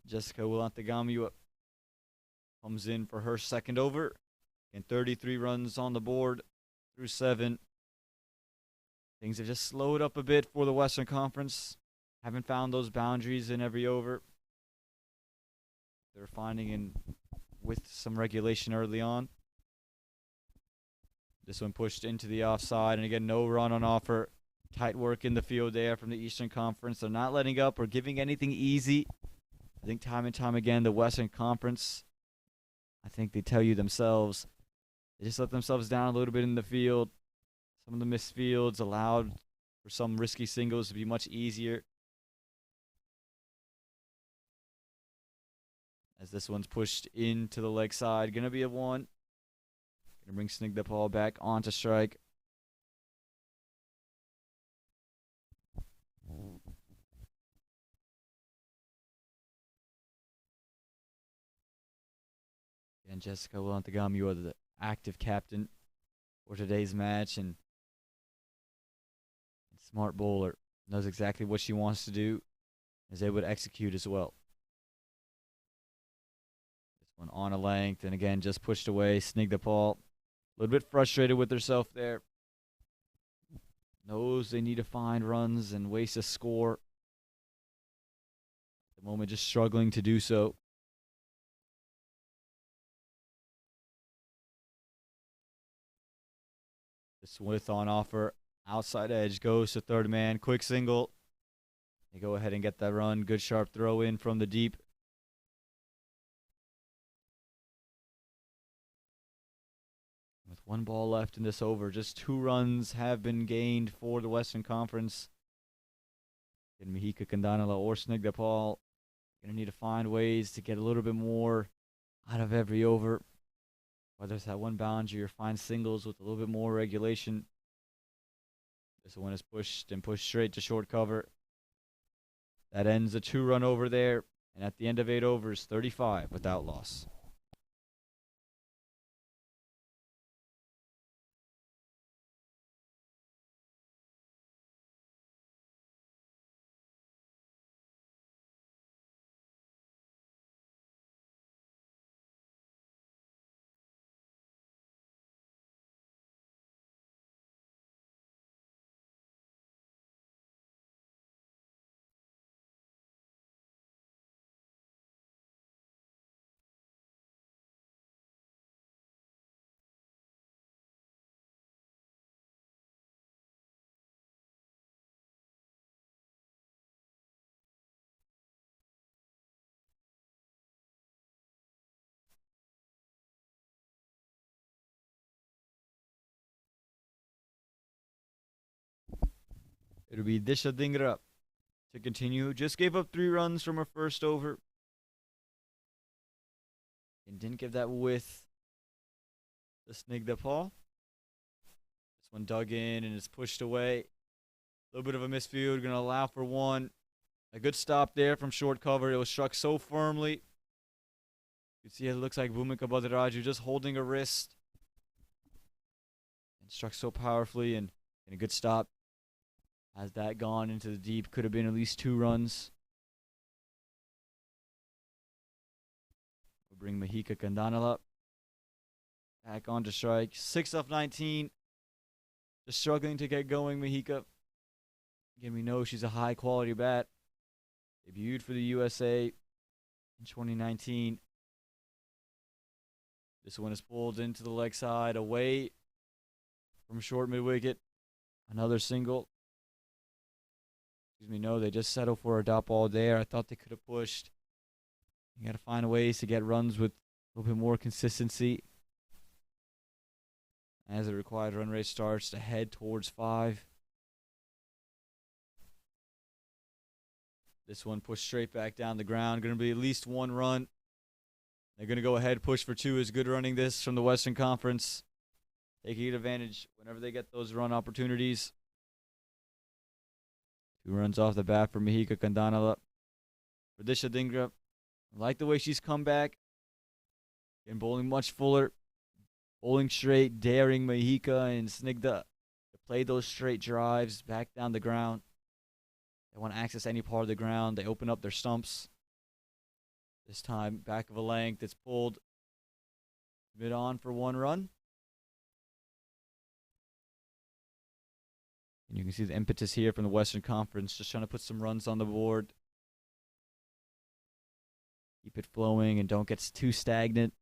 Jessica Wilantagami comes in for her 2nd over. And 33 runs on the board through 7. Things have just slowed up a bit for the Western Conference. Haven't found those boundaries in every over. They're finding in with some regulation early on. This one pushed into the offside, and again, no run on offer. Tight work in the field there from the Eastern Conference. They're not letting up or giving anything easy. I think time and time again, the Western Conference I think they tell you themselves. They just let themselves down a little bit in the field. Some of the missed fields allowed for some risky singles to be much easier. As this one's pushed into the leg side. Gonna be a 1. Gonna bring Snigdha back onto strike. And Jessica Wilantagam, you are the active captain for today's match, and smart bowler. Knows exactly what she wants to do, is able to execute as well. This one on a length, and again, just pushed away. Snigdha Paul, a little bit frustrated with herself there. Knows they need to find runs and ways to score. At the moment, just struggling to do so. This width on offer. Outside edge goes to third man. Quick single. They go ahead and get that run. Good sharp throw in from the deep. With 1 ball left in this over, just 2 runs have been gained for the Western Conference. And Mahika Kandanala or Snigdha Paul going to need to find ways to get a little bit more out of every over. Whether it's that 1 boundary or find singles with a little bit more regulation. This one is pushed and pushed straight to short cover. That ends a 2-run over there. And at the end of 8 overs, 35 without loss. It'll be Disha Dhingra to continue. Just gave up 3 runs from her first over. And didn't give that width to Snigdha Paul. This one dug in and is pushed away. A little bit of a misfield. Going to allow for 1. A good stop there from short cover. It was struck so firmly. You can see it looks like Bhumika Badaraju just holding her wrist. And struck so powerfully, and a good stop. Has that gone into the deep, could have been at least 2 runs. We'll bring Mahika Kandanala back onto strike. 6 off 19. Just struggling to get going, Mahika. Again, we know she's a high-quality bat. Debuted for the USA in 2019. This one is pulled into the leg side, away from short mid-wicket. Another single. Excuse me, no, they just settled for a dot ball there. I thought they could have pushed. You got to find ways to get runs with a little bit more consistency. As the required run rate starts to head towards 5. This one pushed straight back down the ground. Going to be at least 1 run. They're going to go ahead, push for 2. Is good running this from the Western Conference. Taking advantage whenever they get those run opportunities. 2 runs off the bat for Mahika Kandanala. For Disha Dhingra, I like the way she's come back. And bowling much fuller. Bowling straight, daring Mahika and Snigdha to play those straight drives back down the ground. They want to access any part of the ground. They open up their stumps. This time, back of a length. It's pulled mid on for 1 run. And you can see the impetus here from the Western Conference, just trying to put some runs on the board. Keep it flowing and don't get too stagnant.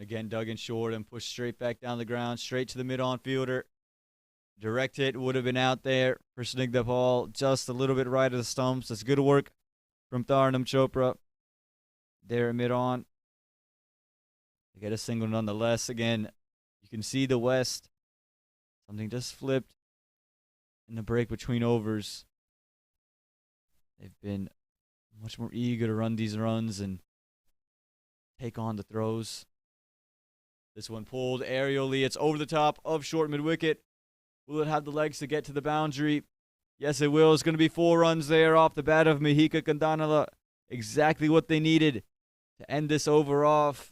Again, dug in short and pushed straight back down the ground, straight to the mid-on fielder. Direct hit would have been out there for Snigdha just a little bit right of the stumps. That's good work from Tharnam Chopra there at mid-on. They get a single nonetheless. Again, you can see the West. Something just flipped in the break between overs. They've been much more eager to run these runs and take on the throws. This one pulled aerially. It's over the top of short mid-wicket. Will it have the legs to get to the boundary? Yes, it will. It's going to be 4 runs there off the bat of Mahika Kandanala. Exactly what they needed to end this over off.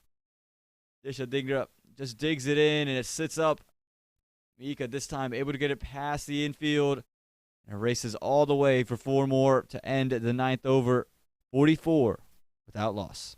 Disha Dingra just digs it in, and it sits up. Mahika this time able to get it past the infield. And races all the way for 4 more to end the 9th over. 44 without loss.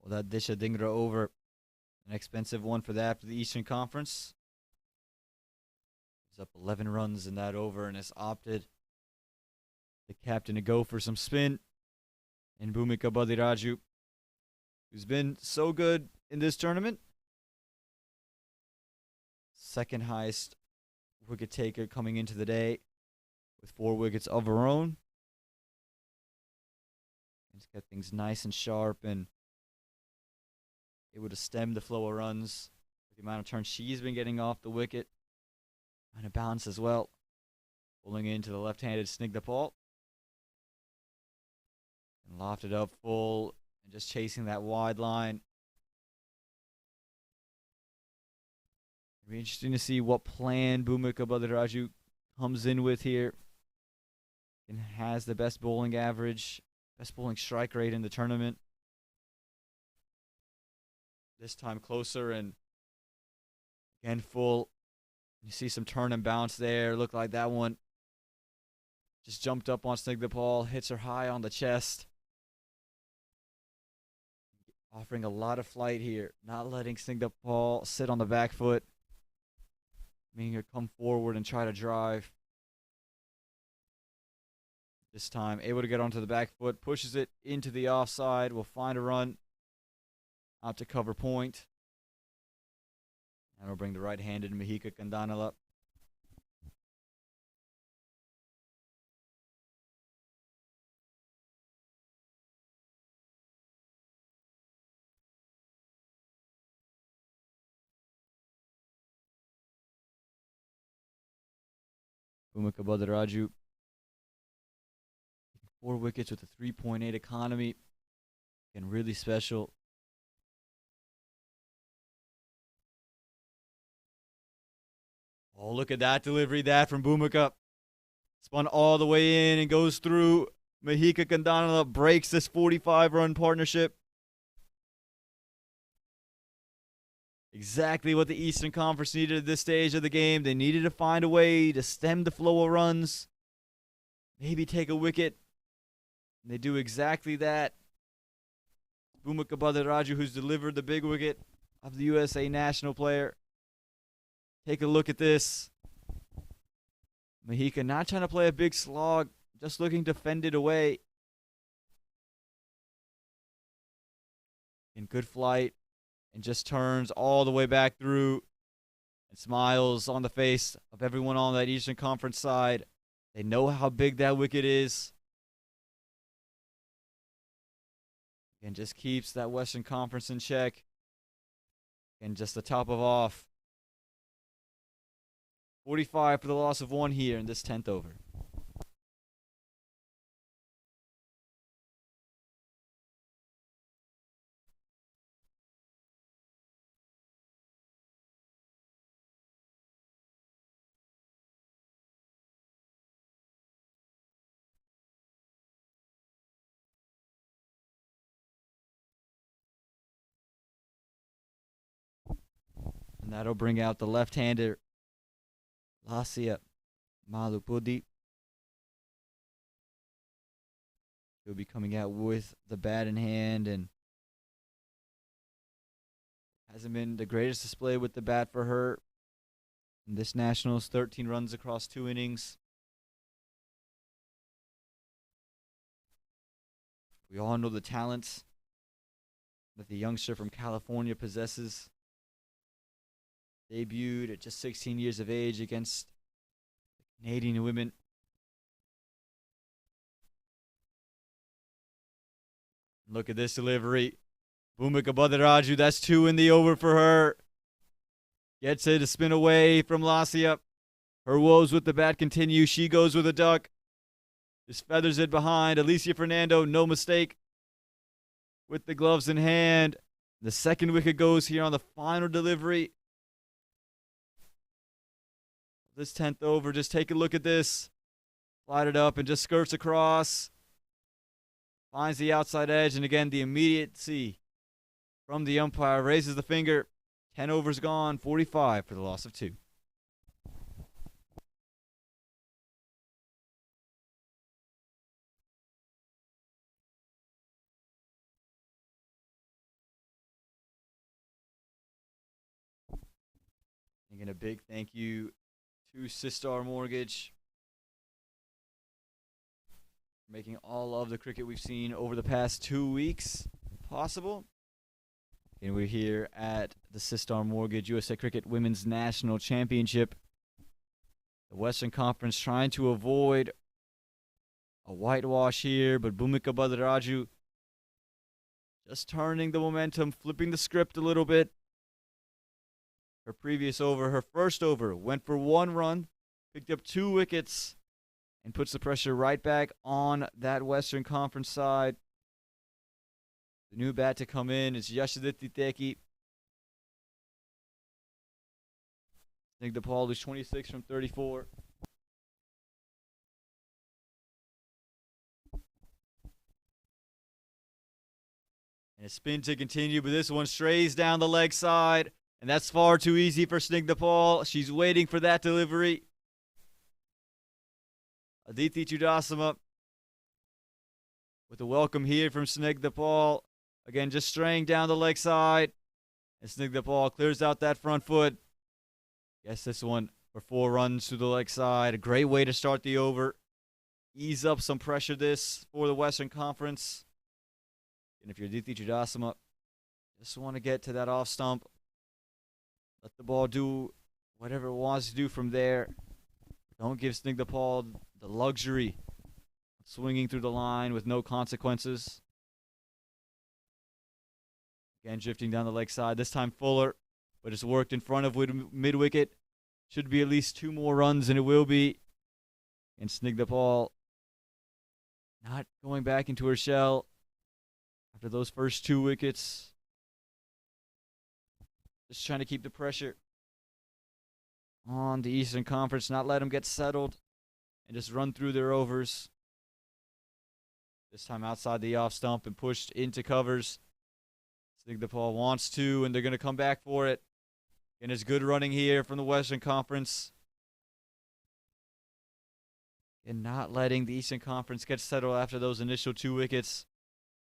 Well, that Disha Dingra over, an expensive one for that after the Eastern Conference. He's up 11 runs in that over and has opted the captain to go for some spin. And Bhumika Badiraju, who's been so good in this tournament. Second highest wicket taker coming into the day with 4 wickets of her own. He's got things nice and sharp and able to stem the flow of runs with the amount of turns she's been getting off the wicket. And a bounce as well. Pulling into the left-handed Snigdha Paul. And lofted up full and just chasing that wide line. It'll be interesting to see what plan Bhumika Badiraju comes in with here. And has the best bowling average, best bowling strike rate in the tournament. This time closer and again full. You see some turn and bounce there. Looked like that one just jumped up on Snigdha Paul, hits her high on the chest. Offering a lot of flight here, not letting Snigdha Paul sit on the back foot. Making her come forward and try to drive. This time able to get onto the back foot, pushes it into the offside, will find a run out to cover point. And will bring the right-handed Mahika Kandanala up. Bhumika Badaraju. 4 wickets with a 3.8 economy. And really special. Oh, look at that delivery. That from Bhumika. Spun all the way in and goes through. Mahika Kandanala breaks this 45-run partnership. Exactly what the Eastern Conference needed at this stage of the game. They needed to find a way to stem the flow of runs. Maybe take a wicket. And they do exactly that. Bhumika Badaraju, who's delivered the big wicket of the USA national player. Take a look at this. Mahika not trying to play a big slog, just looking to fend it away. In good flight, and just turns all the way back through and smiles on the face of everyone on that Eastern Conference side. They know how big that wicket is. And just keeps that Western Conference in check. And just the top of off. 45 for the loss of 1 here in this 10th over. And that'll bring out the left-hander, Alicia Malupudi. He'll be coming out with the bat in hand, and hasn't been the greatest display with the bat for her. In this Nationals, 13 runs across 2 innings. We all know the talents that the youngster from California possesses. Debuted at just 16 years of age against the Canadian women. Look at this delivery. Bhumika Badaraju, that's 2 in the over for her. Gets it to spin away from Lasia. Her woes with the bat continue. She goes with a duck. Just feathers it behind. Alicia Fernando, no mistake. With the gloves in hand. The second wicket goes here on the final delivery. This 10th over, just take a look at this. Slide it up and just skirts across. Finds the outside edge, and again, the immediacy from the umpire. Raises the finger. 10 overs gone, 45 for the loss of 2. Again, a big thank you to Sistar Mortgage for making all of the cricket we've seen over the past 2 weeks possible. And we're here at the Sistar Mortgage USA Cricket Women's National Championship. The Western Conference trying to avoid a whitewash here, but Bhumika Badaraju just turning the momentum, flipping the script a little bit. Her previous over, her first over, went for 1 run, picked up 2 wickets, and puts the pressure right back on that Western Conference side. The new bat to come in is Yashaditi Teki. Snigdha Paul, who's 26 from 34. And a spin to continue, but this one strays down the leg side. And that's far too easy for Snigdha Paul. She's waiting for that delivery. Aditi Chudasama with a welcome here from Snigdha Paul. Again, just straying down the leg side. And Snigdha Paul clears out that front foot. Guess this one for 4 runs to the leg side. A great way to start the over. Ease up some pressure this for the Western Conference. And if you're Aditi Chudasama, just want to get to that off stump. Let the ball do whatever it wants to do from there. Don't give Snigdha Paul the luxury of swinging through the line with no consequences. Again, drifting down the leg side. This time Fuller, but it's worked in front of mid-wicket. Should be at least 2 more runs, and it will be. And Snigdha Paul not going back into her shell after those first 2 wickets. Just trying to keep the pressure on the Eastern Conference, not let them get settled, and just run through their overs. This time outside the off stump and pushed into covers. Snigdha Paul wants to, and they're going to come back for it. And it's good running here from the Western Conference. And not letting the Eastern Conference get settled after those initial 2 wickets.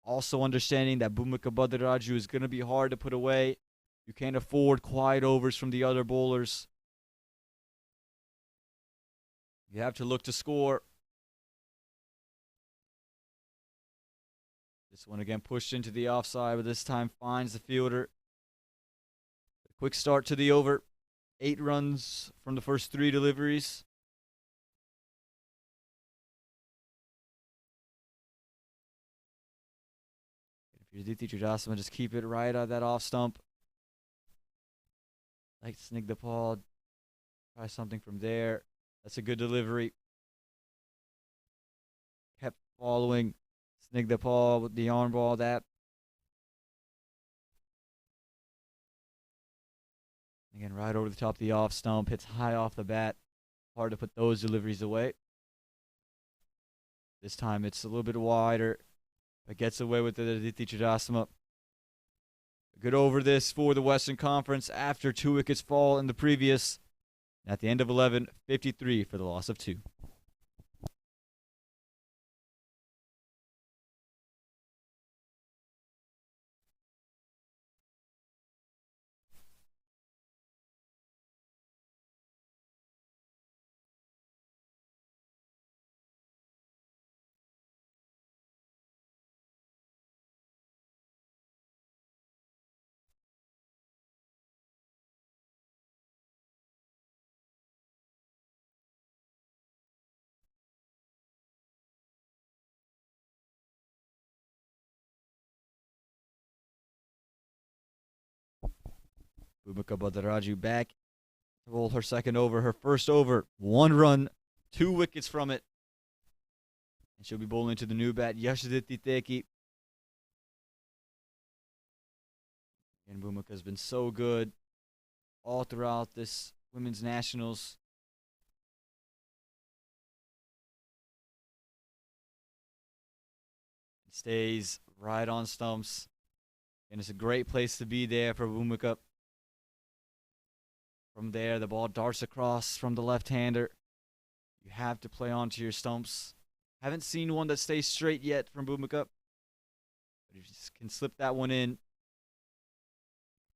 Also understanding that Bhumika Bhadaraju is going to be hard to put away. You can't afford quiet overs from the other bowlers. You have to look to score. This one again pushed into the offside, but this time finds the fielder. A quick start to the over. 8 runs from the first 3 deliveries. If you're Aditi Chudasama, just keep it right at that off stump. Like Snigdha Paul. Try something from there. That's a good delivery. Kept following Snigdha Paul with the arm ball. That. Again, right over the top of the off stump. Hits high off the bat. Hard to put those deliveries away. This time it's a little bit wider. But gets away with it, Aditi Chudasama. Good over this for the Western Conference after 2 wickets fall in the previous. At the end of 11, 53 for the loss of 2. Bhumika Bhadaraju back to bowl her second over, her first over. 1 run, 2 wickets from it. And she'll be bowling to the new bat, Yashaditi Teki. And Bhumika's been so good all throughout this Women's Nationals. Stays right on stumps. And it's a great place to be there for Bhumika. From there, the ball darts across from the left-hander. You have to play onto your stumps. Haven't seen one that stays straight yet from Bhumika. But you just can slip that one in.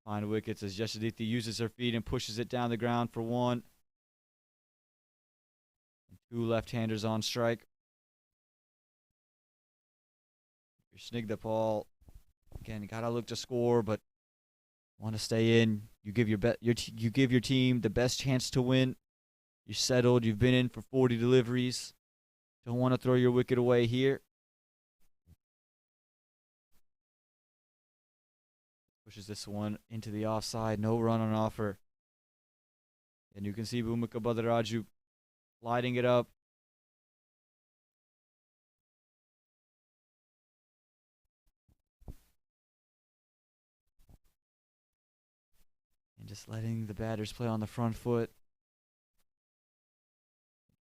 Find wickets as Yashaditi uses her feet and pushes it down the ground for 1. And 2 left-handers on strike. Your Snigdha Paul, again, you gotta look to score, but want to stay in. You give you give your team the best chance to win. You're settled. You've been in for 40 deliveries. Don't want to throw your wicket away here. Pushes this one into the offside. No run on offer. And you can see Bhumika Bhadaraju lighting it up. And just letting the batters play on the front foot.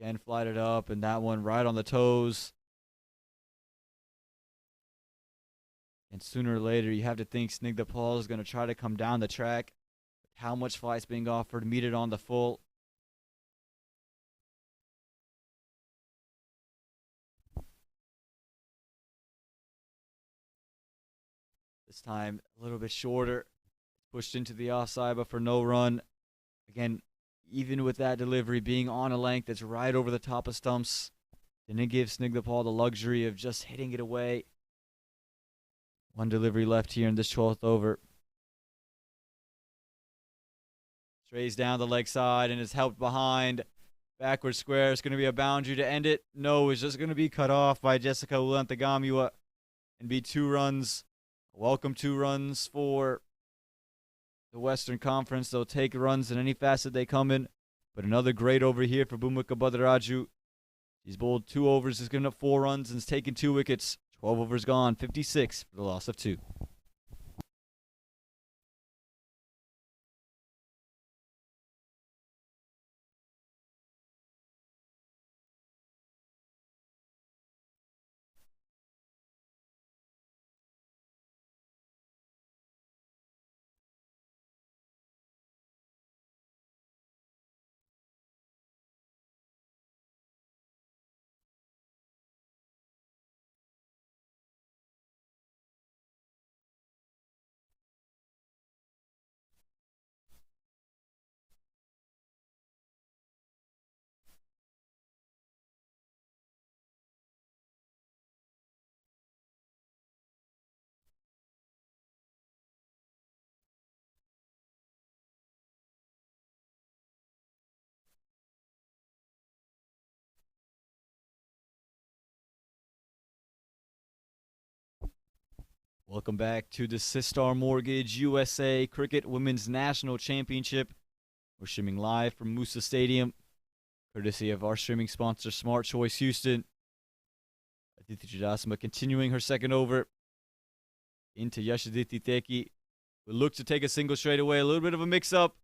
Again, flighted up, and that one right on the toes. And sooner or later, you have to think Snigdha Paul is going to try to come down the track. How much flight's being offered, meet it on the full. This time, a little bit shorter. Pushed into the offside, but for no run. Again, even with that delivery being on a length that's right over the top of stumps, didn't give Snigdha Paul the luxury of just hitting it away. 1 delivery left here in this 12th over. Strays down the leg side and is helped behind. Backward square. It's going to be a boundary to end it. No, it's just going to be cut off by Jessica Ulantagamiwa and be 2 runs. Welcome 2 runs for the Western Conference. They'll take runs in any facet they come in. But another great over here for Bhumika Bhadaraju. She's bowled 2 overs, has given up 4 runs, and has taken 2 wickets. 12 overs gone, 56 for the loss of 2. Welcome back to the Sistar Mortgage USA Cricket Women's National Championship. We're streaming live from Moosa Stadium, courtesy of our streaming sponsor, Smart Choice Houston. Aditi Jadasma continuing her second over into Yashaditi Teki. We look to take a single straight away. A little bit of a mix-up.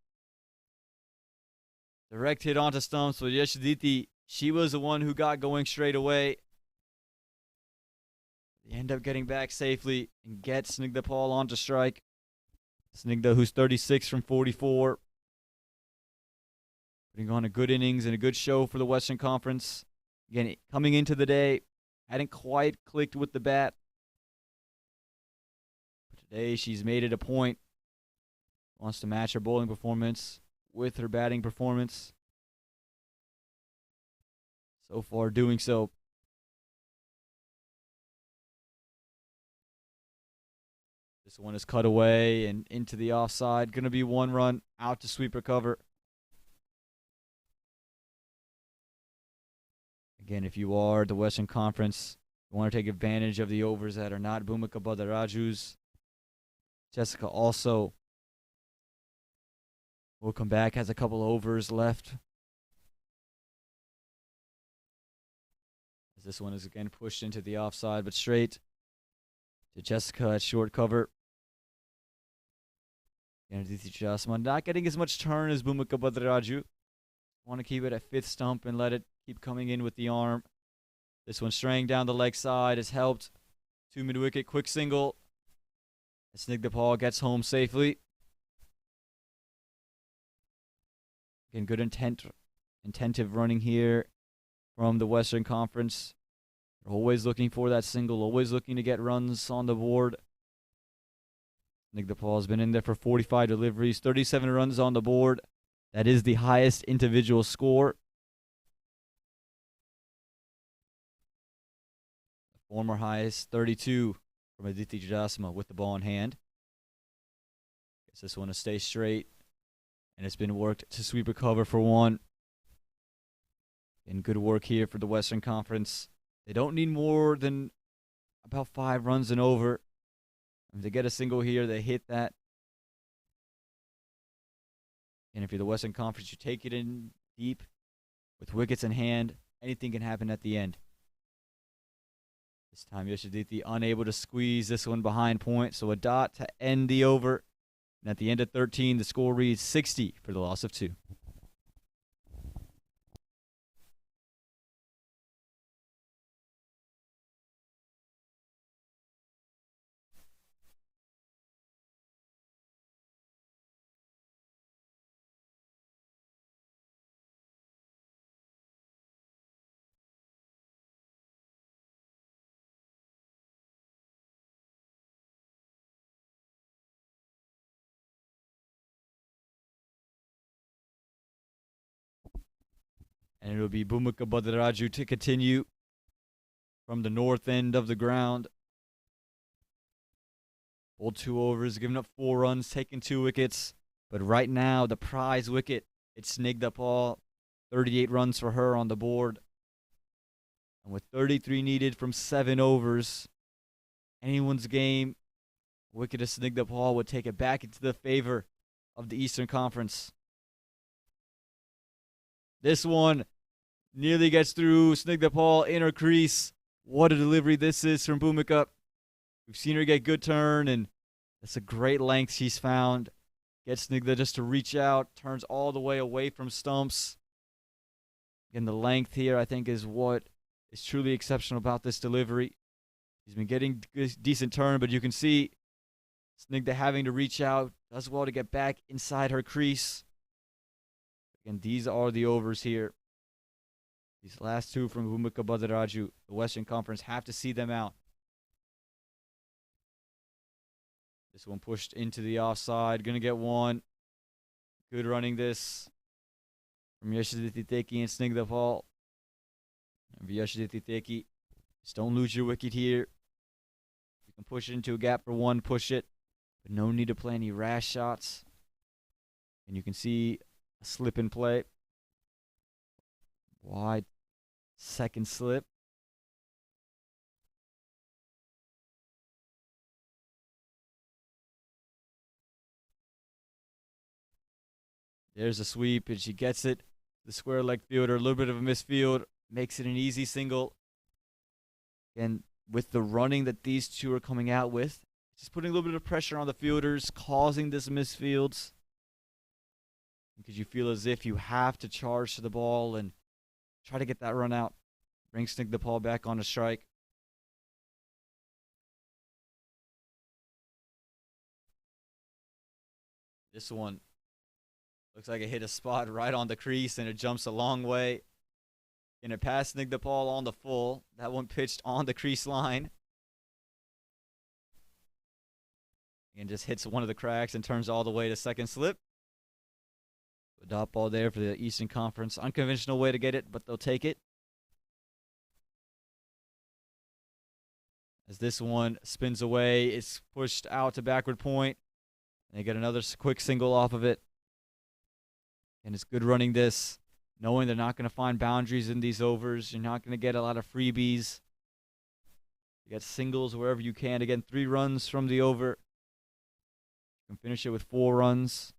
Direct hit onto stumps with Yashaditi. She was the one who got going straight away. They end up getting back safely and get Snigdha Paul onto strike. Snigdha, who's 36 from 44. Putting on a good innings and a good show for the Western Conference. Again, coming into the day, hadn't quite clicked with the bat. But today, she's made it a point. Wants to match her bowling performance with her batting performance. So far, doing so. This one is cut away and into the offside. Going to be 1 run out to sweep recover. Again, if you are the Western Conference, you want to take advantage of the overs that are not Bhumika Badaraju's. Jessica also will come back, has a couple overs left. As this one is again pushed into the offside, but straight to Jessica at short cover. Aditi Jasman not getting as much turn as Bhumika Badraju. Want to keep it at 5th stump and let it keep coming in with the arm. This one straying down the leg side has helped. 2 mid-wicket, quick single. Snigdha Paul gets home safely. Again, good intentive running here from the Western Conference. They're always looking for that single, always looking to get runs on the board. Snigdha Paul has been in there for 45 deliveries, 37 runs on the board. That is the highest individual score. The former highest, 32 from Aditi Jadasma with the ball in hand. Guess this one will stay straight. And it's been worked to sweep a cover for 1. And good work here for the Western Conference. They don't need more than about 5 runs and over. If they get a single here, they hit that. And if you're the Western Conference, you take it in deep with wickets in hand. Anything can happen at the end. This time, Yoshiditi unable to squeeze this one behind point. So a dot to end the over. And at the end of 13, the score reads 60 for the loss of 2. And it'll be Bhumika Badraju to continue from the north end of the ground. Bowled 2 overs, giving up 4 runs, taking 2 wickets. But right now, the prize wicket, it's Snigdha Paul. 38 runs for her on the board. And with 33 needed from 7 overs, anyone's game, wicket of Snigdha Paul would take it back into the favor of the Eastern Conference. This one Nearly gets through. Snigdha Paul in her crease. What a delivery this is from Bhumika. We've seen her get good turn, and that's a great length she's found. Gets Snigdha just to reach out. Turns all the way away from stumps. Again, the length here, I think, is what is truly exceptional about this delivery. He's been getting decent turn, but you can see Snigdha having to reach out. Does well to get back inside her crease. Again, these are the overs here. These last two from Bhumika Badaraju, the Western Conference, have to see them out. This one pushed into the offside. Going to get one. Good running this from Yashaditi Teki and Snigdha Paul. Yashaditi Teki, just don't lose your wicket here. You can push it into a gap for one, push it. But no need to play any rash shots. And you can see a slip in play. Wide second slip. There's a sweep, and she gets it. The square leg fielder, a little bit of a misfield, makes it an easy single. And with the running that these two are coming out with, just putting a little bit of pressure on the fielders, causing this misfields. Because you feel as if you have to charge to the ball and try to get that run out. Bring Snigdha Paul back on a strike. This one looks like it hit a spot right on the crease, and it jumps a long way. And it passed Snigdha Paul on the full. That one pitched on the crease line. And just hits one of the cracks and turns all the way to second slip. A dot ball there for the Eastern Conference. Unconventional way to get it, but they'll take it. As this one spins away, it's pushed out to backward point. And they get another quick single off of it. And it's good running this, knowing they're not going to find boundaries in these overs. You're not going to get a lot of freebies. You get singles wherever you can. Again, 3 runs from the over. You can finish it with 4 runs.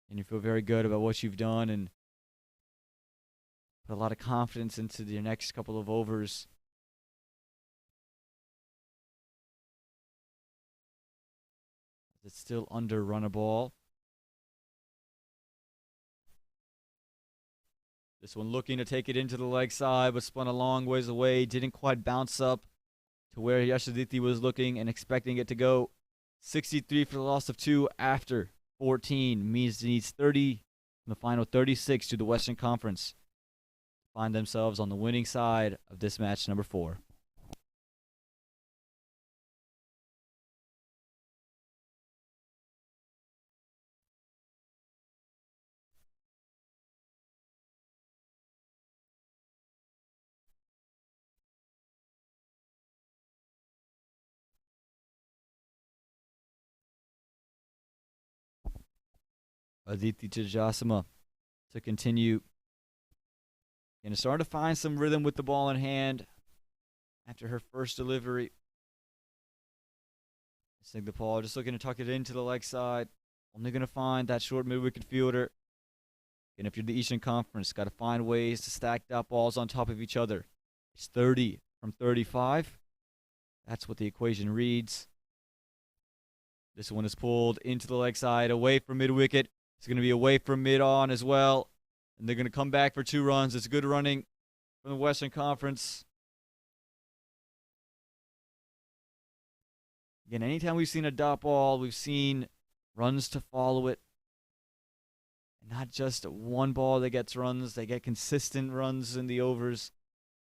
And you feel very good about what you've done and put a lot of confidence into your next couple of overs. It's still under run a ball. This one looking to take it into the leg side, but spun a long ways away. Didn't quite bounce up to where Yashaditi was looking and expecting it to go. 63 for the loss of 2 after 14. Means it needs 30 in the final 36 to the Western Conference to find themselves on the winning side of this match number 4. Aditi Chajasama to continue. And starting to find some rhythm with the ball in hand after her first delivery. Snigdha Paul just looking to tuck it into the leg side. Only going to find that short mid-wicket fielder. And if you're the Eastern Conference, got to find ways to stack dot balls on top of each other. It's 30 from 35. That's what the equation reads. This one is pulled into the leg side, away from mid-wicket. It's going to be away from mid-on as well. And they're going to come back for 2 runs. It's good running from the Western Conference. Again, anytime we've seen a dot ball, we've seen runs to follow it. And not just one ball that gets runs. They get consistent runs in the overs.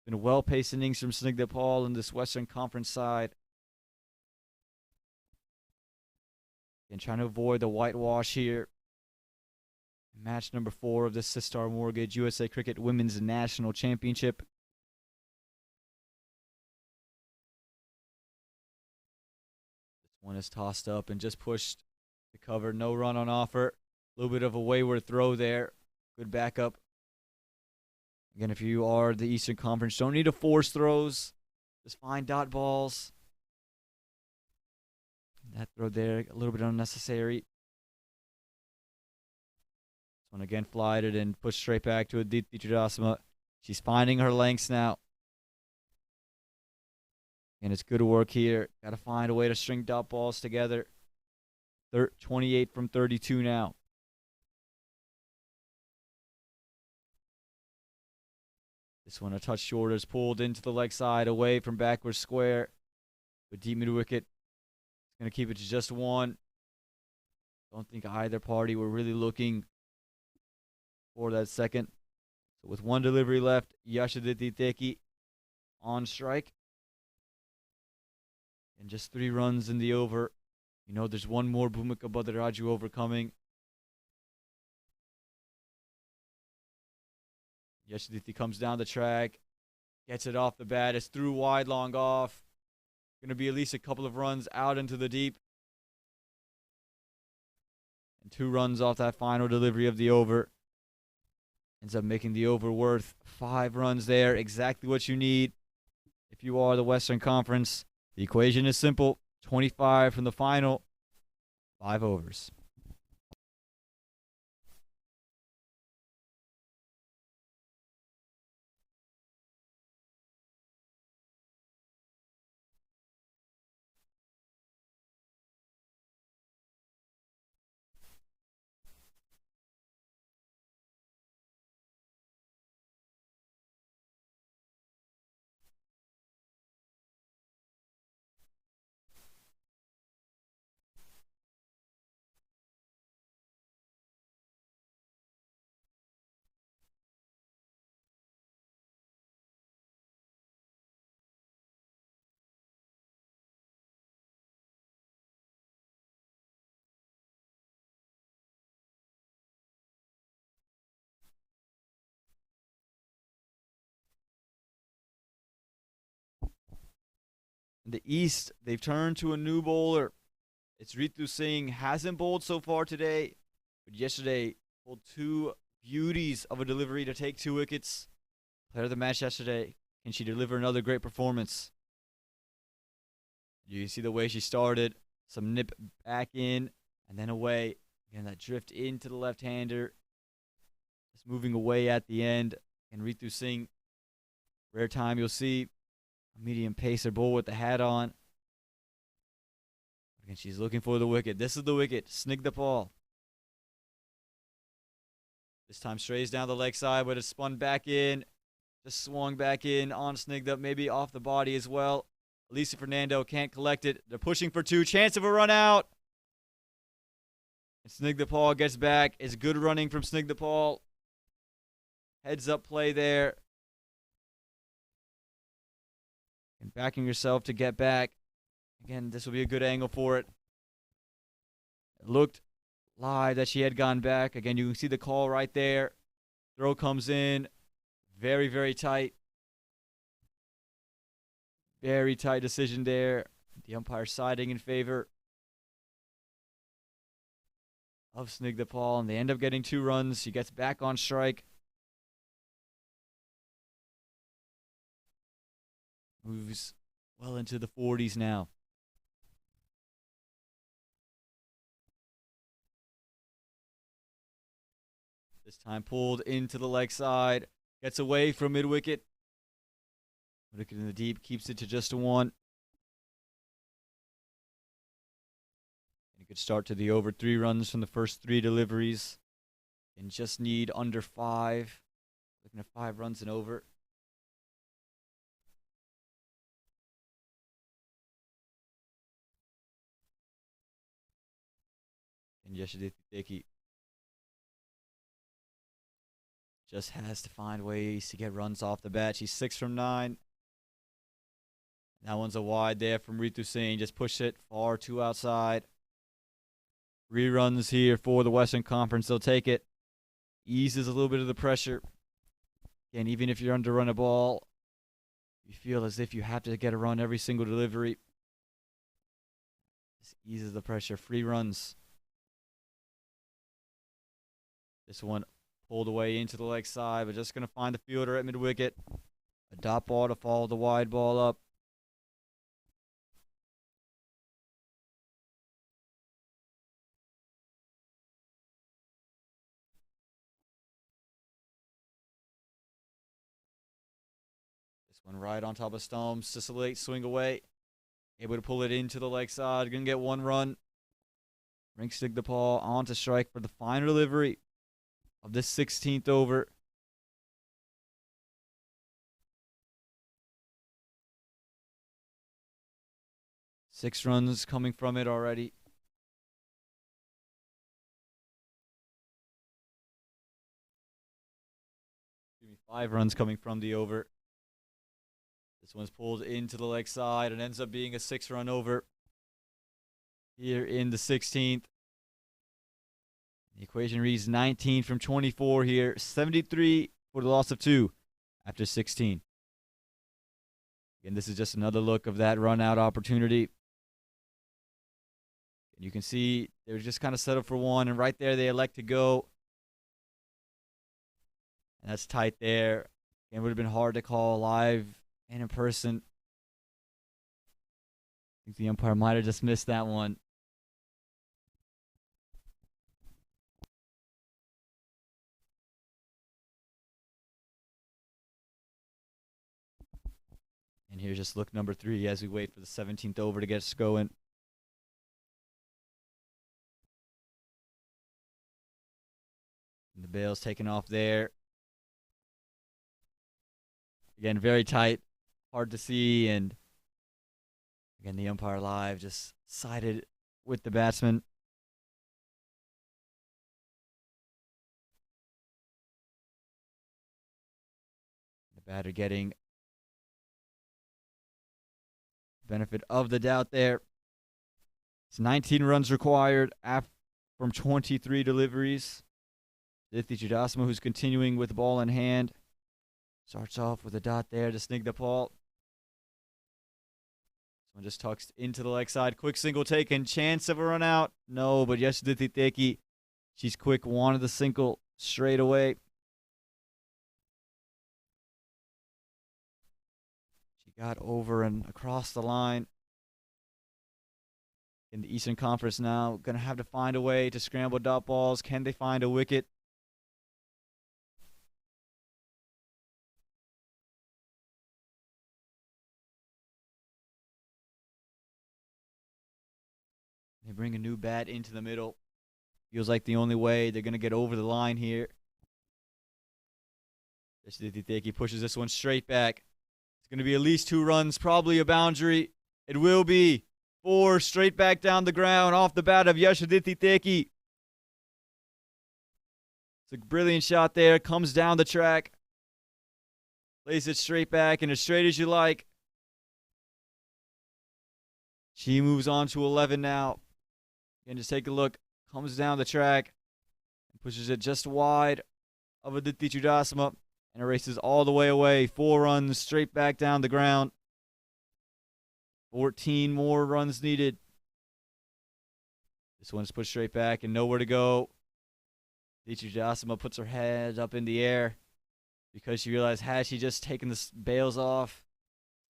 Been a well-paced innings from Snigdha Paul in this Western Conference side. And trying to avoid the whitewash here. Match number 4 of the Sistar Mortgage USA Cricket Women's National Championship. This one is tossed up and just pushed to cover. No run on offer. A little bit of a wayward throw there. Good backup. Again, if you are the Eastern Conference, don't need to force throws. Just find dot balls. That throw there, a little bit unnecessary. This one again flighted and pushed straight back to Aditi Chudasama. She's finding her lengths now. And it's good work here. Got to find a way to string dot balls together. 28 from 32 now. This one a touch shorter is pulled into the leg side away from backward square. With deep mid wicket. It's going to keep it to just one. Don't think either party were really looking for that second. So with one delivery left, Yashaditi Teki on strike. And just 3 runs in the over. You know, there's one more Bhumika Badaraju over coming. Yashaditi comes down the track. Gets it off the bat. It's through wide, long off. Going to be at least a couple of runs out into the deep. And 2 runs off that final delivery of the over. Ends up making the over worth 5 runs there. Exactly what you need if you are the Western Conference. The equation is simple. 25 from the final. 5 overs. In the East, they've turned to a new bowler. It's Ritu Singh. Hasn't bowled so far today, but yesterday bowled 2 beauties of a delivery to take 2 wickets. Player of the match yesterday. Can she deliver another great performance? You can see the way she started. Some nip back in and then away. Again, that drift into the left-hander. Just moving away at the end. And Ritu Singh, rare time you'll see a medium pacer bowl with the hat on. Again, she's looking for the wicket. This is the wicket. Snigdha Paul. This time strays down the leg side, but it's spun back in. Just swung back in on Snigdha, maybe off the body as well. Alicia Fernando can't collect it. They're pushing for 2. Chance of a run out. And Snigdha Paul gets back. It's good running from Snigdha Paul. Heads up play there. And backing yourself to get back. Again, this will be a good angle for it. It looked live that she had gone back. Again, you can see the call right there. Throw comes in. Very, very tight. Very tight decision there. The umpire siding in favor of Snigdha Paul. And they end up getting 2 runs. She gets back on strike. Moves well into the 40s now. This time pulled into the leg side. Gets away from mid-wicket. Wicket in the deep. Keeps it to just a 1. And a good start to the over. 3 runs from the first 3 deliveries. And just need under 5. Looking at 5 runs and over. And Yashaditi Teki just has to find ways to get runs off the bat. She's 6 from 9. That one's a wide there from Ritu Singh. Just push it far too outside. 3 runs here for the Western Conference. They'll take it. Eases a little bit of the pressure. And even if you're under run a ball, you feel as if you have to get a run every single delivery. This eases the pressure. 3 runs. This one pulled away into the leg side, but just going to find the fielder at mid-wicket. A dot ball to follow the wide ball up. One right on top of stumps. Sicily swing away. Able to pull it into the leg side. Gonna get one run. Rinks dig the ball on to strike for the final delivery of this 16th over. Six runs coming from it already. 5 runs coming from the over. This one's pulled into the leg side and ends up being a 6-run over here in the 16th. The equation reads 19 from 24 here. 73 for the loss of 2 after 16. Again, this is just another look of that run-out opportunity. And you can see they're just kind of settled for one, and right there they elect to go. And that's tight there. It would have been hard to call live and in person. I think the umpire might have just missed that one. And here's just look number 3 as we wait for the 17th over to get us going. And the bail's taken off there. Again, very tight, hard to see, and again, the umpire live just sided with the batsman. The batter getting the benefit of the doubt there. It's 19 runs required from 23 deliveries. Aditi Chudasama, who's continuing with the ball in hand, starts off with a dot there to snig the ball. This one just tucks into the leg side. Quick single taken. Chance of a run out. No, but Yashaditi Teki, she's quick. Wanted the single straight away. She got over and across the line. In the Eastern Conference now, going to have to find a way to scramble dot balls. Can they find a wicket? They bring a new bat into the middle. Feels like the only way they're going to get over the line here. Teki pushes this one straight back. It's going to be at least 2 runs, probably a boundary. It will be 4 straight back down the ground off the bat of Yashaditi Teki. It's a brilliant shot there. Comes down the track. Plays it straight back and as straight as you like. She moves on to 11 now. Again, just take a look. Comes down the track and pushes it just wide of Aditi Chudasama and erases all the way away. 4 runs straight back down the ground. 14 more runs needed. This one's pushed straight back and nowhere to go. Aditi Chudasama puts her head up in the air because she realized had she just taken the bails off,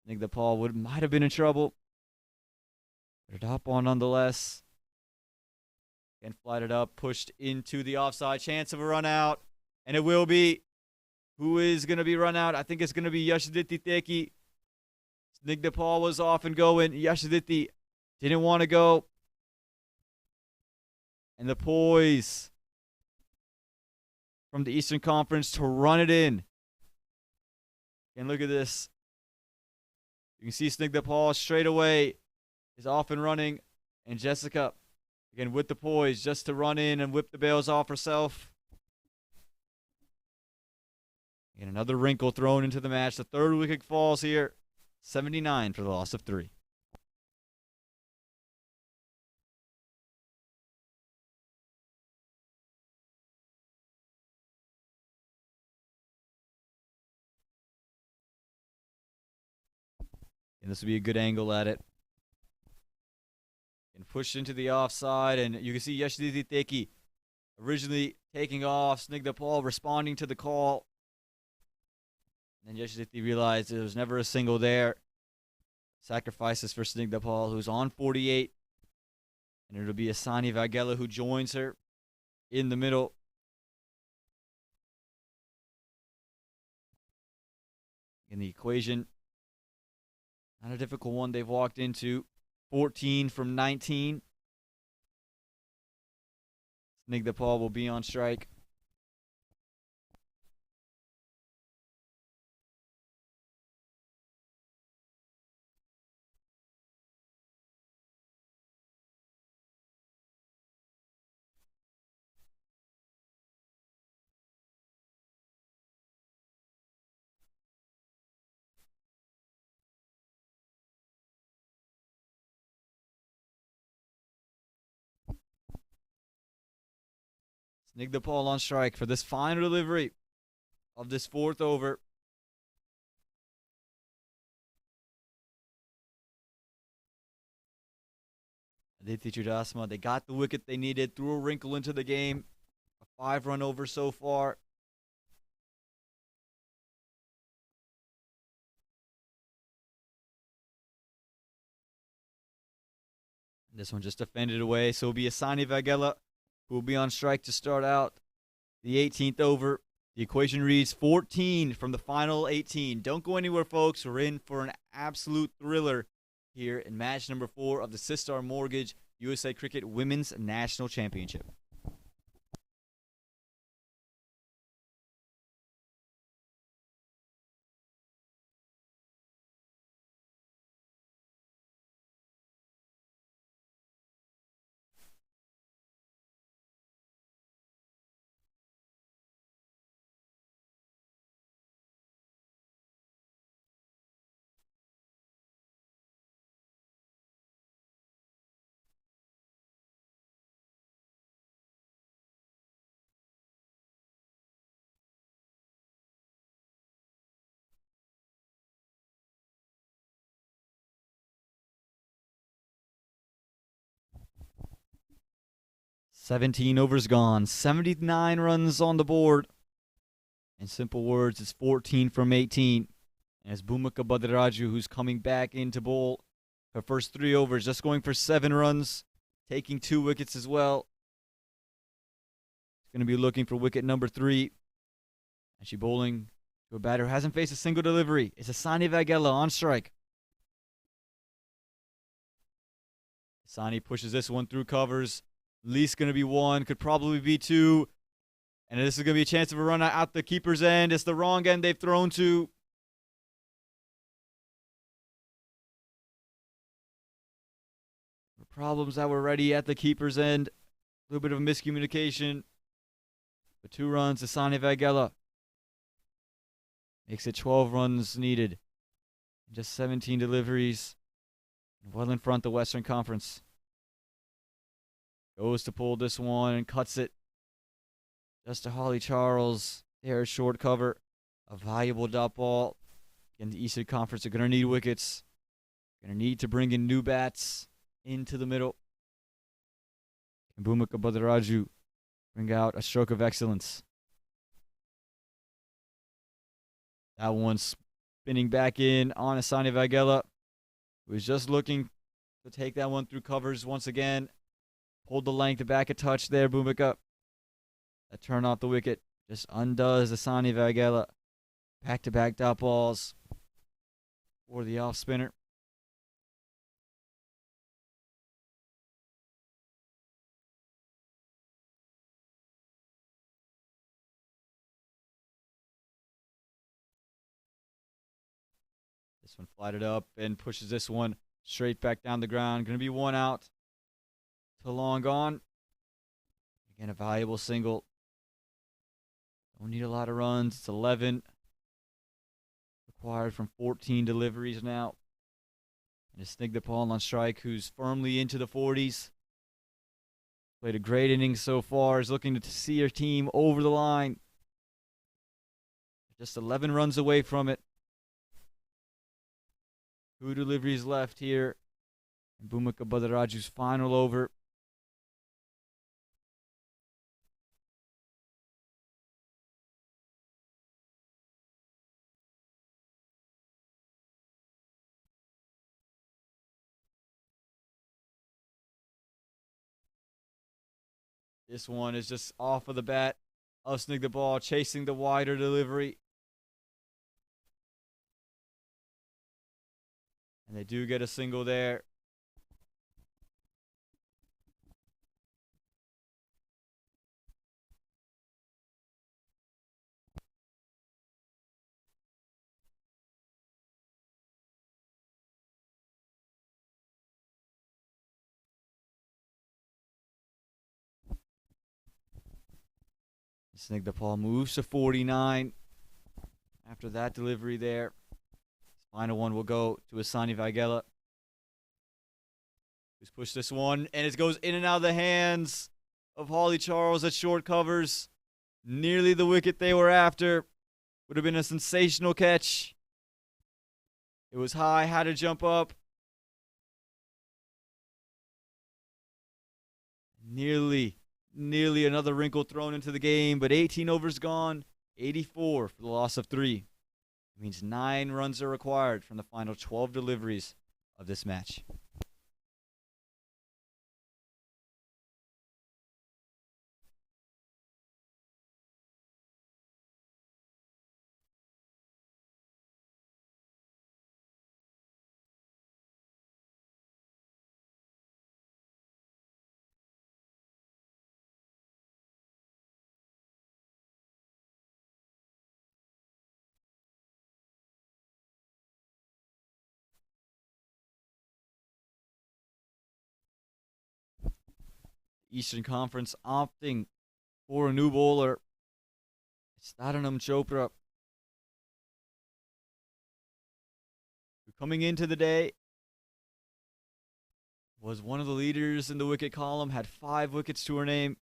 I think the ball might have been in trouble. But her dot ball nonetheless. And flighted up, pushed into the offside. Chance of a run out. And it will be. Who is going to be run out? I think it's going to be Yashaditi Teki. Snigdha Paul was off and going. Yashaditi didn't want to go. And the poise from the Eastern Conference to run it in. And look at this. You can see Snigdha Paul straight away is off and running. And Jessica, again, with the poise, just to run in and whip the bails off herself. And another wrinkle thrown into the match. The 3rd wicket falls here. 79 for the loss of 3. And this will be a good angle at it. And pushed into the offside, and you can see Yashaditi Teki originally taking off. Snigdha Paul responding to the call. And then Yashaditi realized there was never a single there. Sacrifices for Snigdha Paul, who's on 48. And it'll be Asani Vagela who joins her in the middle. In the equation Not a difficult one they've walked into. 14 from 19. Snigdha Paul will be on strike. Snigdha Paul on strike for this final delivery of this fourth over. Aditi Chudasma, they got the wicket they needed, threw a wrinkle into the game. A 5-run over so far. This one just defended away, so it'll be Asani Vagela who will be on strike to start out the 18th over. The equation reads 14 from the final 18. Don't go anywhere, folks. We're in for an absolute thriller here in match number 4 of the Sistar Mortgage USA Cricket Women's National Championship. "17 overs gone, 79 runs on the board. In simple words, it's 14 from 18. And it's Bhumika Badaraju who's coming back into bowl. Her first 3 overs, just going for 7 runs, taking 2 wickets as well. She's going to be looking for wicket number 3. And she's bowling to a batter who hasn't faced a single delivery. It's Asani Vagela on strike. Asani pushes this one through covers. Least going to be 1, could probably be 2. And this is going to be a chance of a run out the keeper's end. It's the wrong end they've thrown to. Problems that were ready at the keeper's end. A little bit of a miscommunication. But 2 runs, Asani Vagela. Makes it 12 runs needed. Just 17 deliveries. Well in front of the Western Conference. Goes to pull this one and cuts it. Just to Holly Charles. There's short cover. A valuable dot ball. Again, the Eastern Conference are going to need wickets. Going to need to bring in new bats into the middle. And Bhumika Badaraju bring out a stroke of excellence. That one's spinning back in on Asani Vagela, who is just looking to take that one through covers once again. Hold the length back a touch there, Bhumika. That turn off the wicket just undoes Asani Vagela. Back-to-back dot balls for the off spinner. This one flighted up and pushes this one straight back down the ground. Going to be 1 out. To long gone. Again, a valuable single. Don't need a lot of runs. It's 11. Required from 14 deliveries now. And it's Snigdha Paul on strike, who's firmly into the 40s. Played a great inning so far. Is looking to see her team over the line. Just 11 runs away from it. 2 deliveries left here. And Bhumika Badaraju's final over. This one is just off of the bat. Snigdha Paul chasing the wider delivery. And they do get a single there. Snig the Paul moves to 49. After that delivery there, his final one will go to Asani Vagela, who's pushed this one, and it goes in and out of the hands of Holly Charles at short covers. Nearly the wicket they were after. Would have been a sensational catch. It was high, had to jump up. Nearly another wrinkle thrown into the game, but 18 overs gone, 84 for the loss of 3. It means 9 runs are required from the final 12 deliveries of this match. Eastern Conference opting for a new bowler. It's Tadranam Chopra. Coming into the day, was one of the leaders in the wicket column, had 5 wickets to her name.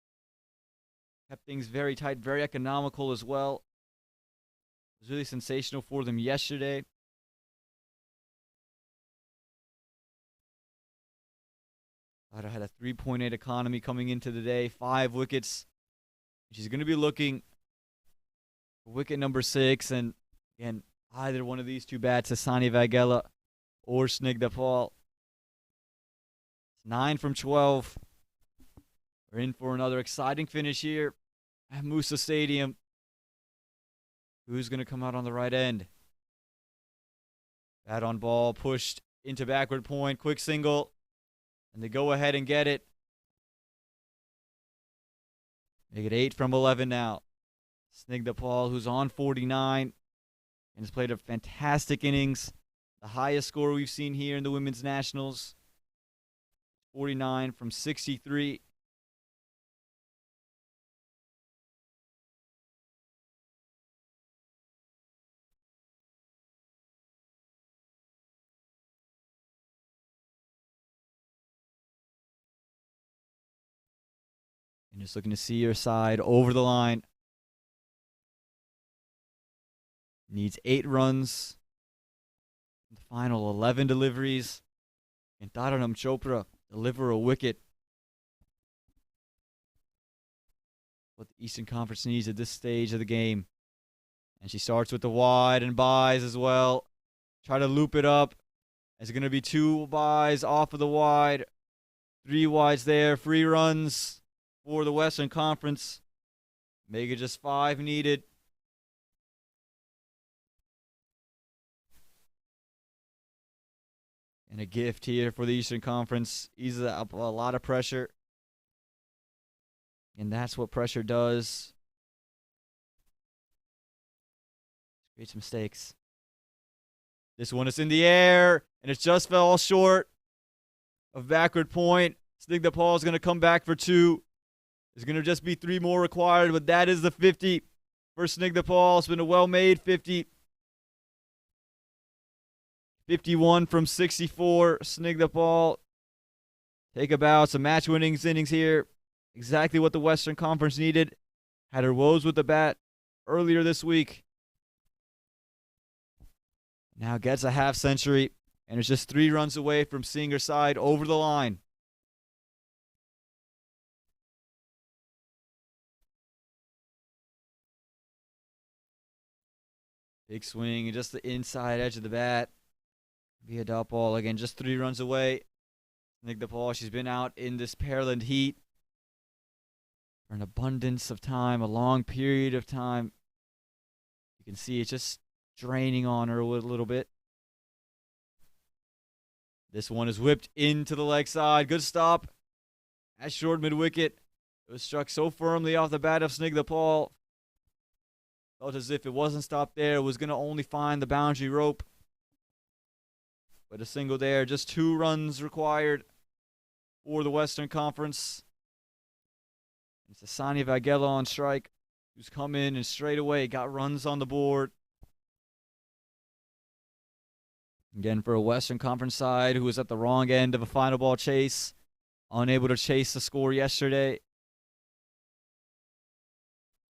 Kept things very tight, very economical as well. It was really sensational for them yesterday. Lara had a 3.8 economy coming into the day, 5 wickets. She's going to be looking for wicket number 6, and again, either one of these 2 bats, Asani Vagela or Snigdha Paul. 9 from 12. We're in for another exciting finish here at Moosa Stadium. Who's going to come out on the right end? Bat on ball, pushed into backward point, quick single. And they go ahead and get it. Make it 8 from 11 now. Snigdha Paul, who's on 49 and has played a fantastic innings. The highest score we've seen here in the Women's Nationals. 49 from 63. And just looking to see your side over the line. Needs 8 runs. The final 11 deliveries. And Tadranam Chopra deliver a wicket. What the Eastern Conference needs at this stage of the game. And she starts with the wide and buys as well. Try to loop it up. It's going to be 2 buys off of the wide. 3 wides there. Free runs for the Western Conference. Make it just 5 needed. And a gift here for the Eastern Conference. Eases up a lot of pressure. And that's what pressure does. Creates mistakes. This one is in the air. And it just fell short of backward point. Snigdha Paul is going to come back for 2. There's going to just be 3 more required, but that is the 50 for Snigdha Paul. It's been a well-made 50. 51 from 64. Snigdha Paul take about some match-winning innings here. Exactly what the Western Conference needed. Had her woes with the bat earlier this week. Now gets a half century, and is just 3 runs away from seeing her side over the line. Big swing and just the inside edge of the bat. Via dot ball. Again, just 3 runs away. Snigdha Paul, she's been out in this Pearland heat for an abundance of time, a long period of time. You can see it's just draining on her a little bit. This one is whipped into the leg side. Good stop at short mid-wicket. It was struck so firmly off the bat of Snigdha Paul. Felt as if it wasn't stopped there. It was going to only find the boundary rope. But a single there. Just 2 runs required for the Western Conference. It's Asani Vagela on strike, who's come in and straight away got runs on the board. Again, for a Western Conference side who was at the wrong end of a final ball chase, unable to chase the score yesterday.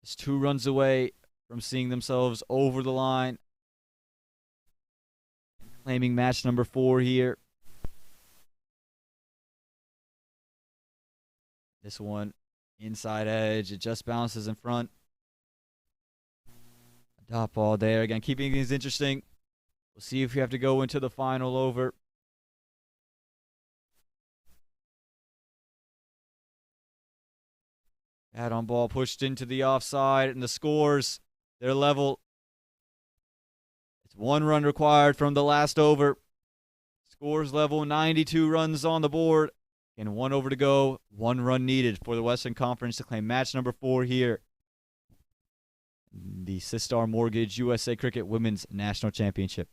Just 2 runs away from seeing themselves over the line. Claiming match number 4 here. This one, inside edge. It just bounces in front. A dot ball there. Again, keeping things interesting. We'll see if we have to go into the final over. Bat on ball pushed into the offside, and the scores, they're level. It's 1 run required from the last over. Scores level, 92 runs on the board. And 1 over to go, 1 run needed for the Western Conference to claim match number 4 here. The Sistar Mortgage USA Cricket Women's National Championship.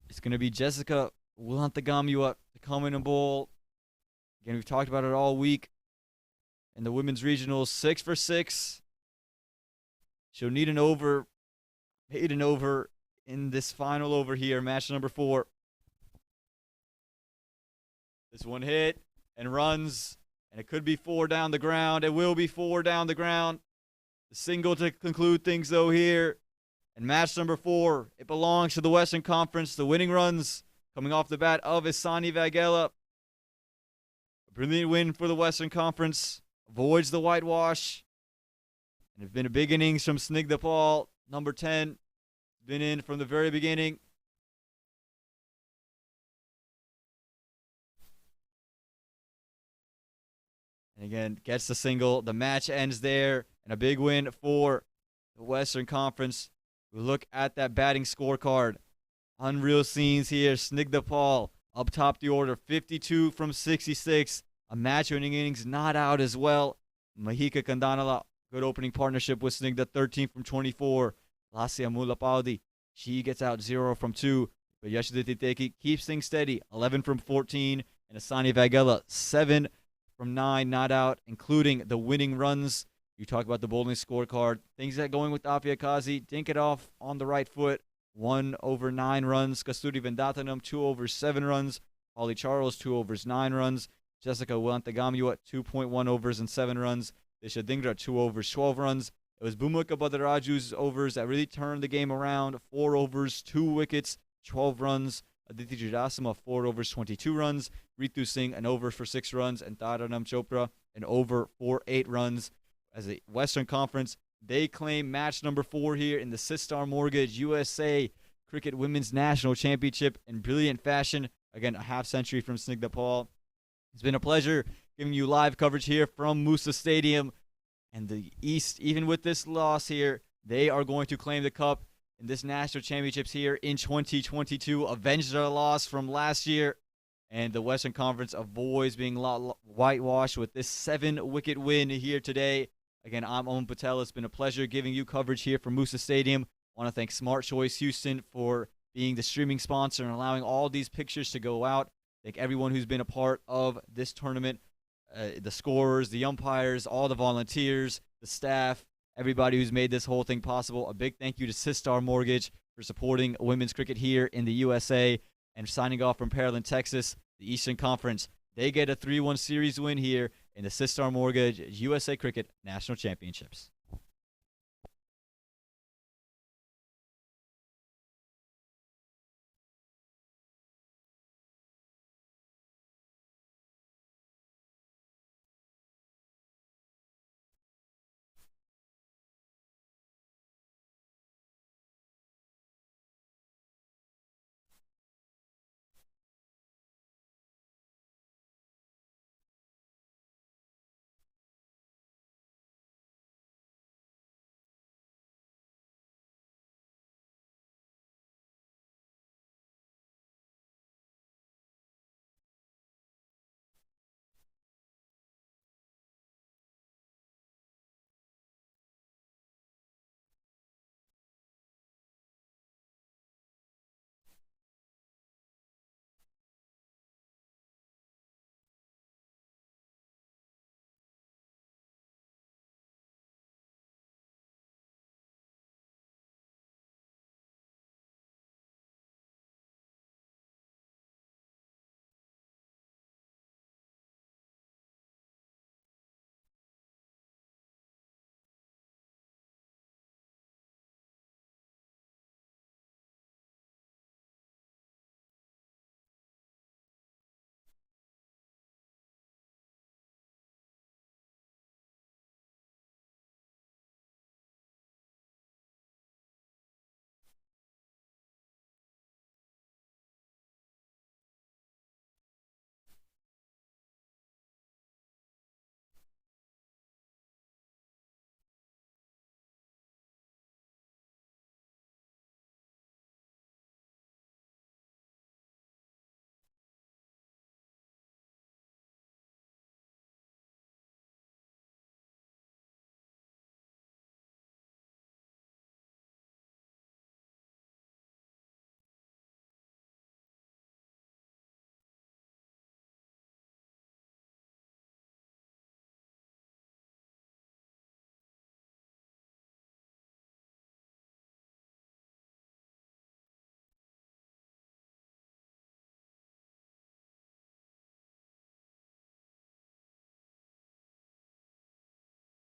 It's going to be Jessica Wulantagamua to come in and bowl. Again, we've talked about it all week. In the women's regionals, 6 for 6. She'll need an over, made an over in this final over here, match number 4. This one hit and runs, and it could be 4 down the ground. It will be 4 down the ground. The single to conclude things, though, here. And match number 4, it belongs to the Western Conference. The winning runs coming off the bat of Asani Vagela. A brilliant win for the Western Conference. Avoids the whitewash. And it's been a big innings from Snigdha Paul, number 10. Been in from the very beginning. And again, gets the single. The match ends there. And a big win for the Western Conference. We look at that batting scorecard. Unreal scenes here. Snigdha Paul up top the order. 52 from 66. A match-winning innings not out as well. Mahika Kandanala, good opening partnership with Snigdha. 13 from 24. Lasia Mulapaldi, she gets out 0 from 2. But Yashiditi Teki keeps things steady. 11 from 14. And Asani Vagela, 7 from 9 not out, including the winning runs. You talk about the bowling scorecard. Things that going with Afia Kazi. Didn't get off on the right foot. 1 over 9 runs. Kasturi Vendatanam, 2 over 7 runs. Holly Charles, 2 overs, 9 runs. Jessica Wulantagamua, 2.1 overs and 7 runs. Disha Dingra, 2 overs, 12 runs. It was Bhumika Badaraju's overs that really turned the game around. 4 overs, 2 wickets, 12 runs. Aditi Judasama, 4 overs, 22 runs. Ritu Singh, an over for 6 runs. And Taranam Chopra, an over for 8 runs. As the Western Conference, they claim match number 4 here in the Sistar Mortgage USA Cricket Women's National Championship in brilliant fashion. Again, a half century from Snigdha Paul. It's been a pleasure giving you live coverage here from Moosa Stadium. And the East, even with this loss here, they are going to claim the cup in this national championships here in 2022. Avenge their loss from last year. And the Western Conference avoids being whitewashed with this 7-wicket win here today. Again, I'm Owen Patel. It's been a pleasure giving you coverage here from Moosa Stadium. I want to thank Smart Choice Houston for being the streaming sponsor and allowing all these pictures to go out. Thank everyone who's been a part of this tournament, the scorers, the umpires, all the volunteers, the staff, everybody who's made this whole thing possible. A big thank you to Sistar Mortgage for supporting women's cricket here in the USA. And signing off from Pearland, Texas, the Eastern Conference, they get a 3-1 series win here in the Sistar Mortgage USA Cricket National Championships.